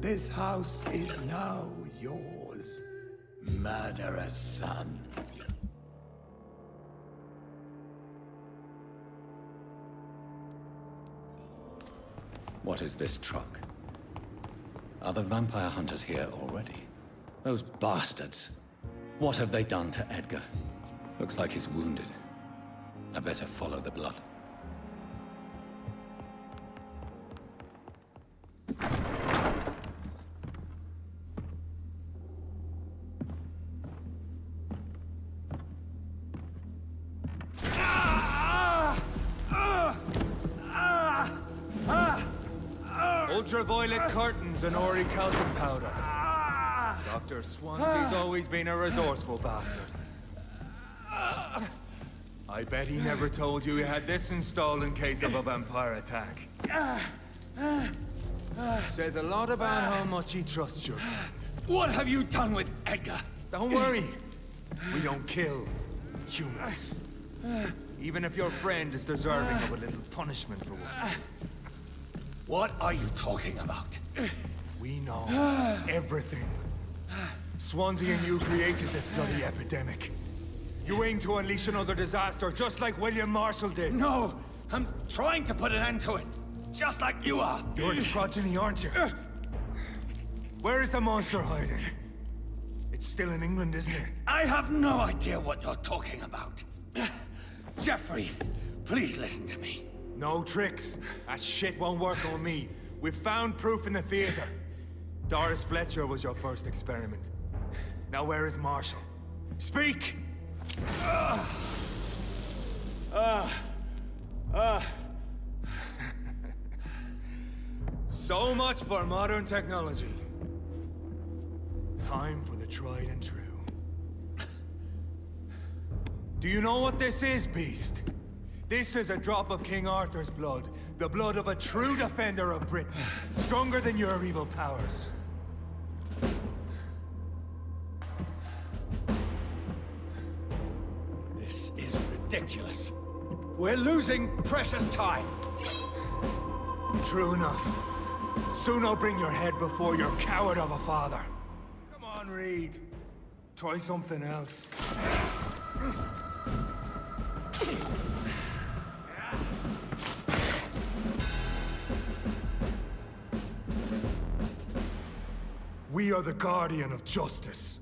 This house is now yours, murderous son. What is this truck? Are the vampire hunters here already? Those bastards! What have they done to Edgar? Looks like he's wounded. I better follow the blood. Ultraviolet curtains and orichalcum powder. Dr. Swansea's always been a resourceful bastard. I bet he never told you he had this installed in case of a vampire attack. Says a lot about how much he trusts you. What have you done with Edgar? Don't worry. We don't kill humans. Even if your friend is deserving of a little punishment for what. What are you talking about? We know everything. Swansea and you created this bloody epidemic. You aim to unleash another disaster, just like William Marshall did. No! I'm trying to put an end to it, just like you are. You're the progeny, aren't you? Where is the monster hiding? It's still in England, isn't it? I have no idea what you're talking about. Jeffrey, please listen to me. No tricks. That shit won't work on me. We've found proof in the theater. Doris Fletcher was your first experiment. Now where is Marshall? Speak! So much for modern technology. Time for the tried and true. Do you know what this is, Beast? This is a drop of King Arthur's blood. The blood of a true defender of Britain. Stronger than your evil powers. This is ridiculous. We're losing precious time. True enough. Soon I'll bring your head before your coward of a father. Come on, Reed. Try something else. We are the guardian of justice.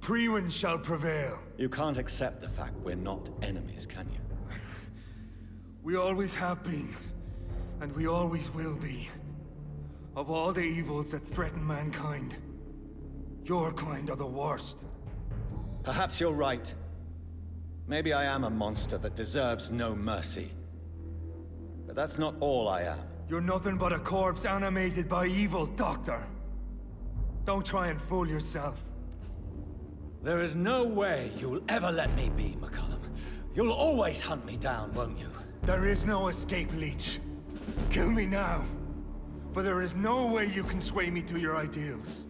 Priwen shall prevail. You can't accept the fact we're not enemies, can you? We always have been, and we always will be. Of all the evils that threaten mankind, your kind are the worst. Perhaps you're right. Maybe I am a monster that deserves no mercy. But that's not all I am. You're nothing but a corpse animated by evil, Doctor. Don't try and fool yourself. There is no way you'll ever let me be, McCullum. You'll always hunt me down, won't you? There is no escape, Leech. Kill me now. For there is no way you can sway me to your ideals.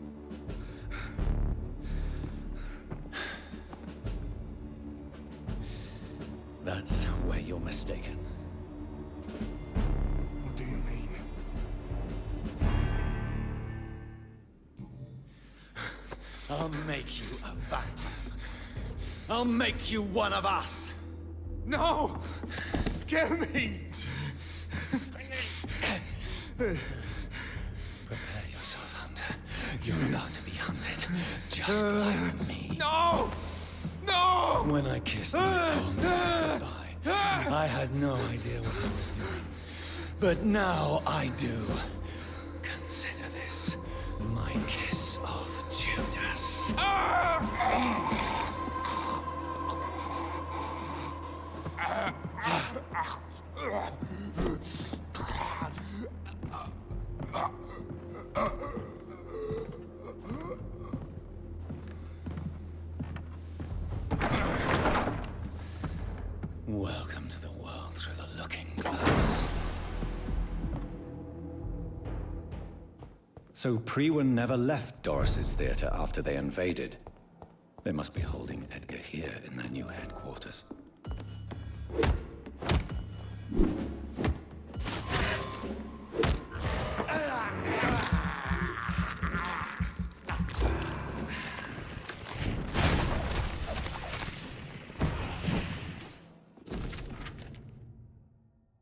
That's where you're mistaken. What do you mean? I'll make you a vampire. I'll make you one of us. No! Kill me! Prepare yourself, Hunter. You're about to be hunted, just like me. No! No! When I kissed my poor mother goodbye, I had no idea what I was doing. But now I do. Consider this my kiss of Judas. Welcome to the world through the looking glass. So Priwen never left Doris's theater after they invaded. They must be holding Edgar here in their new headquarters.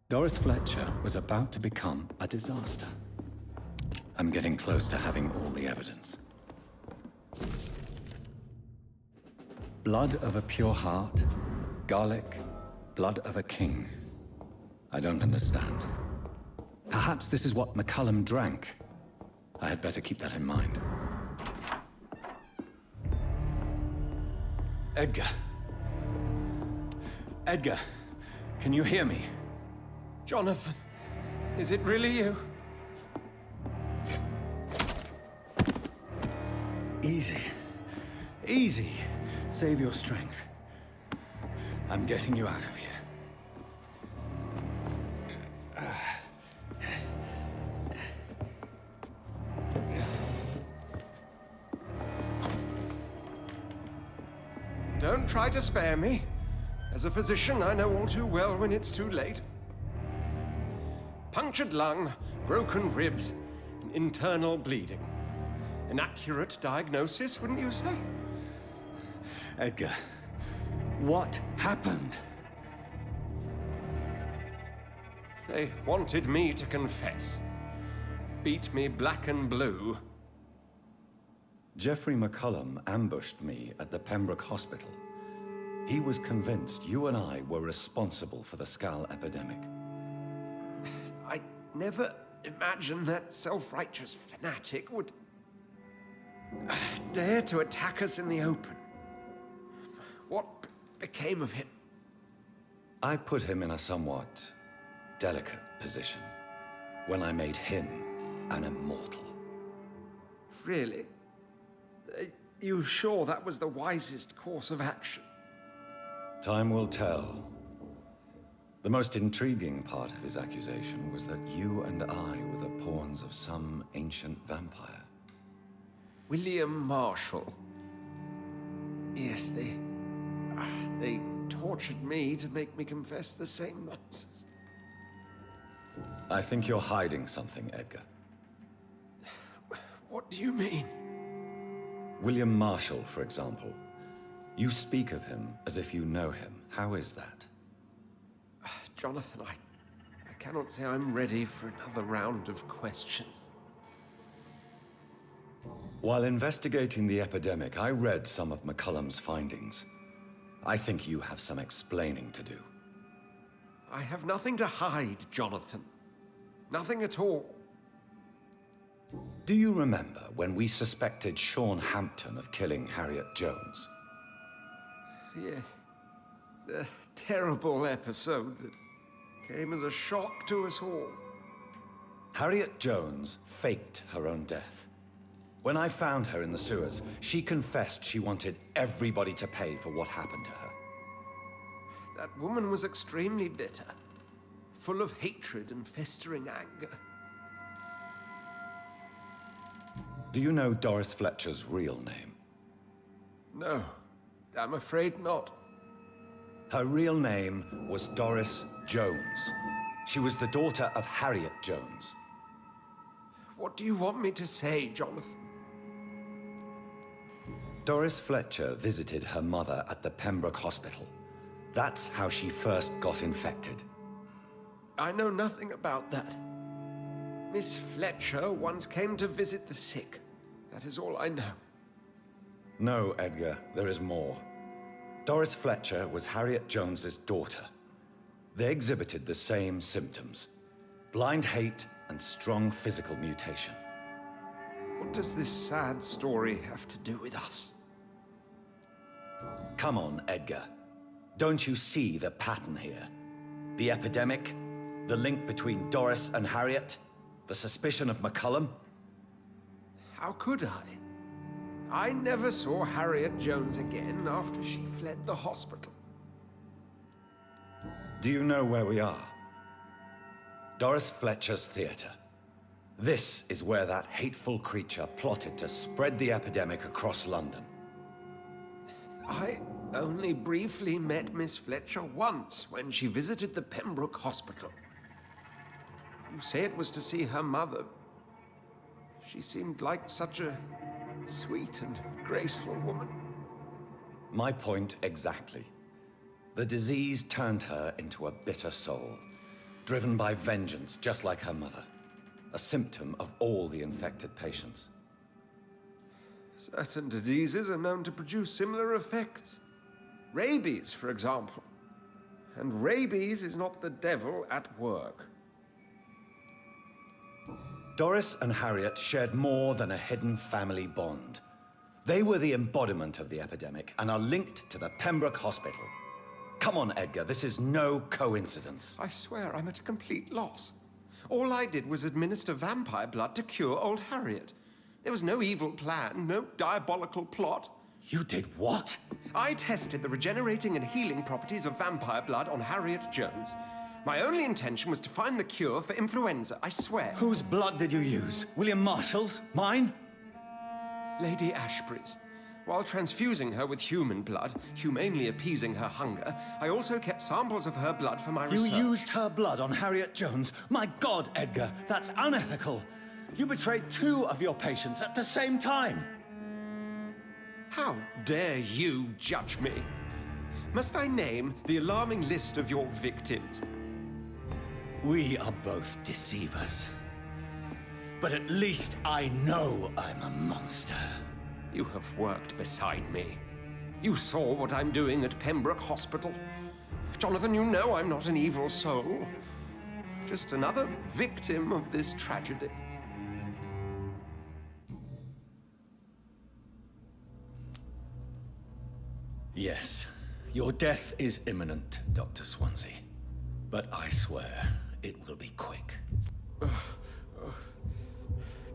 Doris Fletcher was about to become a disaster. I'm getting close to having all the evidence. Blood of a pure heart, garlic, blood of a king. I don't understand. Perhaps this is what McCullum drank. I had better keep that in mind. Edgar. Edgar, can you hear me? Jonathan, is it really you? Easy. Easy. Save your strength. I'm getting you out of here. Don't try to spare me. As a physician, I know all too well when it's too late. Punctured lung, broken ribs, and internal bleeding. An accurate diagnosis, wouldn't you say? Edgar, What happened? They wanted me to confess. Beat me black and blue. Jeffrey McCullum ambushed me at the Pembroke Hospital. He was convinced you and I were responsible for the Skal epidemic. I never imagined that self-righteous fanatic would dare to attack us in the open. What became of him? I put him in a somewhat delicate position when I made him an immortal. Really? You sure that was the wisest course of action? Time will tell. The most intriguing part of his accusation was that you and I were the pawns of some ancient vampire. William Marshall. Yes, they tortured me to make me confess the same nonsense. I think you're hiding something, Edgar. What do you mean? William Marshall, for example. You speak of him as if you know him. How is that? Jonathan, I cannot say I'm ready for another round of questions. While investigating the epidemic, I read some of McCullum's findings. I think you have some explaining to do. I have nothing to hide, Jonathan. Nothing at all. Do you remember when we suspected Sean Hampton of killing Harriet Jones? Yes. The terrible episode that came as a shock to us all. Harriet Jones faked her own death. When I found her in the sewers, she confessed she wanted everybody to pay for what happened to her. That woman was extremely bitter, full of hatred and festering anger. Do you know Doris Fletcher's real name? No, I'm afraid not. Her real name was Doris Jones. She was the daughter of Harriet Jones. What do you want me to say, Jonathan? Doris Fletcher visited her mother at the Pembroke Hospital. That's how she first got infected. I know nothing about that. Miss Fletcher once came to visit the sick. That is all I know. No, Edgar, there is more. Doris Fletcher was Harriet Jones's daughter. They exhibited the same symptoms: blind hate and strong physical mutation. What does this sad story have to do with us? Come on, Edgar. Don't you see the pattern here? The epidemic, the link between Doris and Harriet, the suspicion of McCullum? How could I? I never saw Harriet Jones again after she fled the hospital. Do you know where we are? Doris Fletcher's theater. This is where that hateful creature plotted to spread the epidemic across London. I only briefly met Miss Fletcher once when she visited the Pembroke Hospital. You say it was to see her mother. She seemed like such a sweet and graceful woman. My point exactly. The disease turned her into a bitter soul, driven by vengeance just like her mother. A symptom of all the infected patients. Certain diseases are known to produce similar effects. Rabies, for example. And rabies is not the devil at work. Doris and Harriet shared more than a hidden family bond. They were the embodiment of the epidemic and are linked to the Pembroke Hospital. Come on, Edgar, this is no coincidence. I swear I'm at a complete loss. All I did was administer vampire blood to cure old Harriet. There was no evil plan, no diabolical plot. You did what? I tested the regenerating and healing properties of vampire blood on Harriet Jones. My only intention was to find the cure for influenza, I swear. Whose blood did you use? William Marshall's? Mine? Lady Ashbury's. While transfusing her with human blood, humanely appeasing her hunger, I also kept samples of her blood for my research. You used her blood on Harriet Jones? My God, Edgar, that's unethical. You betrayed 2 of your patients at the same time. How dare you judge me? Must I name the alarming list of your victims? We are both deceivers. But at least I know I'm a monster. You have worked beside me. You saw what I'm doing at Pembroke Hospital. Jonathan, you know I'm not an evil soul. Just another victim of this tragedy. Yes, your death is imminent, Dr. Swansea. But I swear, it will be quick.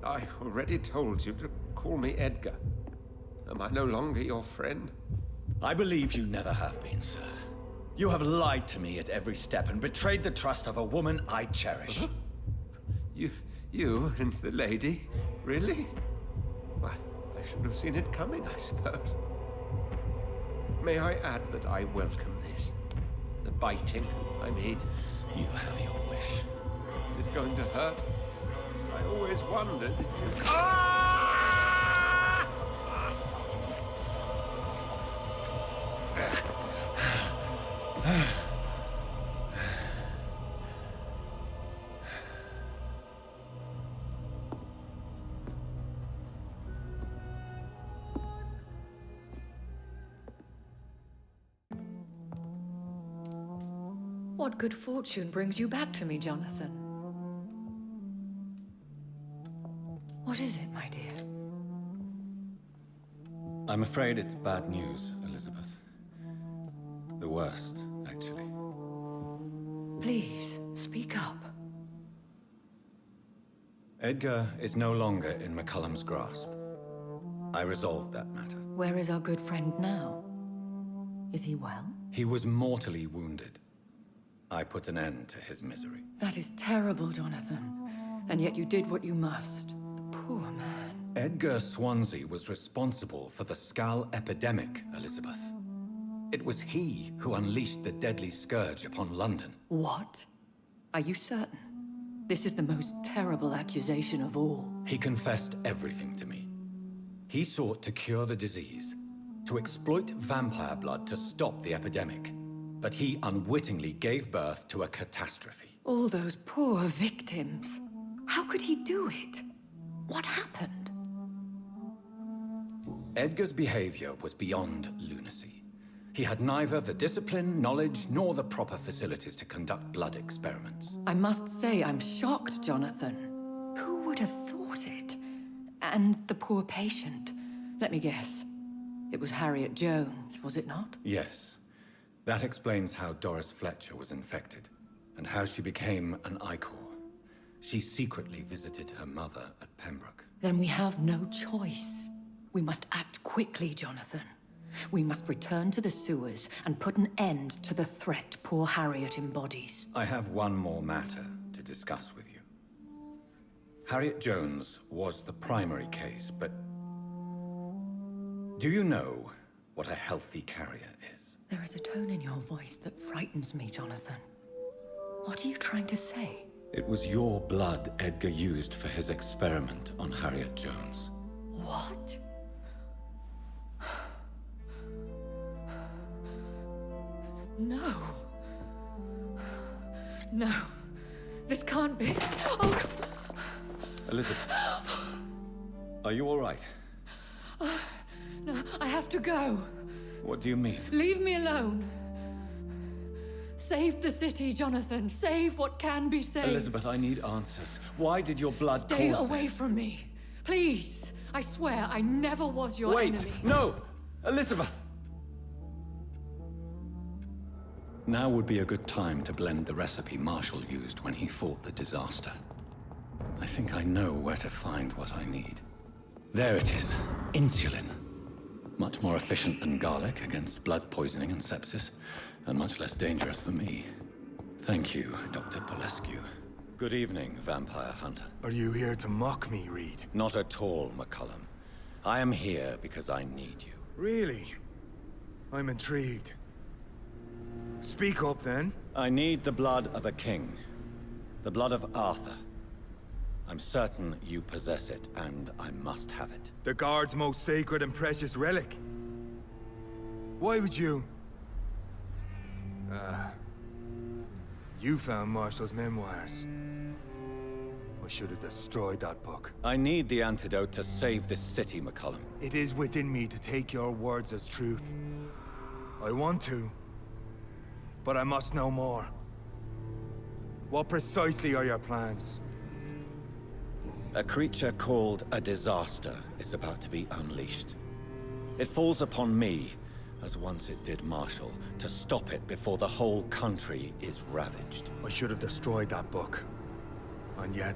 I already told you to call me Edgar. Am I no longer your friend? I believe you never have been, sir. You have lied to me at every step and betrayed the trust of a woman I cherish. You and the lady? Really? Why, I should have seen it coming, I suppose. May I add that I welcome this? The biting, I mean. You have your wish. Is it going to hurt? I always wondered if you... What good fortune brings you back to me, Jonathan? What is it, my dear? I'm afraid it's bad news, Elizabeth. The worst, actually. Please, speak up. Edgar is no longer in McCullum's grasp. I resolved that matter. Where is our good friend now? Is he well? He was mortally wounded. I put an end to his misery. That is terrible, Jonathan. And yet you did what you must. The poor man. Edgar Swansea was responsible for the Skull epidemic, Elizabeth. It was he who unleashed the deadly scourge upon London. What? Are you certain? This is the most terrible accusation of all. He confessed everything to me. He sought to cure the disease, to exploit vampire blood to stop the epidemic. But he unwittingly gave birth to a catastrophe. All those poor victims. How could he do it? What happened? Edgar's behavior was beyond lunacy. He had neither the discipline, knowledge, nor the proper facilities to conduct blood experiments. I must say I'm shocked, Jonathan. Who would have thought it? And the poor patient. Let me guess. It was Harriet Jones, was it not? Yes. That explains how Doris Fletcher was infected, and how she became an Icor. She secretly visited her mother at Pembroke. Then we have no choice. We must act quickly, Jonathan. We must return to the sewers and put an end to the threat poor Harriet embodies. I have one more matter to discuss with you. Harriet Jones was the primary case, but... do you know what a healthy carrier is? There is a tone in your voice that frightens me, Jonathan. What are you trying to say? It was your blood Edgar used for his experiment on Harriet Jones. What? No. No. This can't be. Oh. Elizabeth. Are you all right? No, I have to go. What do you mean? Leave me alone. Save the city, Jonathan. Save what can be saved. Elizabeth, I need answers. Why did your blood Stay cause away this? from me. Please. I swear I never was your Wait! enemy. No! Elizabeth! Now would be a good time to blend the recipe Marshall used when he fought the disaster. I think I know where to find what I need. There it is. Insulin. Much more efficient than garlic against blood poisoning and sepsis, and much less dangerous for me. Thank you, Dr. Polescu. Good evening, Vampire Hunter. Are you here to mock me, Reed? Not at all, McCullum. I am here because I need you. Really? I'm intrigued. Speak up, then. I need the blood of a king. The blood of Arthur. I'm certain you possess it, and I must have it. The Guard's most sacred and precious relic. Why would you? You found Marshall's memoirs. I should have destroyed that book. I need the antidote to save this city, McCullum. It is within me to take your words as truth. I want to, but I must know more. What precisely are your plans? A creature called a disaster is about to be unleashed. It falls upon me, as once it did Marshall, to stop it before the whole country is ravaged. I should have destroyed that book. And yet,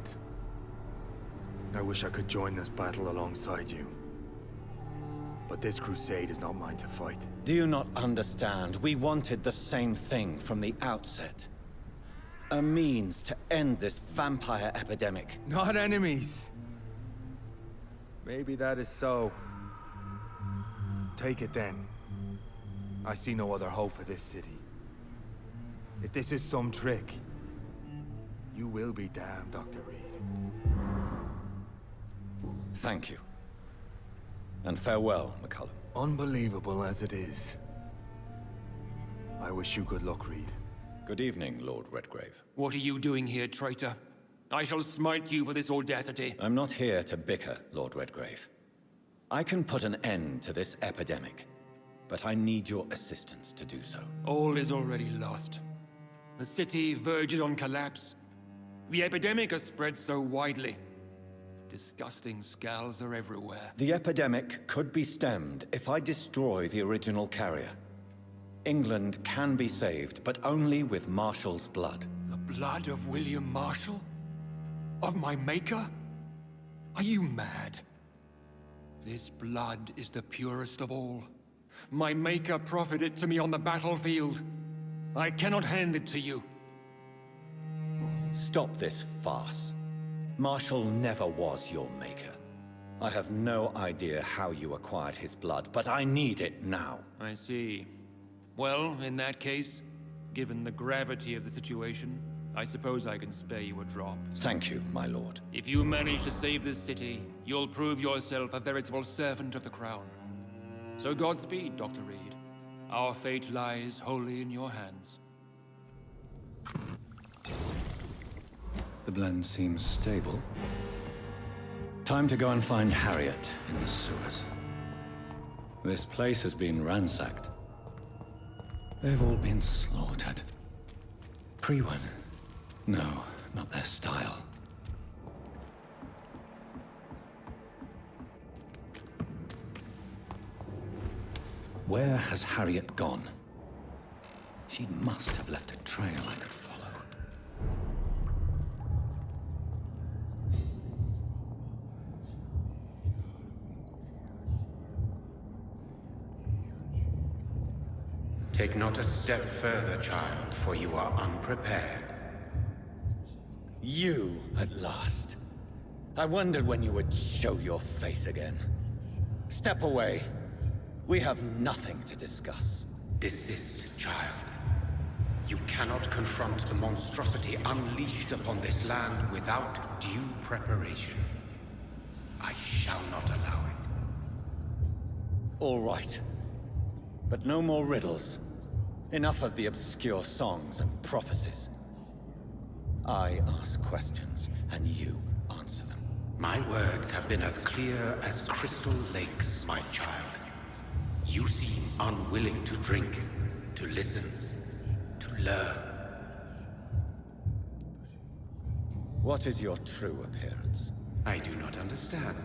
I wish I could join this battle alongside you. But this crusade is not mine to fight. Do you not understand? We wanted the same thing from the outset. A means to end this vampire epidemic. Not enemies. Maybe that is so. Take it then. I see no other hope for this city. If this is some trick, you will be damned, Dr. Reed. Thank you. And farewell, McCullum. Unbelievable as it is, I wish you good luck, Reed. Good evening, Lord Redgrave. What are you doing here, traitor? I shall smite you for this audacity. I'm not here to bicker, Lord Redgrave. I can put an end to this epidemic, but I need your assistance to do so. All is already lost. The city verges on collapse. The epidemic has spread so widely. Disgusting scals are everywhere. The epidemic could be stemmed if I destroy the original carrier. England can be saved, but only with Marshall's blood. The blood of William Marshall? Of my maker? Are you mad? This blood is the purest of all. My maker proffered it to me on the battlefield. I cannot hand it to you. Stop this farce. Marshall never was your maker. I have no idea how you acquired his blood, but I need it now. I see. Well, in that case, given the gravity of the situation, I suppose I can spare you a drop. Thank you, my lord. If you manage to save this city, you'll prove yourself a veritable servant of the crown. So Godspeed, Dr. Reed. Our fate lies wholly in your hands. The blend seems stable. Time to go and find Harriet in the sewers. This place has been ransacked. They've all been slaughtered. Pre-one? No, not their style. Where has Harriet gone? She must have left a trail I could follow. Take not a step further, child, for you are unprepared. You, at last. I wondered when you would show your face again. Step away. We have nothing to discuss. Desist, child. You cannot confront the monstrosity unleashed upon this land without due preparation. I shall not allow it. All right. But no more riddles. Enough of the obscure songs and prophecies. I ask questions, and you answer them. My words have been as clear as crystal lakes, my child. You seem unwilling to drink, to listen, to learn. What is your true appearance? I do not understand.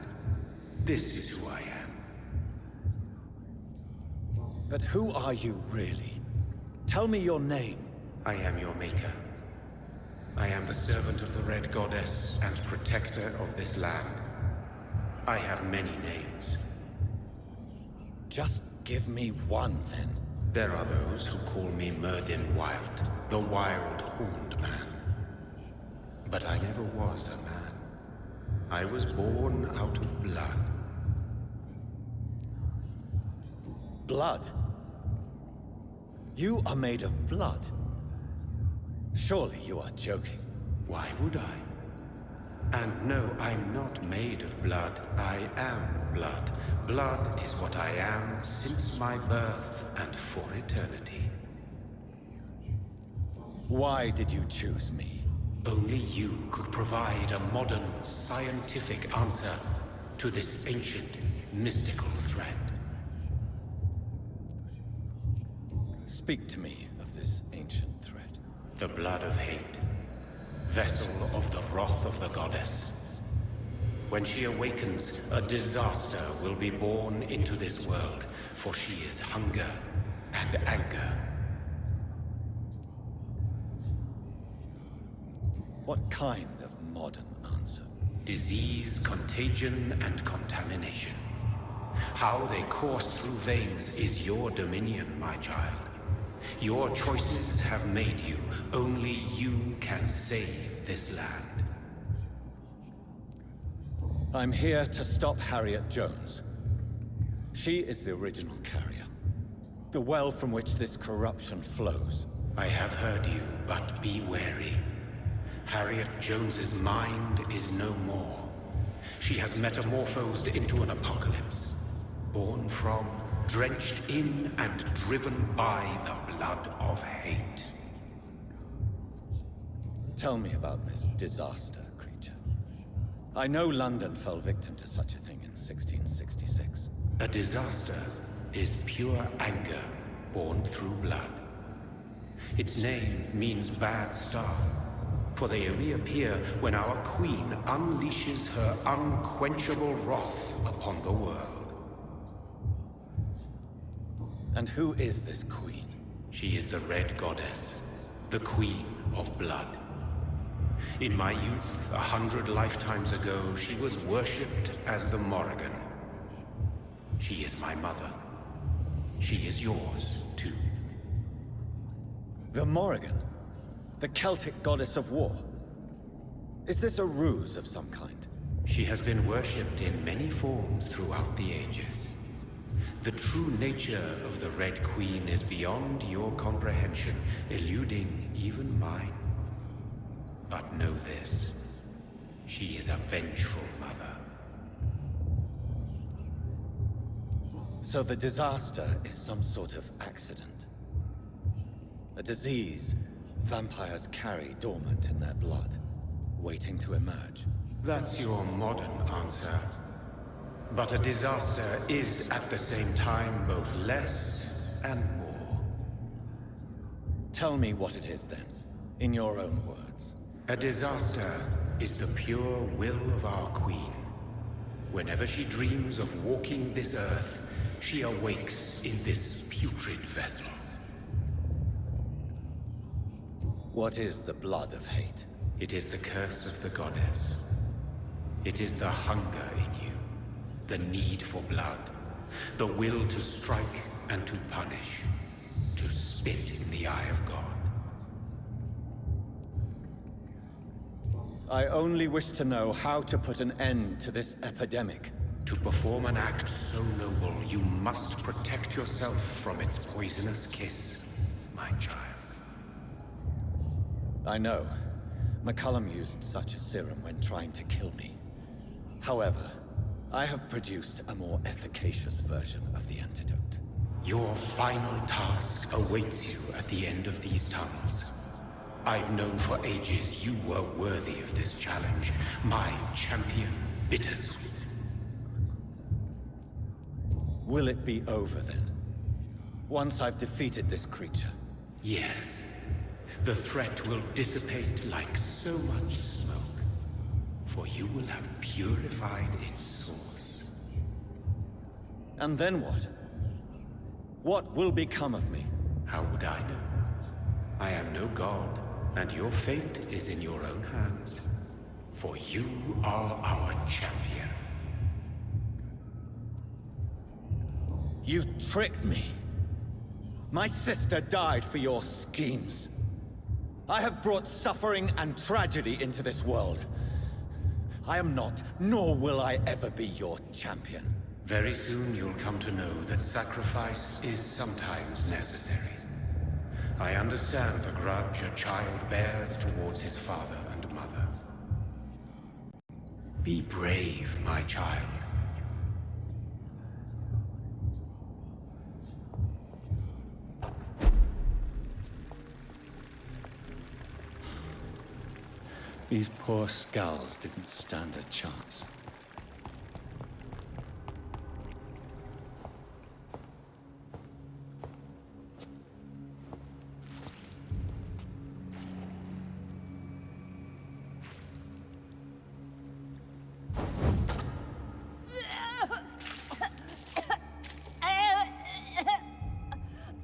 This is who I am. But who are you, really? Tell me your name. I am your maker. I am the servant of the Red Goddess and protector of this land. I have many names. Just give me one, then. There are those who call me Myrddin Wild, the Wild Horned Man. But I never was a man. I was born out of blood. Blood? You are made of blood. Surely you are joking. Why would I? And no, I'm not made of blood. I am blood. Blood is what I am since my birth and for eternity. Why did you choose me? Only you could provide a modern, scientific answer to this ancient, mystical threat. Speak to me of this ancient threat. The blood of hate. Vessel of the wrath of the goddess. When she awakens, a disaster will be born into this world, for she is hunger and anger. What kind of modern answer? Disease, contagion, and contamination. How they course through veins is your dominion, my child. Your choices have made you. Only you can save this land. I'm here to stop Harriet Jones. She is the original carrier. The well from which this corruption flows. I have heard you, but be wary. Harriet Jones's mind is no more. She has metamorphosed into an apocalypse. Born from, drenched in, and driven by the blood of hate. Tell me about this disaster, creature. I know London fell victim to such a thing in 1666. A disaster is pure anger born through blood. Its name means bad star, for they only appear when our queen unleashes her unquenchable wrath upon the world. And who is this queen? She is the Red Goddess, the Queen of Blood. In my youth, 100 lifetimes ago, she was worshipped as the Morrigan. She is my mother. She is yours, too. The Morrigan? The Celtic goddess of war? Is this a ruse of some kind? She has been worshipped in many forms throughout the ages. The true nature of the Red Queen is beyond your comprehension, eluding even mine. But know this. She is a vengeful mother. So the disaster is some sort of accident. A disease vampires carry dormant in their blood, waiting to emerge. That's your modern answer. But a disaster is at the same time both less and more. Tell me what it is then, in your own words. A disaster is the pure will of our queen. Whenever she dreams of walking this earth, she awakes in this putrid vessel. What is the blood of hate? It is the curse of the goddess. It is the hunger in you, the need for blood, the will to strike and to punish, to spit in the eye of God. I only wish to know how to put an end to this epidemic. To perform an act so noble, you must protect yourself from its poisonous kiss, my child. I know. McCullum used such a serum when trying to kill me. However, I have produced a more efficacious version of the antidote. Your final task awaits you at the end of these tunnels. I've known for ages you were worthy of this challenge, my champion, Bittersweet. Will it be over then? Once I've defeated this creature? Yes. The threat will dissipate like so much smoke, for you will have purified its source. And then what? What will become of me? How would I know? I am no god, and your fate is in your own hands. For you are our champion. You tricked me. My sister died for your schemes. I have brought suffering and tragedy into this world. I am not, nor will I ever be your champion. Very soon you'll come to know that sacrifice is sometimes necessary. I understand the grudge a child bears towards his father and mother. Be brave, my child. These poor skulls didn't stand a chance.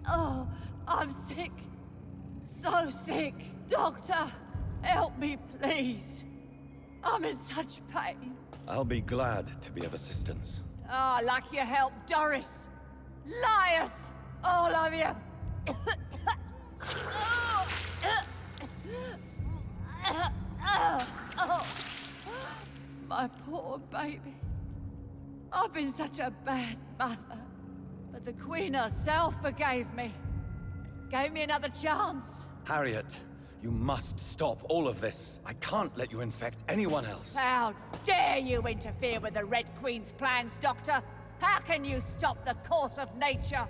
Oh, I'm sick. So sick. Doctor, help me, please. I'm in such pain. I'll be glad to be of assistance. Ah, like your help, Doris. Liars! All of you! My poor baby. I've been such a bad mother. But the Queen herself forgave me. Gave me another chance. Harriet, you must stop all of this. I can't let you infect anyone else. How dare you interfere with the Red Queen's plans, Doctor? How can you stop the course of nature?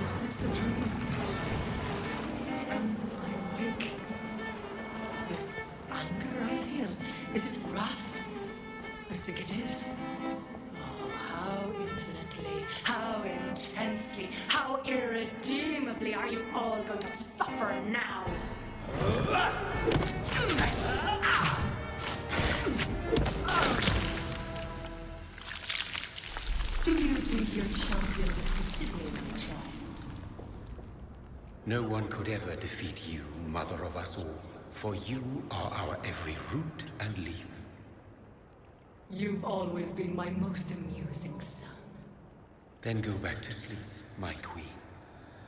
Is this a dream? Am I awake? Is this anger I feel? Is it wrath? I think it is. Oh, how infinitely, how intensely, how irredeemably are you all going to suffer now? Do you think your champion defeated me, my child? No one could ever defeat you, mother of us all, for you are our every root and leaf. You've always been my most amusing son. Then go back to sleep, my queen,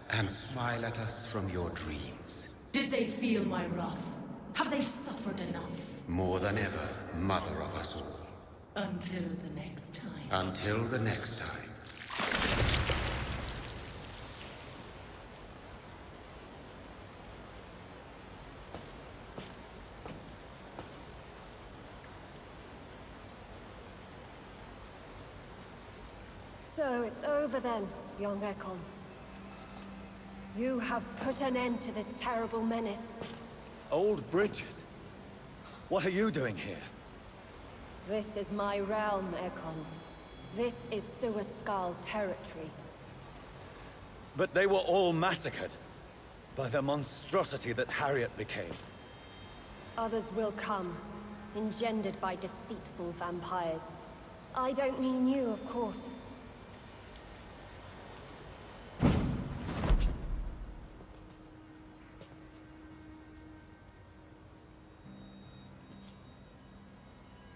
and smile at us from your dreams. Did they feel my wrath? Have they suffered enough? More than ever, mother of us all. Until the next time. Until the next time. So it's over then, young Ekon. You have put an end to this terrible menace. Old Bridget? What are you doing here? This is my realm, Ekon. This is Suascal territory. But they were all massacred by the monstrosity that Harriet became. Others will come, engendered by deceitful vampires. I don't mean you, of course.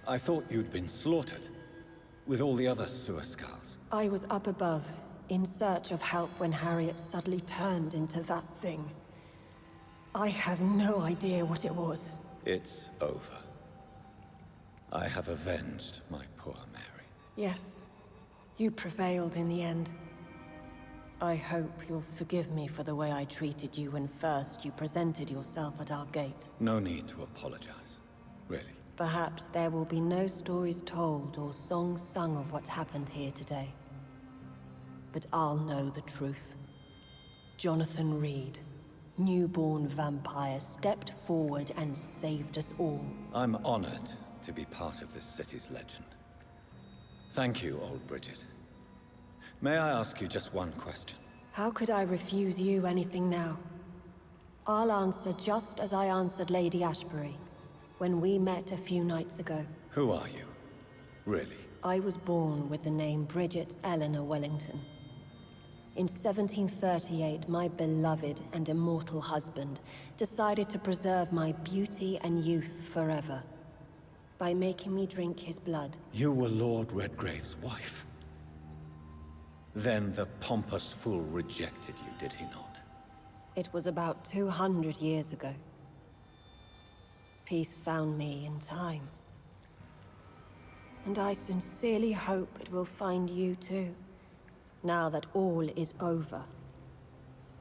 I thought you'd been slaughtered, with all the other Suascars. I was up above, in search of help when Harriet suddenly turned into that thing. I have no idea what it was. It's over. I have avenged my poor Mary. Yes, you prevailed in the end. I hope you'll forgive me for the way I treated you when first you presented yourself at our gate. No need to apologize, really. Perhaps there will be no stories told or songs sung of what happened here today. But I'll know the truth. Jonathan Reed, newborn vampire, stepped forward and saved us all. I'm honored to be part of this city's legend. Thank you, old Bridget. May I ask you just one question? How could I refuse you anything now? I'll answer just as I answered Lady Ashbury when we met a few nights ago. Who are you? Really? I was born with the name Bridget Eleanor Wellington. In 1738, my beloved and immortal husband decided to preserve my beauty and youth forever by making me drink his blood. You were Lord Redgrave's wife. Then the pompous fool rejected you, did he not? It was about 200 years ago. Peace found me in time. And I sincerely hope it will find you too, now that all is over.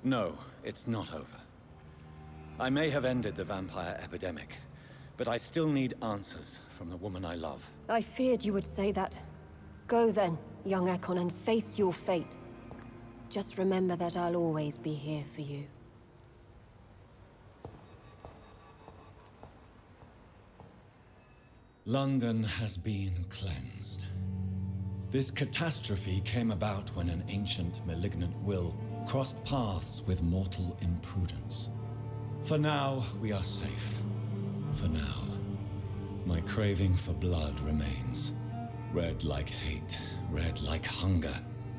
No, it's not over. I may have ended the vampire epidemic, but I still need answers from the woman I love. I feared you would say that. Go then, young Ekon, and face your fate. Just remember that I'll always be here for you. London has been cleansed. This catastrophe came about when an ancient malignant will crossed paths with mortal imprudence. For now, we are safe. For now. My craving for blood remains. Red like hate, red like hunger.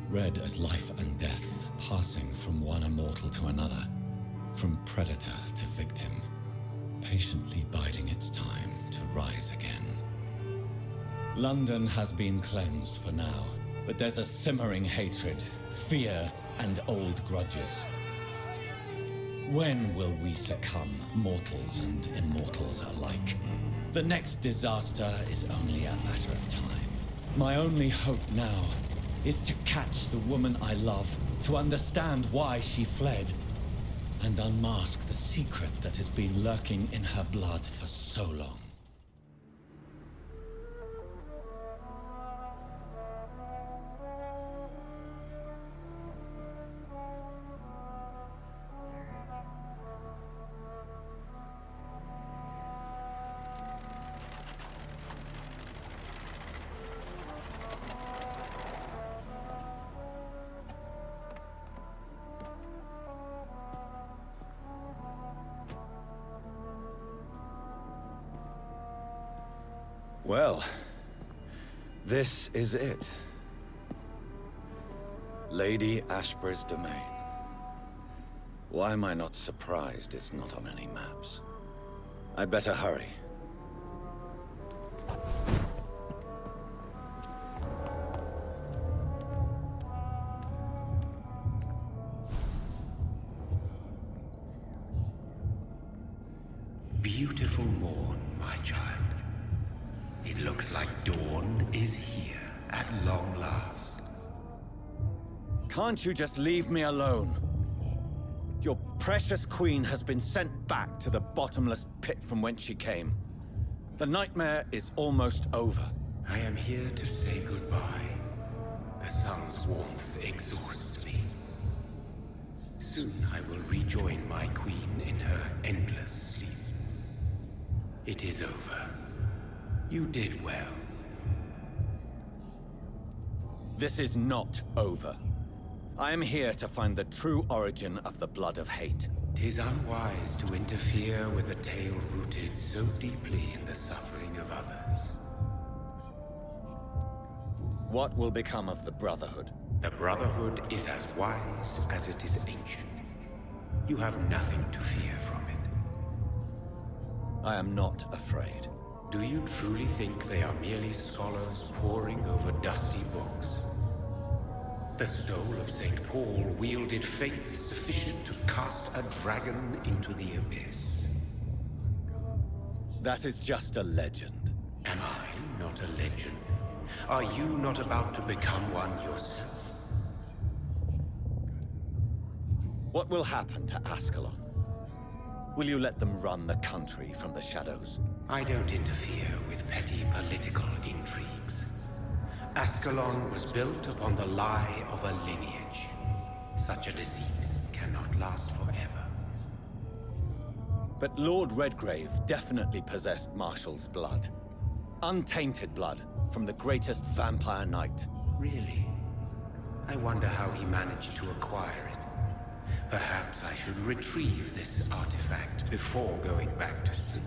Red as life and death, passing from one immortal to another. From predator to victim. Patiently biding its time to rise again. London has been cleansed for now, but there's a simmering hatred, fear, and old grudges. When will we succumb, mortals and immortals alike? The next disaster is only a matter of time. My only hope now is to catch the woman I love, to understand why she fled, and unmask the secret that has been lurking in her blood for so long. Well, this is it. Lady Ashbury's domain. Why am I not surprised it's not on any maps? I'd better hurry. Beautiful morn, my child. It looks like dawn is here at long last. Can't you just leave me alone? Your precious queen has been sent back to the bottomless pit from whence she came. The nightmare is almost over. I am here to say goodbye. The sun's warmth exhausts me. Soon I will rejoin my queen in her endless sleep. It is over. You did well. This is not over. I am here to find the true origin of the blood of hate. 'Tis unwise to interfere with a tale rooted so deeply in the suffering of others. What will become of the Brotherhood? The Brotherhood is as wise as it is ancient. You have nothing to fear from it. I am not afraid. Do you truly think they are merely scholars poring over dusty books? The stole of St. Paul wielded faith sufficient to cast a dragon into the abyss. That is just a legend. Am I not a legend? Are you not about to become one yourself? What will happen to Ascalon? Will you let them run the country from the shadows? I don't interfere with petty political intrigues. Ascalon was built upon the lie of a lineage. Such a deceit cannot last forever. But Lord Redgrave definitely possessed Marshall's blood. Untainted blood from the greatest vampire knight. Really? I wonder how he managed to acquire it. Perhaps I should retrieve this artifact before going back to sleep.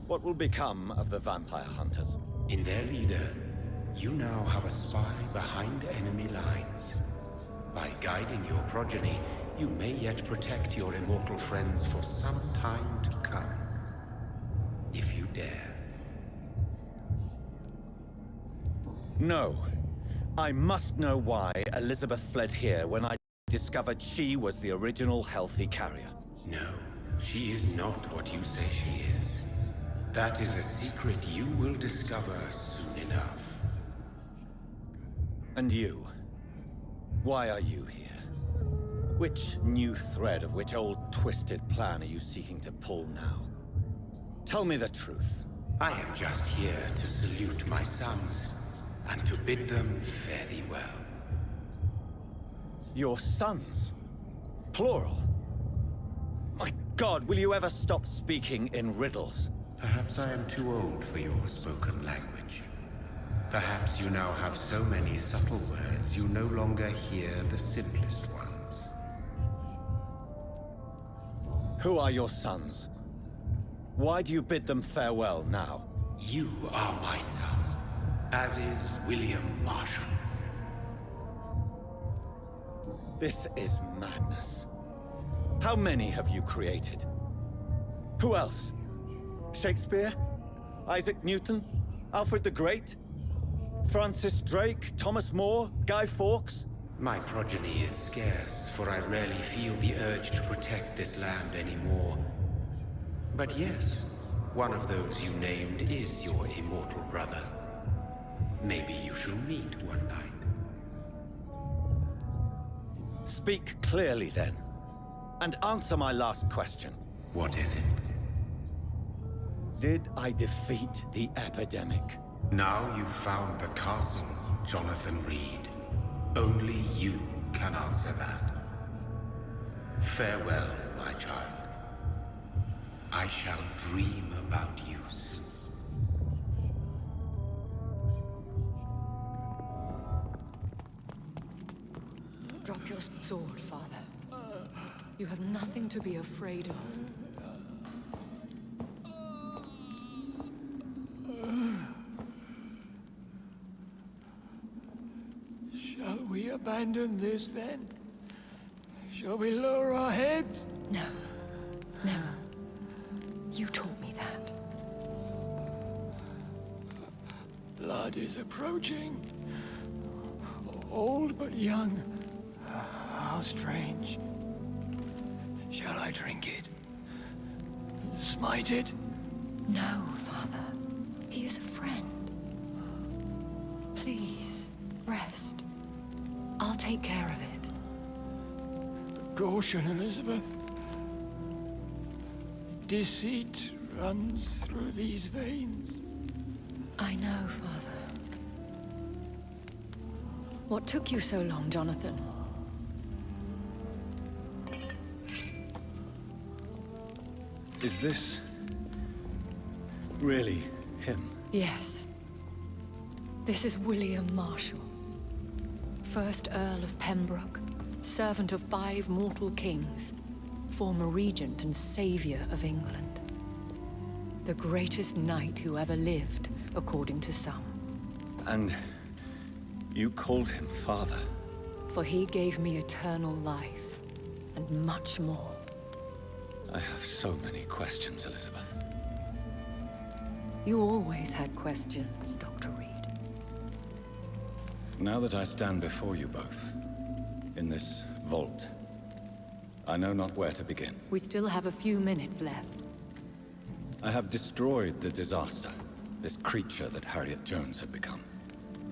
What will become of the vampire hunters? In their leader, you now have a spy behind enemy lines. By guiding your progeny, you may yet protect your immortal friends for some time to come. If you dare. No. I must know why Elizabeth fled here when I discovered she was the original healthy carrier. No, she is not what you say she is. That is a secret you will discover soon enough. And you? Why are you here? Which new thread of which old twisted plan are you seeking to pull now? Tell me the truth. I am just here to salute my sons, and to bid them fare thee well. Your sons? Plural? My God, will you ever stop speaking in riddles? Perhaps I am too old for your spoken language. Perhaps you now have so many subtle words you no longer hear the simplest ones. Who are your sons? Why do you bid them farewell now? You are my son, as is William Marshall. This is madness. How many have you created? Who else? Shakespeare? Isaac Newton? Alfred the Great? Francis Drake? Thomas More? Guy Fawkes? My progeny is scarce, for I rarely feel the urge to protect this land anymore. But yes, one of those you named is your immortal brother. Maybe you shall meet one night. Speak clearly then, and answer my last question. What is it? Did I defeat the epidemic? Now you've found the castle, Jonathan Reed. Only you can answer that. Farewell, my child. I shall dream about you soon. Drop your sword, Father. You have nothing to be afraid of. Shall we abandon this then? Shall we lower our heads? No. Never. You taught me that. Blood is approaching. Old but young. How strange. Shall I drink it? Smite it? No, Father. He is a friend. Please, rest. I'll take care of it. Caution, Elizabeth. Deceit runs through these veins. I know, Father. What took you so long, Jonathan? Is this really him? Yes. This is William Marshall, 1st Earl of Pembroke, servant of 5 mortal kings, former regent and savior of England. The greatest knight who ever lived, according to some. And you called him father? For he gave me eternal life, and much more. I have so many questions, Elizabeth. You always had questions, Dr. Reed. Now that I stand before you both, in this vault, I know not where to begin. We still have a few minutes left. I have destroyed the disaster, this creature that Harriet Jones had become.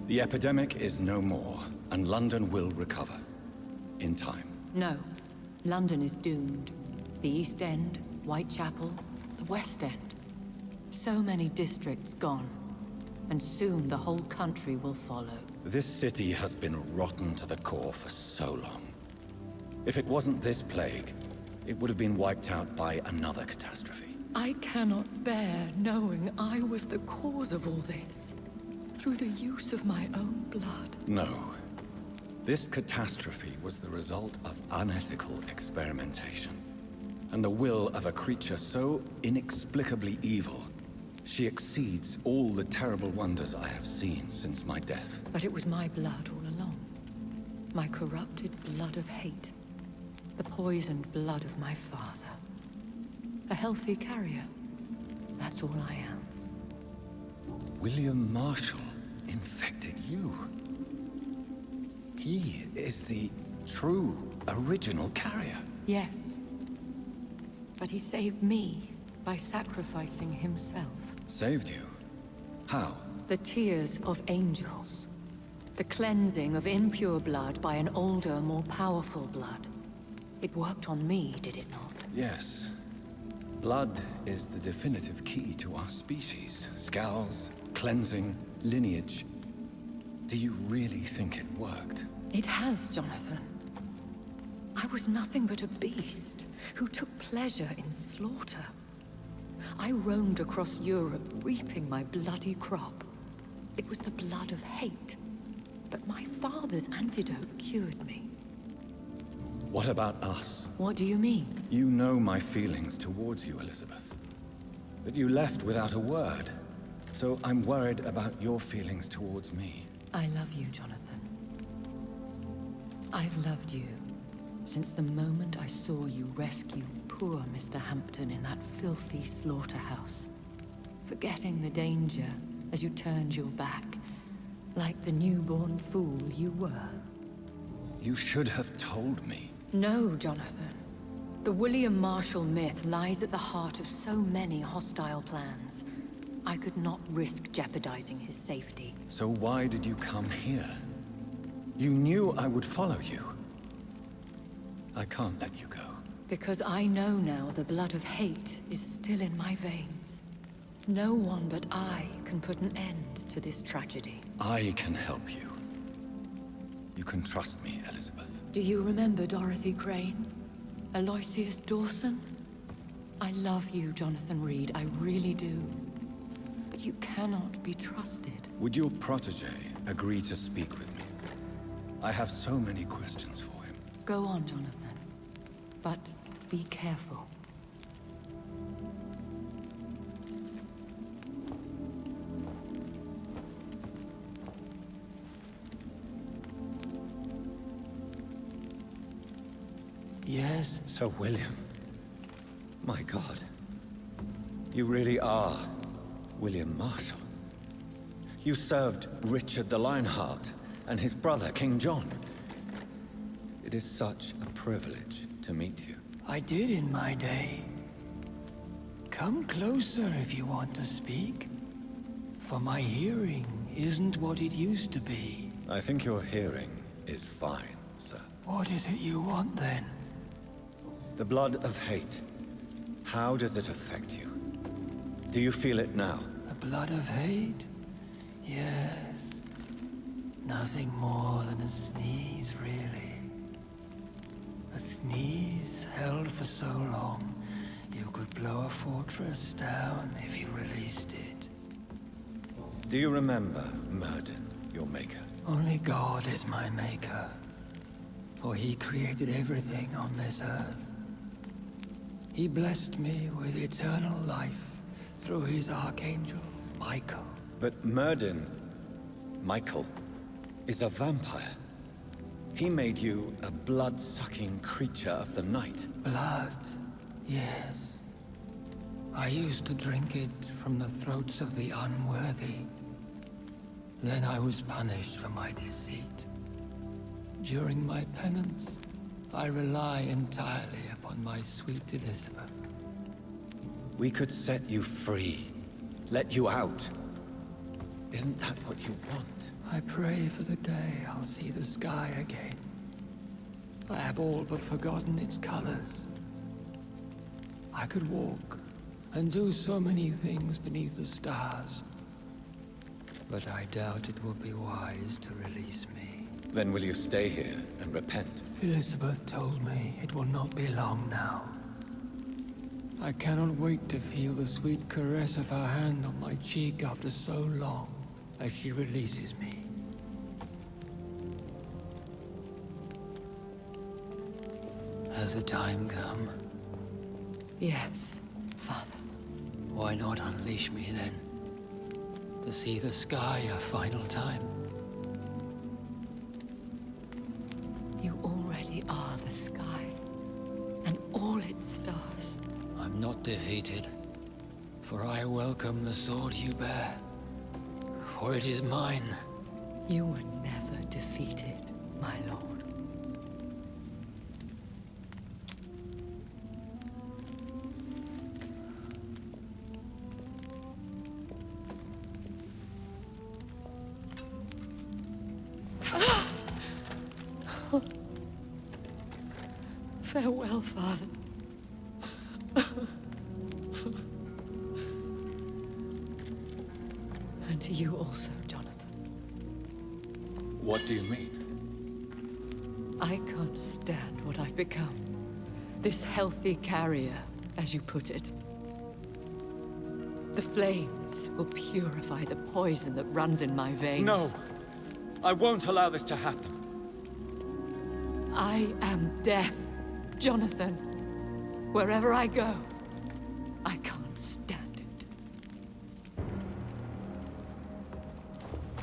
The epidemic is no more, and London will recover. In time. No. London is doomed. The East End, Whitechapel, the West End. So many districts gone. And soon the whole country will follow. This city has been rotten to the core for so long. If it wasn't this plague, it would have been wiped out by another catastrophe. I cannot bear knowing I was the cause of all this. Through the use of my own blood. No. This catastrophe was the result of unethical experimentation. And the will of a creature so inexplicably evil, she exceeds all the terrible wonders I have seen since my death. But it was my blood all along. My corrupted blood of hate. The poisoned blood of my father. A healthy carrier. That's all I am. William Marshall infected you. He is the true, original carrier. Yes. But he saved me by sacrificing himself. Saved you? How? The tears of angels. The cleansing of impure blood by an older, more powerful blood. It worked on me, did it not? Yes. Blood is the definitive key to our species. Scowls, cleansing, lineage. Do you really think it worked? It has, Jonathan. I was nothing but a beast who took pleasure in slaughter. I roamed across Europe, reaping my bloody crop. It was the blood of hate. But my father's antidote cured me. What about us? What do you mean? You know my feelings towards you, Elizabeth. But you left without a word. So I'm worried about your feelings towards me. I love you, Jonathan. I've loved you since the moment I saw you rescue poor Mr. Hampton in that filthy slaughterhouse. Forgetting the danger as you turned your back, like the newborn fool you were. You should have told me. No, Jonathan. The William Marshall myth lies at the heart of so many hostile plans. I could not risk jeopardizing his safety. So why did you come here? You knew I would follow you. I can't let you go. Because I know now the blood of hate is still in my veins. No one but I can put an end to this tragedy. I can help you. You can trust me, Elizabeth. Do you remember Dorothy Crane? Aloysius Dawson? I love you, Jonathan Reed, I really do. But you cannot be trusted. Would your protege agree to speak with me? I have so many questions for him. Go on, Jonathan. But be careful. Yes? Sir William. My God. You really are William Marshall. You served Richard the Lionheart and his brother, King John. It is such a privilege to meet you. I did in my day. Come closer if you want to speak. For my hearing isn't what it used to be. I think your hearing is fine, sir. What is it you want then? The blood of hate. How does it affect you? Do you feel it now? The blood of hate? Yes. Nothing more than a sneeze, really. A sneeze held for so long, you could blow a fortress down if you released it. Do you remember Murden, your maker? Only God is my maker. For he created everything on this earth. He blessed me with eternal life through his archangel, Michael. But Murden, Michael, is a vampire. He made you a blood-sucking creature of the night. Blood, yes. I used to drink it from the throats of the unworthy. Then I was punished for my deceit. During my penance, I rely entirely upon my sweet Elizabeth. We could set you free. Let you out. Isn't that what you want? I pray for the day I'll see the sky again. I have all but forgotten its colors. I could walk and do so many things beneath the stars. But I doubt it will be wise to release me. Then will you stay here and repent? Elizabeth told me it will not be long now. I cannot wait to feel the sweet caress of her hand on my cheek after so long, as she releases me. Has the time come? Yes, Father. Why not unleash me then? To see the sky a final time. You already are the sky, and all its stars. I'm not defeated, for I welcome the sword you bear, for it is mine. You were never defeated, my lord. Farewell, Father. And to you also, Jonathan. What do you mean? I can't stand what I've become. This healthy carrier, as you put it. The flames will purify the poison that runs in my veins. No! I won't allow this to happen. I am death, Jonathan. Wherever I go, I can't stand it.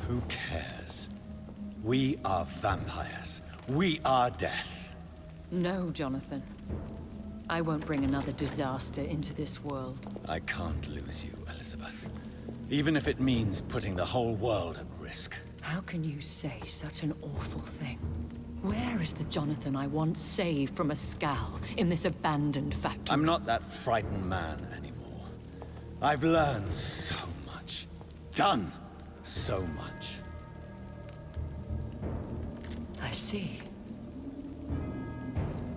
Who cares? We are vampires. We are death. No, Jonathan. I won't bring another disaster into this world. I can't lose you, Elizabeth. Even if it means putting the whole world at risk. How can you say such an awful thing? Where is the Jonathan I once saved from a scowl in this abandoned factory? I'm not that frightened man anymore. I've learned so much. Done so much. I see.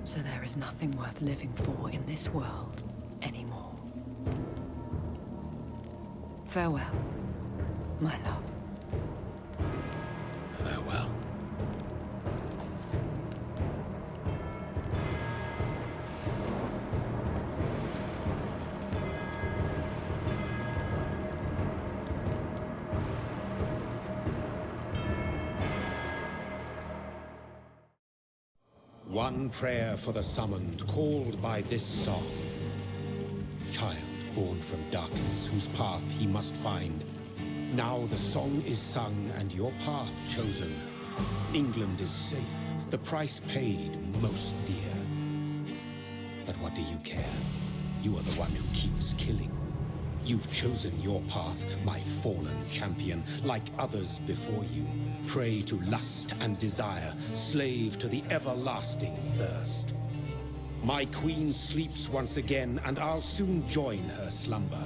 So there is nothing worth living for in this world anymore. Farewell, my love. Farewell. One prayer for the summoned, called by this song. Child born from darkness, whose path he must find. Now the song is sung and your path chosen. England is safe, the price paid most dear. But what do you care? You are the one who keeps killing. You've chosen your path, my fallen champion, like others before you. Prey to lust and desire, slave to the everlasting thirst. My queen sleeps once again, and I'll soon join her slumber.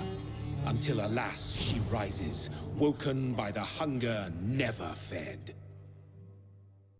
Until alas, she rises, woken by the hunger never fed.